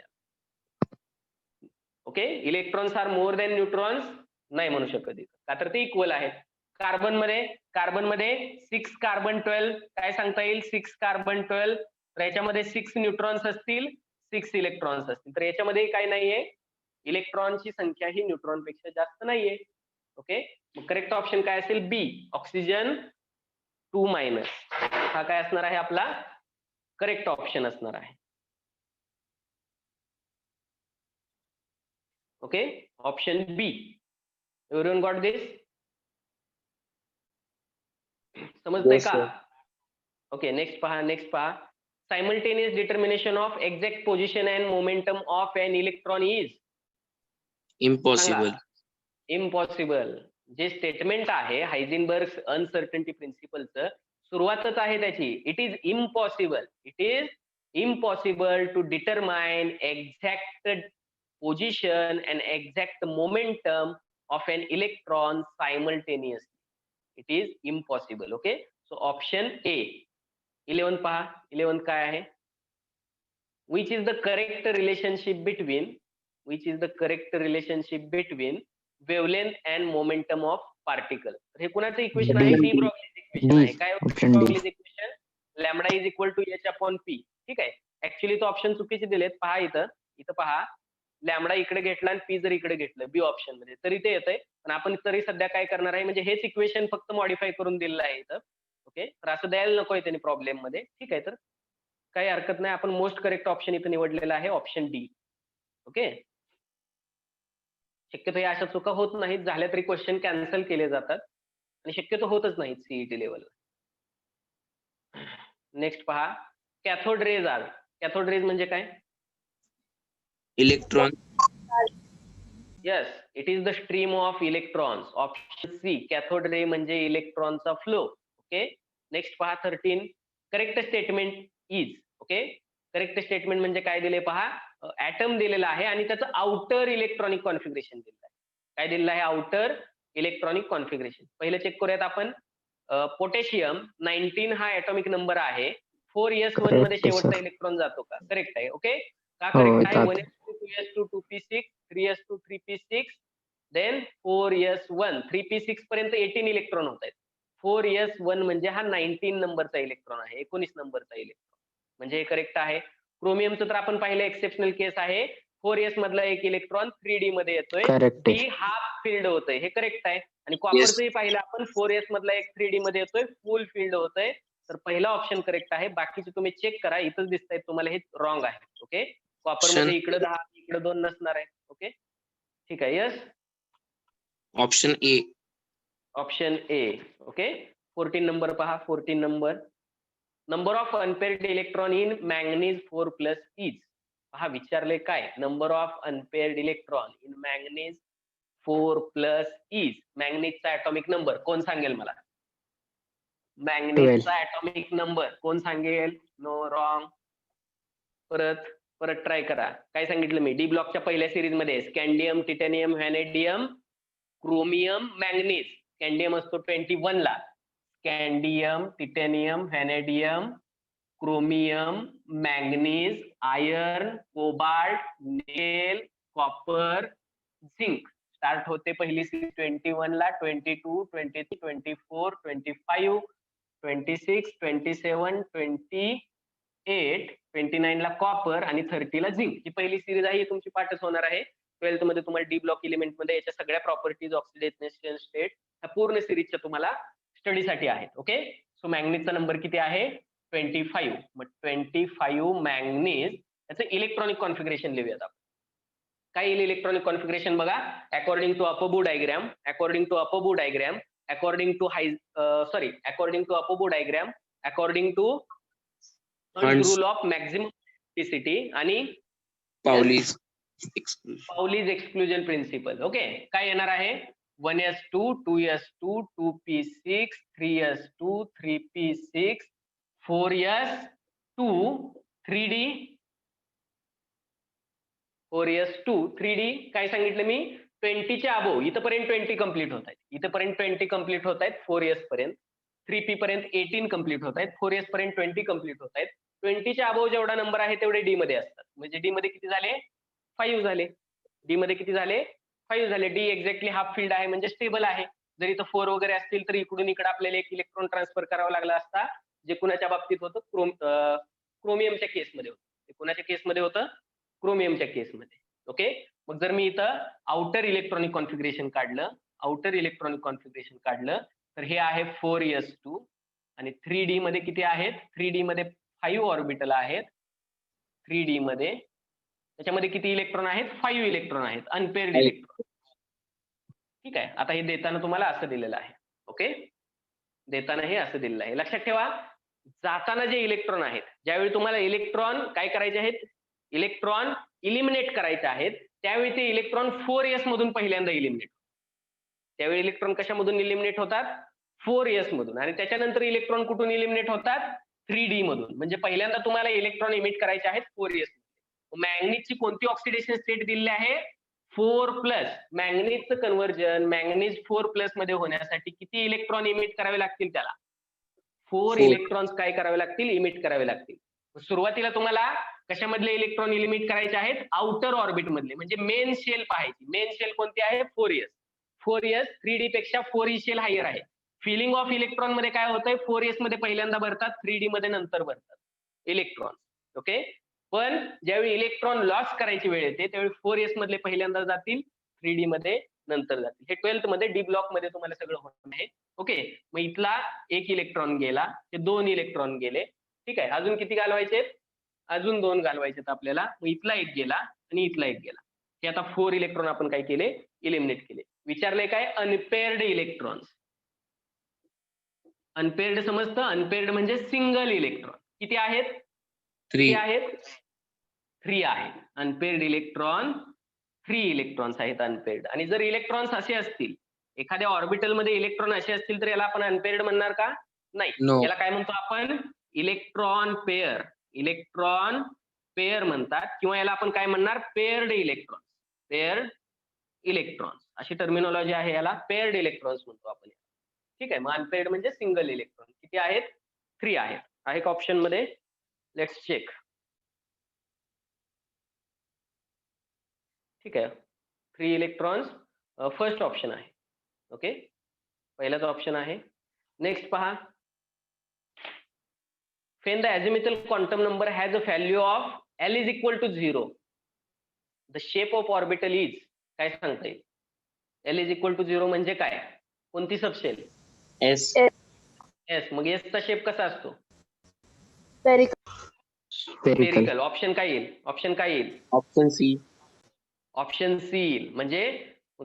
J: Okay. Electrons are more than neutrons नाही म्हणू शकत का? तर ते इक्वल आहेत. कार्बन मध्ये 6 कार्बन 12 काय सांगता येईल? 6 कार्बन 12 तर याच्यामध्ये 6 न्यूट्रॉन्स असतील 6 इलेक्ट्रॉन्स असतील. तर याच्यामध्ये काय नाहीये? इलेक्ट्रॉनची संख्या ही न्यूट्रॉन पेक्षा जास्त नाहीये. ओके. मग करेक्ट ऑप्शन काय असेल? बी. ऑक्सिजन 2 मायनस हा काय असणार आहे आपला? करेक्ट ऑप्शन असणार आहे. Okay. Option B. Everyone got this? समजतंय
H: Yes,
J: का?
H: sir.
J: ओके. नेक्स्ट पहा. Simultaneous determination of exact position and momentum of an electron is impossible. जे स्टेटमेंट आहे हायझेनबर्ग अनसर्टन्टी प्रिन्सिपलचं सुरुवातच आहे त्याची. It is impossible to determine exact position and exact momentum of an electron simultaneously. It is impossible. Okay. So option A. 11 पहा. 11 काय आहे? Which is the correct relationship between wavelength and momentum of particle. हे कुणाचं इक्वेशन आहे? डी ब्रॉग्लीज इक्वेशन आहे. काय Broglie's equation? Lambda is equal to H upon p. ठीक आहे. ऍक्च्युली तो ऑप्शन चुकीचे दिलेत. पहा इथं पहा. लॅम्बडा इकडे घेतला आणि पी जर इकडे घेतलं बी ऑप्शन मध्ये तरी ते येतंय. पण आपण तरी सध्या काय करणार आहे? म्हणजे हेच इक्वेशन फक्त मॉडिफाय करून दिलेलं आहे इथं. ओके. तर असं द्यायला नकोय त्यांनी प्रॉब्लेम मध्ये. ठीक आहे. तर काही हरकत नाही. आपण मोस्ट करेक्ट ऑप्शन इथं निवडलेला आहे ऑप्शन डी. ओके. शक्यतो या अशा चुका होत नाहीत. झाल्या तरी क्वेश्चन कॅन्सल केले जातात आणि शक्यतो होतच नाहीत सीईटी लेवलला. नेक्स्ट पहा. कॅथोड रेज म्हणजे काय?
I: Electron.
J: Yes. It is the stream of electrons. Option C. Cathode ray म्हणजे इलेक्ट्रॉनचा फ्लो. ओके. नेक्स्ट पहा 13. Correct statement is. Okay. Correct statement म्हणजे काय दिले पहा. ऍटम दिलेला आहे आणि त्याचं आउटर इलेक्ट्रॉनिक कॉन्फिगरेशन दिलेलं आहे. काय दिलेलं आहे? Outer electronic configuration. पहिलं चेक करूयात आपण. पोटॅशियम 19 हा ऍटॉमिक नंबर आहे. 4s1 मध्ये शेवटचा इलेक्ट्रॉन जातो का? करेक्ट आहे. ओके. का करेक्ट आहे? 1s2 2s2 2p6 3s2 3p6 then 4s1 3p6 पर्यंत 18 इलेक्ट्रॉन होत आहेत. 4s1 म्हणजे हा 19 नंबरचा इलेक्ट्रॉन आहे. 19 नंबरचा इलेक्ट्रॉन म्हणजे हे करेक्ट आहे. क्रोमियमचं तर आपण पाहिलं एक्सेप्शनल केस आहे. 4s मधला एक इलेक्ट्रॉन 3d मध्ये येतोय,
I: करेक्ट
J: डी हाफ फिल्ड होतंय, हे करेक्ट आहे. आणि कॉपरचंही पाहिलं आपण, 4s मधला एक 3d मध्ये येतोय, फुल फिल्ड होतंय. तर पहिला ऑप्शन करेक्ट आहे. बाकीचे तुम्ही चेक करा, इथंच दिसतायत तुम्हाला, हे रॉंग आहे. ओके, कॉपर मध्ये इकडे 10 इकडे 2 नसणार आहे. ओके, ठीक आहे. Yes,
I: option A.
J: Option A. Okay, 14 number पहा. 14 number of unpaired electron in manganese 4+ is. पहा विचारले काय, number of unpaired electron in manganese 4+ is. मॅंगनीजचा ऍटॉमिक नंबर कोण सांगेल मला? मॅंगनीजचा ऍटॉमिक नंबर कोण सांगेल? No, wrong. परत ट्राय करा. काय सांगितलं मी? डी ब्लॉकच्या पहिल्या सिरीज मध्ये scandium, titanium, vanadium, chromium, manganese. Scandium असतो 21 ला. Scandium, titanium, vanadium, chromium, manganese, iron, cobalt, nickel, copper, zinc. Start होते पहिली सिरीज 21 ला, 22, 23, 24, 25, 26, 27, 28, 29 ला कॉपर आणि 30 ला झिंक. ही पहिली सिरीज आहे, ही तुमची पाठच होणार आहे. 12th मध्ये तुम्हाला डी ब्लॉक एलिमेंट मध्ये याच्या सगळ्या प्रॉपर्टीज, ऑक्सिडेशन स्टेट, ह्या पूर्ण सिरीजच्या तुम्हाला स्टडीसाठी आहेत. ओके, सो मॅंगनीजचा नंबर किती आहे? 25. मग 25 मॅंगनीज. याचं इलेक्ट्रॉनिक कॉन्फिगरेशन लिहूयात आपण. काय येईल इलेक्ट्रॉनिक कॉन्फिगरेशन बघा? According to Aufbau diagram, according to Aufbau diagram, according to according to Aufbau diagram, according to rule of maximum electricity आणि
I: Pauli's
J: Pauli's exclusion principle. Okay, काय येणार आहे? 1s2, 2s2, 2p6, 3s2, 3p6, 4s2, 3d, 4s2, 3d. काय सांगितलं मी? 20 च्या अबोव. इथपर्यंत 20 कम्प्लीट होत आहेत, इथपर्यंत 20 कम्प्लीट होत आहेत 4s पर्यंत. 3p पर्यंत 18 कम्प्लीट होत आहेत, 4s पर्यंत 20 कम्प्लीट होत आहेत. 20 च्या अबोव जेवढा नंबर आहे तेवढे डी मध्ये असतात. म्हणजे डी मध्ये किती झाले? 5 झाले. डी मध्ये किती झाले? 5 झाले. डी एक्झॅक्टली हाफ फील्ड आहे, म्हणजे स्टेबल आहे. जर इथं 4 वगैरे असतील तर इकडून इकडे आपल्याला एक इलेक्ट्रॉन ट्रान्सफर करावा लागला असता, जे कुणाच्या बाबतीत होतं? क्रोमियमच्या केसमध्ये होतं. ते कुणाच्या केसमध्ये होतं? क्रोमियमच्या केसमध्ये. ओके, मग जर मी इथं आउटर इलेक्ट्रॉनिक कॉन्फिगरेशन काढलं, तर हे आहे 4s2 आणि 3d मध्ये किती आहेत? 3d मध्ये 5 ऑर्बिटल आहेत. 3d मध्ये त्याच्यामध्ये किती इलेक्ट्रॉन आहेत? 5 इलेक्ट्रॉन आहेत, अनपेअर्ड इलेक्ट्रॉन. ठीक आहे, आता हे देताना तुम्हाला असं दिलेलं आहे. ओके, देताना हे असं दिलेलं आहे. लक्षात ठेवा, जाताना जे इलेक्ट्रॉन आहेत, ज्यावेळी तुम्हाला इलेक्ट्रॉन काय करायचे आहेत? इलेक्ट्रॉन इलिमिनेट करायचे आहेत, त्यावेळी ते इलेक्ट्रॉन 4s मधून पहिल्यांदा इलिमिनेट. त्यावेळी इलेक्ट्रॉन कशामधून इलिमिनेट होतात? 4s मधून. आणि त्याच्यानंतर इलेक्ट्रॉन कुठून इलिमिनेट होतात? 3d मधून. म्हणजे पहिल्यांदा तुम्हाला इलेक्ट्रॉन इमिट करायचे आहेत 4s. मॅंगनीजची कोणती ऑक्सिडेशन स्टेट दिलेली आहे? 4+. मॅंगनीजचं कन्व्हर्जन मॅंगनीज 4+ मध्ये होण्यासाठी किती इलेक्ट्रॉन इमिट करावे लागतील? त्याला 4 इलेक्ट्रॉन्स काय करावे लागतील? इमिट करावे लागतील. सुरुवातीला तुम्हाला कशामधले इलेक्ट्रॉन इलिमिट करायचे आहेत? आउटर ऑर्बिट मधले, म्हणजे मेन शेल पाहायची. मेन शेल कोणती आहे? 4s. 4s 3d पेक्षा 4e शेल हायर आहे. फिलिंग ऑफ इलेक्ट्रॉन मध्ये काय होतंय? 4s मध्ये पहिल्यांदा भरतात, 3d मध्ये नंतर भरतात इलेक्ट्रॉन. ओके, पण ज्यावेळी इलेक्ट्रॉन लॉस करायची वेळ येते त्यावेळी 4s मधले पहिल्यांदा जातील, 3d मध्ये नंतर जातील. हे 12th मध्ये डी ब्लॉक मध्ये तुम्हाला सगळं होणार आहे. ओके, मग इथला 1 इलेक्ट्रॉन गेला, हे 2 इलेक्ट्रॉन गेले. ठीक आहे, अजून किती घालवायचे? अजून 2 घालवायचे आपल्याला. मग इथला 1 गेला आणि इथला 1 गेला. हे आता 4 इलेक्ट्रॉन आपण काय केले? इलिमिनेट केले. विचारले काय? Unpaired electrons. अनपेअर्ड समजतं? अनपेअर्ड म्हणजे सिंगल इलेक्ट्रॉन. किती आहेत?
I: 3
J: आहेत? 3 आहेत. अनपेअर्ड इलेक्ट्रॉन 3 इलेक्ट्रॉन्स आहेत अनपेअर्ड. आणि जर इलेक्ट्रॉन्स असे असतील, एखाद्या ऑर्बिटल मध्ये इलेक्ट्रॉन असे असतील, तर याला आपण अनपेअर्ड म्हणणार का? नाही. याला काय म्हणतो आपण? Electron pair. इलेक्ट्रॉन पेअर म्हणतात, किंवा याला आपण काय म्हणणार? Paired electron. पेअर्ड इलेक्ट्रॉन्स अशी टर्मिनॉलॉजी आहे, याला पेअर्ड इलेक्ट्रॉन्स म्हणतो आपण. ठीक आहे, मग अनपेअर्ड म्हणजे सिंगल इलेक्ट्रॉन. किती आहेत? 3 आहेत. आहे का ऑप्शन मध्ये? Let's check. ठीक आहे, 3 इलेक्ट्रॉन्स फर्स्ट ऑप्शन आहे. ओके, पहिलाच ऑप्शन आहे. नेक्स्ट पहा, when the azimuthal quantum number has a value of L is equal to 0, the shape of orbital is काय सांगता येईल? एल इज इक्वल टू 0 म्हणजे काय? कोणती सबशेल?
I: S
J: S. मग एस चा शेप कसा असतो?
I: स्पेरिकल.
J: स्पेरिकल. ऑप्शन काय येईल? ऑप्शन काय येईल?
I: Option C.
J: ऑप्शन सी येईल. म्हणजे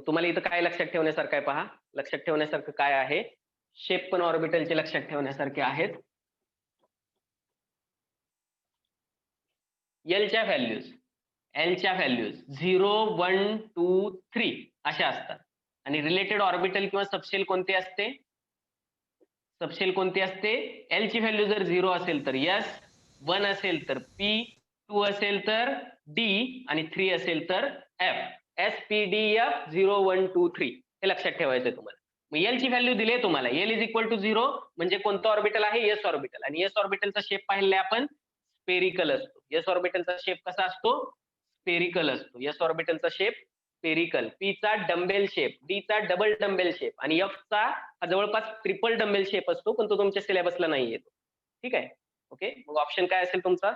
J: तुम्हाला इथं काय लक्षात ठेवण्यासारखं आहे पहा. लक्षात ठेवण्यासारखं काय आहे? शेप पण ऑर्बिटलचे लक्षात ठेवण्यासारखे आहेत. एलच्या व्हॅल्यूज 0, 1, 2, 3 अशा असतात. आणि रिलेटेड ऑर्बिटल किंवा सबशेल कोणती असते? सबशेल कोणती असते? एल ची व्हॅल्यू जर 0 असेल तर एस, 1 असेल तर पी, 2 असेल तर डी आणि 3 असेल तर F. S P D F 0, 1, 2, 3 हे लक्षात ठेवायचंय तुम्हाला. मग एल ची व्हॅल्यू दिली आहे तुम्हाला. एल इज इक्वल टू 0 म्हणजे कोणतं ऑर्बिटल आहे? S orbital. आणि एस ऑर्बिटलचा शेप पाहिला आपण स्पेरिकल असतो. एस ऑर्बिटलचा शेप कसा असतो? स्पेरिकल असतो. एस ऑर्बिटलचा शेप स्पेरिकल. पी चा डंबेल शेप, डी चा डबल डंबेल शेप आणि एफ चा हा जवळपास ट्रिपल डंबेल शेप असतो, पण तो तुमच्या सिलेबसला नाही येतो. ठीक आहे. ओके. मग ऑप्शन काय असेल तुमचा?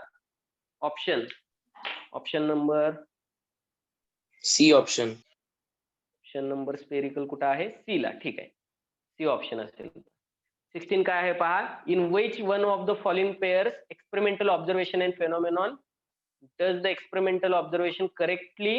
J: Option number
I: C option.
J: Option number spherical कुठं आहे? सी ला. ठीक आहे. सी ऑप्शन असेल. 16 काय आहे पहा. In which one of the following pairs experimental observation and phenomenon does the experimental observation correctly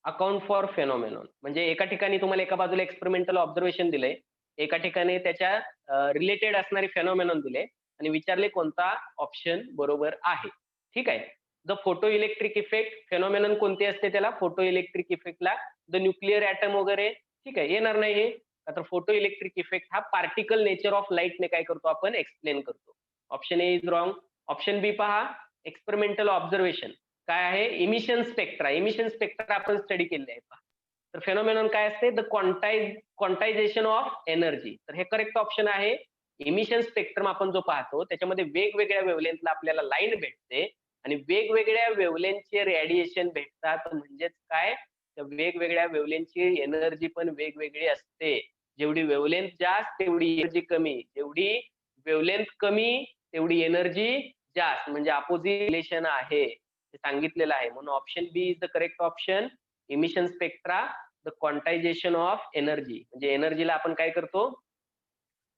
J: account for phenomenon. म्हणजे एका ठिकाणी तुम्हाला एका बाजूला एक्सपेरिमेंटल ऑब्झर्वेशन दिलंय, एका ठिकाणी त्याच्या रिलेटेड असणारी फेनॉमेनॉन दिले आणि विचारले कोणता ऑप्शन बरोबर आहे. ठीक आहे. The photo electric effect phenomenon कोणते असते त्याला? फोटो इलेक्ट्रिक इफेक्टला द न्यूक्लिअर ॲटम वगैरे. ठीक आहे. येणार नाही हे. तर फोटो इलेक्ट्रिक इफेक्ट हा पार्टिकल नेचर ऑफ लाईटने काय करतो आपण? एक्सप्लेन करतो. Option A is wrong. Option B पहा. एक्सपेरिमेंटल ऑब्झर्वेशन काय आहे? Emission spectra. इमिशन स्पेक्ट्रा आपण स्टडी केले आहे पहा. तर फेनॉमेनॉन काय असते? The quantization of energy. तर हे करेक्ट ऑप्शन आहे. इमिशन स्पेक्ट्रम आपण जो पाहतो त्याच्यामध्ये वेगवेगळ्या वेव्हलेंथला आपल्याला लाईन भेटते आणि वेगवेगळ्या वेव्हलेंथचे रेडिएशन भेटतात. म्हणजेच काय? त्या वेगवेगळ्या वेव्हलेंथची एनर्जी पण वेगवेगळी असते. जेवढी वेव्हलेंथ जास्त तेवढी एनर्जी कमी, जेवढी वेव्हलेंथ कमी तेवढी एनर्जी जास्त. म्हणजे अपोजिट रिलेशन आहे, ते सांगितलेलं आहे. म्हणून option B is the correct option. Emission spectra the quantization of energy. म्हणजे एनर्जीला आपण काय करतो?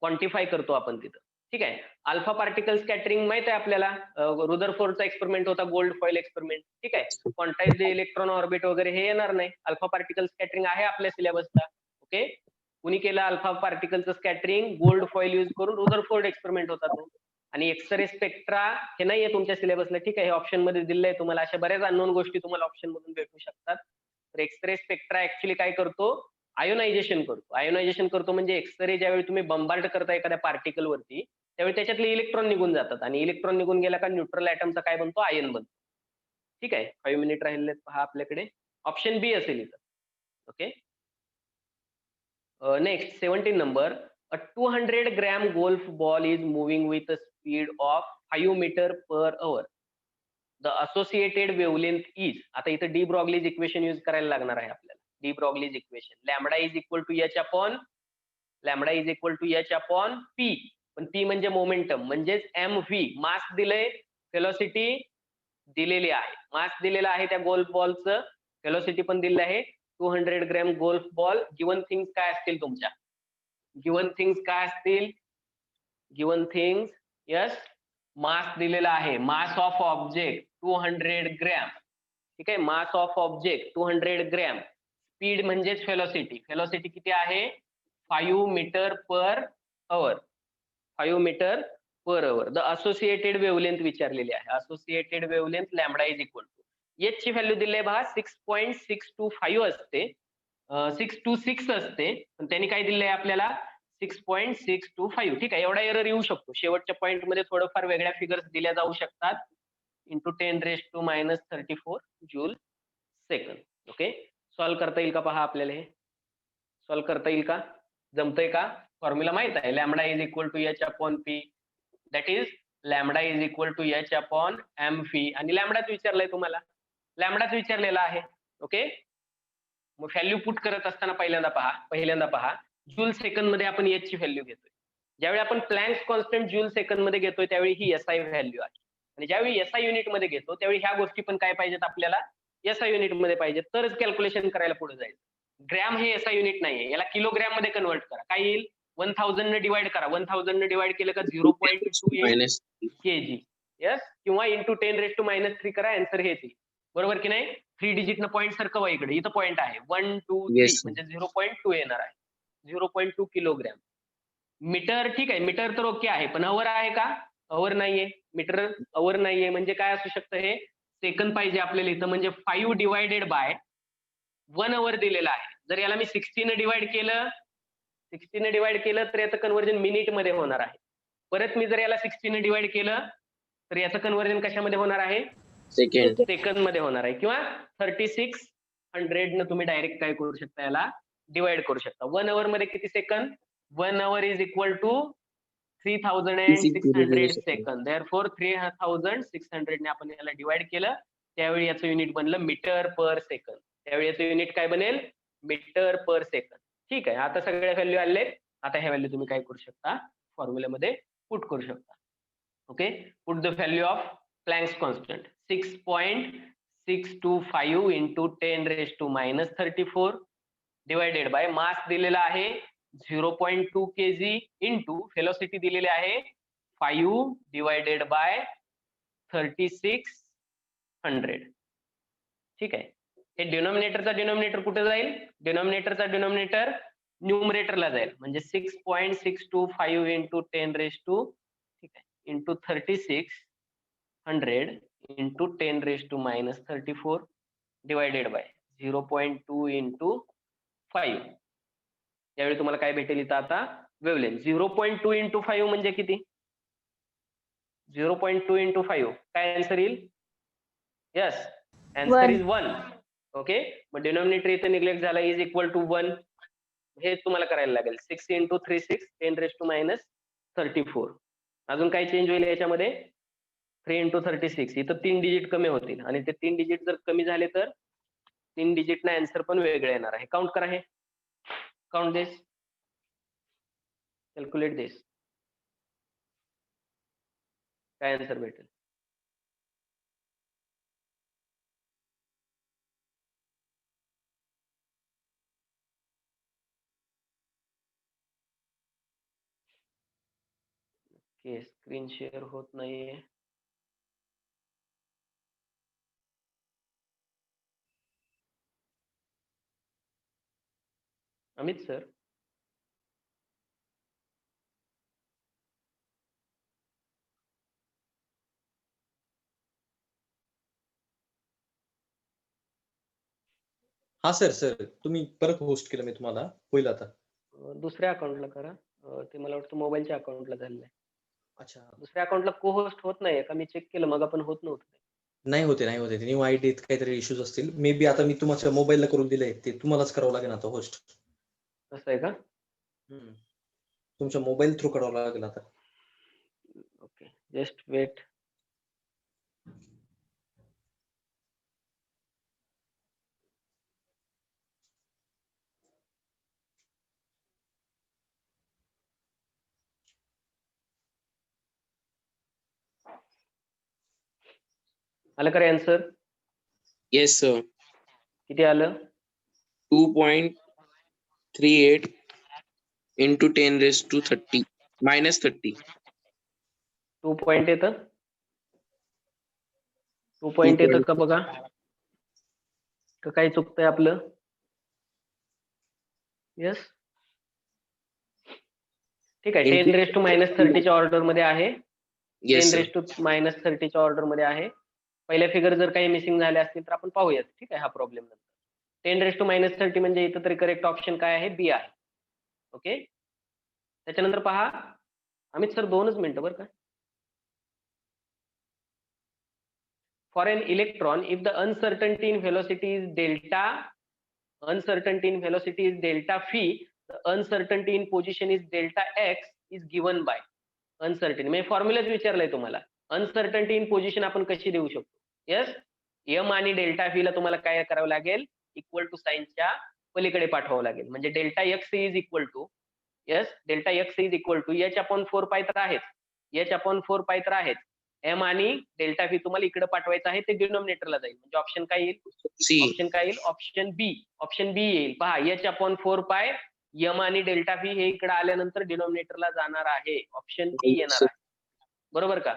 J: क्वांटिफाय करतो आपण तिथं. ठीक आहे. अल्फा पार्टिकल स्कॅटरिंग माहित आहे आपल्याला. रुदरफोर्डचा एक्सपेरिमेंट होता, गोल्ड फॉइल एक्सपेरिमेंट. ठीक आहे. क्वांटाइज्ड इलेक्ट्रॉन ऑर्बिट वगैरे हे येणार नाही. अल्फा पार्टिकल स्कॅटरिंग आहे आपल्या सिलेबसला. ओके. कुणी केलं अल्फा पार्टिकलचं स्कॅटरिंग? गोल्ड फॉइल यूज करून रुदरफोर्ड एक्सपेरिमेंट होता तो. आणि एक्सरे स्पेक्ट्रा हे नाहीये तुमच्या सिलेबसला. ठीक आहे. हे ऑप्शन मध्ये दिलंय तुम्हाला. अशा बऱ्याच अननोन गोष्टी तुम्हाला ऑप्शन मधून भेटू शकतात. तर एक्सरे स्पेक्ट्रा ऍक्च्युली काय करतो? आयोनायझेशन करतो. आयोनायझेशन करतो म्हणजे एक्सरे ज्यावेळी तुम्ही बंबार्ड करता एखाद्या पार्टिकल वरती त्यावेळी त्याच्यातले इलेक्ट्रॉन निघून जातात आणि इलेक्ट्रॉन निघून गेला का न्यूट्रल ॲटमचा काय बनतो? आयन बनतो. ठीक आहे. 5 मिनिट राहिले पहा आपल्याकडे. ऑप्शन बी असेल इथं. Okay. Next 17 number. A 200 gram golf ball is moving with a speed of 5 metre per hour. The associated wavelength is. आता इथं डी ब्रॉग्लीज इक्वेशन यूज करायला लागणार आहे आपल्याला. De Broglie's equation. Lambda is equal to H upon p. पण पी म्हणजे मोमेंटम म्हणजेच एम व्ही. मास दिलंय, व्हेलॉसिटी दिलेली आहे. मास दिलेला आहे त्या गोल्फ बॉलचं, व्हेलॉसिटी पण दिलेलं आहे. 200 gram golf ball. Given things काय असतील तुमच्या? गिवन थिंग्स काय असतील? Given things yes. मास दिलेला आहे. Mass of object 200 gram. ठीक आहे. Mass of object 200 gram. Speed म्हणजेच व्हेलॉसिटी. व्हेलॉसिटी किती आहे? 5 metre per hour. 5 metre per hour. The associated wavelength विचारलेली आहे. Associated wavelength lambda is equal to. H ची व्हॅल्यू दिली आहे पहा 6.625 असते. 626 असते. पण त्यांनी काय दिलंय आपल्याला? 6.625. ठीक आहे. एवढा एरर येऊ शकतो. शेवटच्या पॉईंट मध्ये थोडंफार वेगळ्या फिगर्स दिल्या जाऊ शकतात. Into 10⁻34 joule second. Okay. Solve करता येईल का पहा आपल्याला? हे सॉल्व्ह करता येईल का? जमतंय का? फॉर्म्युला माहित आहे. Lambda is equal to H upon P. That is lambda is equal to H upon M V. आणि लॅम्बडाच विचारलंय तुम्हाला. लॅम्बडाच विचारलेला आहे. ओके. मग व्हॅल्यू पुट करत असताना पहिल्यांदा पहा जूल सेकंद मध्ये आपण एच ची व्हॅल्यू घेतोय. ज्यावेळी आपण प्लँक्स कॉन्स्टंट जूल सेकंद मध्ये घेतोय त्यावेळी ही एसआय व्हॅल्यू आहे. आणि ज्यावेळी एसआय युनिट मध्ये घेतो त्यावेळी ह्या गोष्टी पण काय पाहिजेत आपल्याला? SI युनिट मध्ये पाहिजे तरच कॅल्क्युलेशन करायला पुढे जाईल. ग्रॅम हे SI युनिट नाहीये, याला किलोग्रॅम मध्ये कन्वर्ट करा. काय येईल? 1000 ने डिवाइड करा. 1000 ने डिवाइड केलं का 0.28
I: मायनस
J: kg. यस, किंवा इंटू 10⁻³ करा, आन्सर हेच येईल. बरोबर की नाही? 3 डिजिट न पॉईंट सरकवा इकडे, इथं पॉईंट आहे 1 2 3
I: Yes, sir.
J: म्हणजे 0.2 येणार आहे. 0.2 किलोग्रॅम. मीटर ठीक आहे, मीटर तर ओके आहे, पण अवर आहे का? अवर नाहीये. मीटर अवर नाहीये म्हणजे काय असू शकतं? हे सेकंद पाहिजे आपल्याला इथं, म्हणजे 5 डिवायडेड बाय 1 अवर दिलेला आहे. जर याला मी 60 ने डिवाइड केलं तर याचं कन्व्हर्जन मिनिट मध्ये होणार आहे. परत मी जर याला 60 ने डिवाइड केलं तर याचं कन्व्हर्जन कशामध्ये होणार आहे?
I: सेकंड.
J: सेकंद मध्ये होणार आहे. किंवा 3600 न तुम्ही डायरेक्ट काय करू शकता? याला डिवाइड करू शकता. 1 अवर मध्ये किती second? 1 hour is equal to 3600 second. Therefore 3600 ने आपण याला डिवाइड केलं, त्यावेळी याचं युनिट बनलं मीटर पर सेकंद. त्यावेळी याचं युनिट काय बनेल? Metre per second. ठीक आहे, आता सगळ्या व्हॅल्यू आले. आता ह्या व्हॅल्यू तुम्ही काय करू शकता? फॉर्म्युल्यामध्ये पुट करू शकता. Okay, put the value of Planck's constant 6.625 into 10⁻³ divided by mass दिलेला आहे 0.2 kg इंटू व्हेलॉसिटी दिलेली आहे 5 डिवायडेड बाय 3600. ठीक आहे, हे डिनॉमिनेटरचा डिनॉमिनेटर कुठे जाईल? डिनॉमिनेटरचा डिनॉमिनेटर न्यूमरेटरला जाईल, म्हणजे 6.625 इंटू 10⁻, ठीक आहे, into 3600 into 10⁻³ divided by 0.2 into 5. यावेळी तुम्हाला काय भेटेल इथं? आता वेव्हलेंथ 0.2 इंटू 5 म्हणजे किती? 0.2 इंटू 5 काय आन्सर येईल? Yes, answer is 1. ओके, मग डिनॉमिनेटर इथे निग्लेक्ट झाला, इज इक्वल टू 1. हे तुम्हाला करायला लागेल. 6 इंटू 3 6 10⁻34. अजून काय चेंज होईल याच्यामध्ये? 3 इंटू 36, इथं 3 डिजिट कमी होतील, आणि ते 3 डिजिट जर कमी झाले तर 3 डिजिट ना आन्सर पण वेगळे येणार आहे. काउंट करा, हे काउंट दिस, कॅल्क्युलेट दिस. काय आन्सर भेटेल? ओके, स्क्रीन शेअर होत नाहीये. अमित सर,
K: हा सर तुम्ही परत होस्ट केलं मी तुम्हाला, होईल आता.
J: दुसऱ्या अकाउंटला करा. ते मला वाटतं मोबाईलच्या अकाउंटला झालेलं आहे.
K: अच्छा,
J: दुसऱ्या अकाउंटला को होस्ट होत नाहीये का? मी चेक केलं मग, आपण होत नव्हतं.
K: नाही होते न्यू आयडीत काहीतरी इश्यूज असतील. मे बी आता मी तुमच्या मोबाईलला करून दिलंय, ते तुम्हालाच करावं लागेल आता होस्ट.
J: असं आहे का?
K: तुमच्या मोबाईल थ्रू करावं लागेल आता.
J: Okay, just wait. आलं का रे आन्सर?
I: Yes sir.
J: किती आलं?
I: 2.38 इंटू 10⁻30 -30.
J: 2 पॉइंट येतं? 2 पॉइंट येतं का बघा, का काही चुकतंय आपलं? यस, ठीक आहे. 10⁻30 च्या ऑर्डर मध्ये आहे. 10⁻30 च्या ऑर्डर मध्ये आहे. पहिल्या फिगर जर काही मिसिंग झाले असतील तर आपण पाहूयात. ठीक आहे, हा प्रॉब्लेम नंतर. 10⁻30 म्हणजे इथं तरी करेक्ट ऑप्शन काय आहे? बी आहे. ओके, त्याच्यानंतर पहा अमित सर, 2च मिनिटं बरं का. For an electron, if the uncertainty in velocity is delta phi, the uncertainty in position is delta x is given by uncertainty. म्हणजे फॉर्म्युलाच विचारलाय तुम्हाला. अनसर्टनिटी इन पोझिशन आपण कशी देऊ शकतो? यस, एम आणि डेल्टा व्ही ला तुम्हाला काय करावं लागेल? इक्वल टू साइनच्या पलीकडे पाठवावं लागेल. म्हणजे delta x is equal to, yes, delta x is equal to h/4 pi तर आहेच, h/4 पाय तर आहेच, एम आणि डेल्टा व्ही तुम्हाला इकडे पाठवायचं आहे, ते डिनॉमिनेटरला जाईल. म्हणजे ऑप्शन काय येईल?
I: सी.
J: ऑप्शन काय येईल? ऑप्शन बी. ऑप्शन बी येईल. पहा, h/4 एम आणि डेल्टा व्ही हे इकडे आल्यानंतर डिनॉमिनेटरला जाणार आहे. ऑप्शन बी येणार आहे. बरोबर का?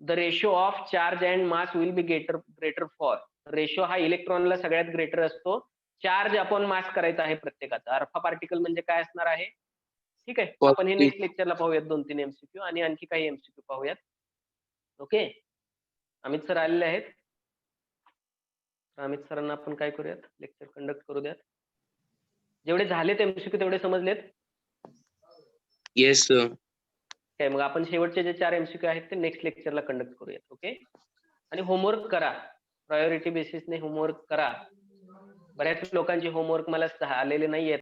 J: The ratio of charge and mass will be greater for. Ratio हा इलेक्ट्रॉनला सगळ्यात ग्रेटर असतो. चार्ज अपॉन मास करायचा आहे प्रत्येकाचा. अल्फा पार्टिकल म्हणजे काय असणार आहे? ठीक आहे, आपण हे नेक्स्ट लेक्चरला पाहूयात 2-3 एमसीक्यू आणि आणखी काही एमसीक्यू पाहूयात. ओके, अमित सर आलेले आहेत. अमित सरांना आपण काय करूयात, लेक्चर कंडक्ट करू द्यात. जेवढे झालेत एमसीक्यू तेवढे समजलेत?
I: Yes sir.
J: काय मग आपण शेवटचे जे 4 एमसीक्यू आहेत ते नेक्स्ट लेक्चरला कंडक्ट करूयात. ओके, आणि होमवर्क करा, प्रायोरिटी बेसिसने होमवर्क करा. बऱ्याच लोकांचे होमवर्क मला आलेले नाहीयेत.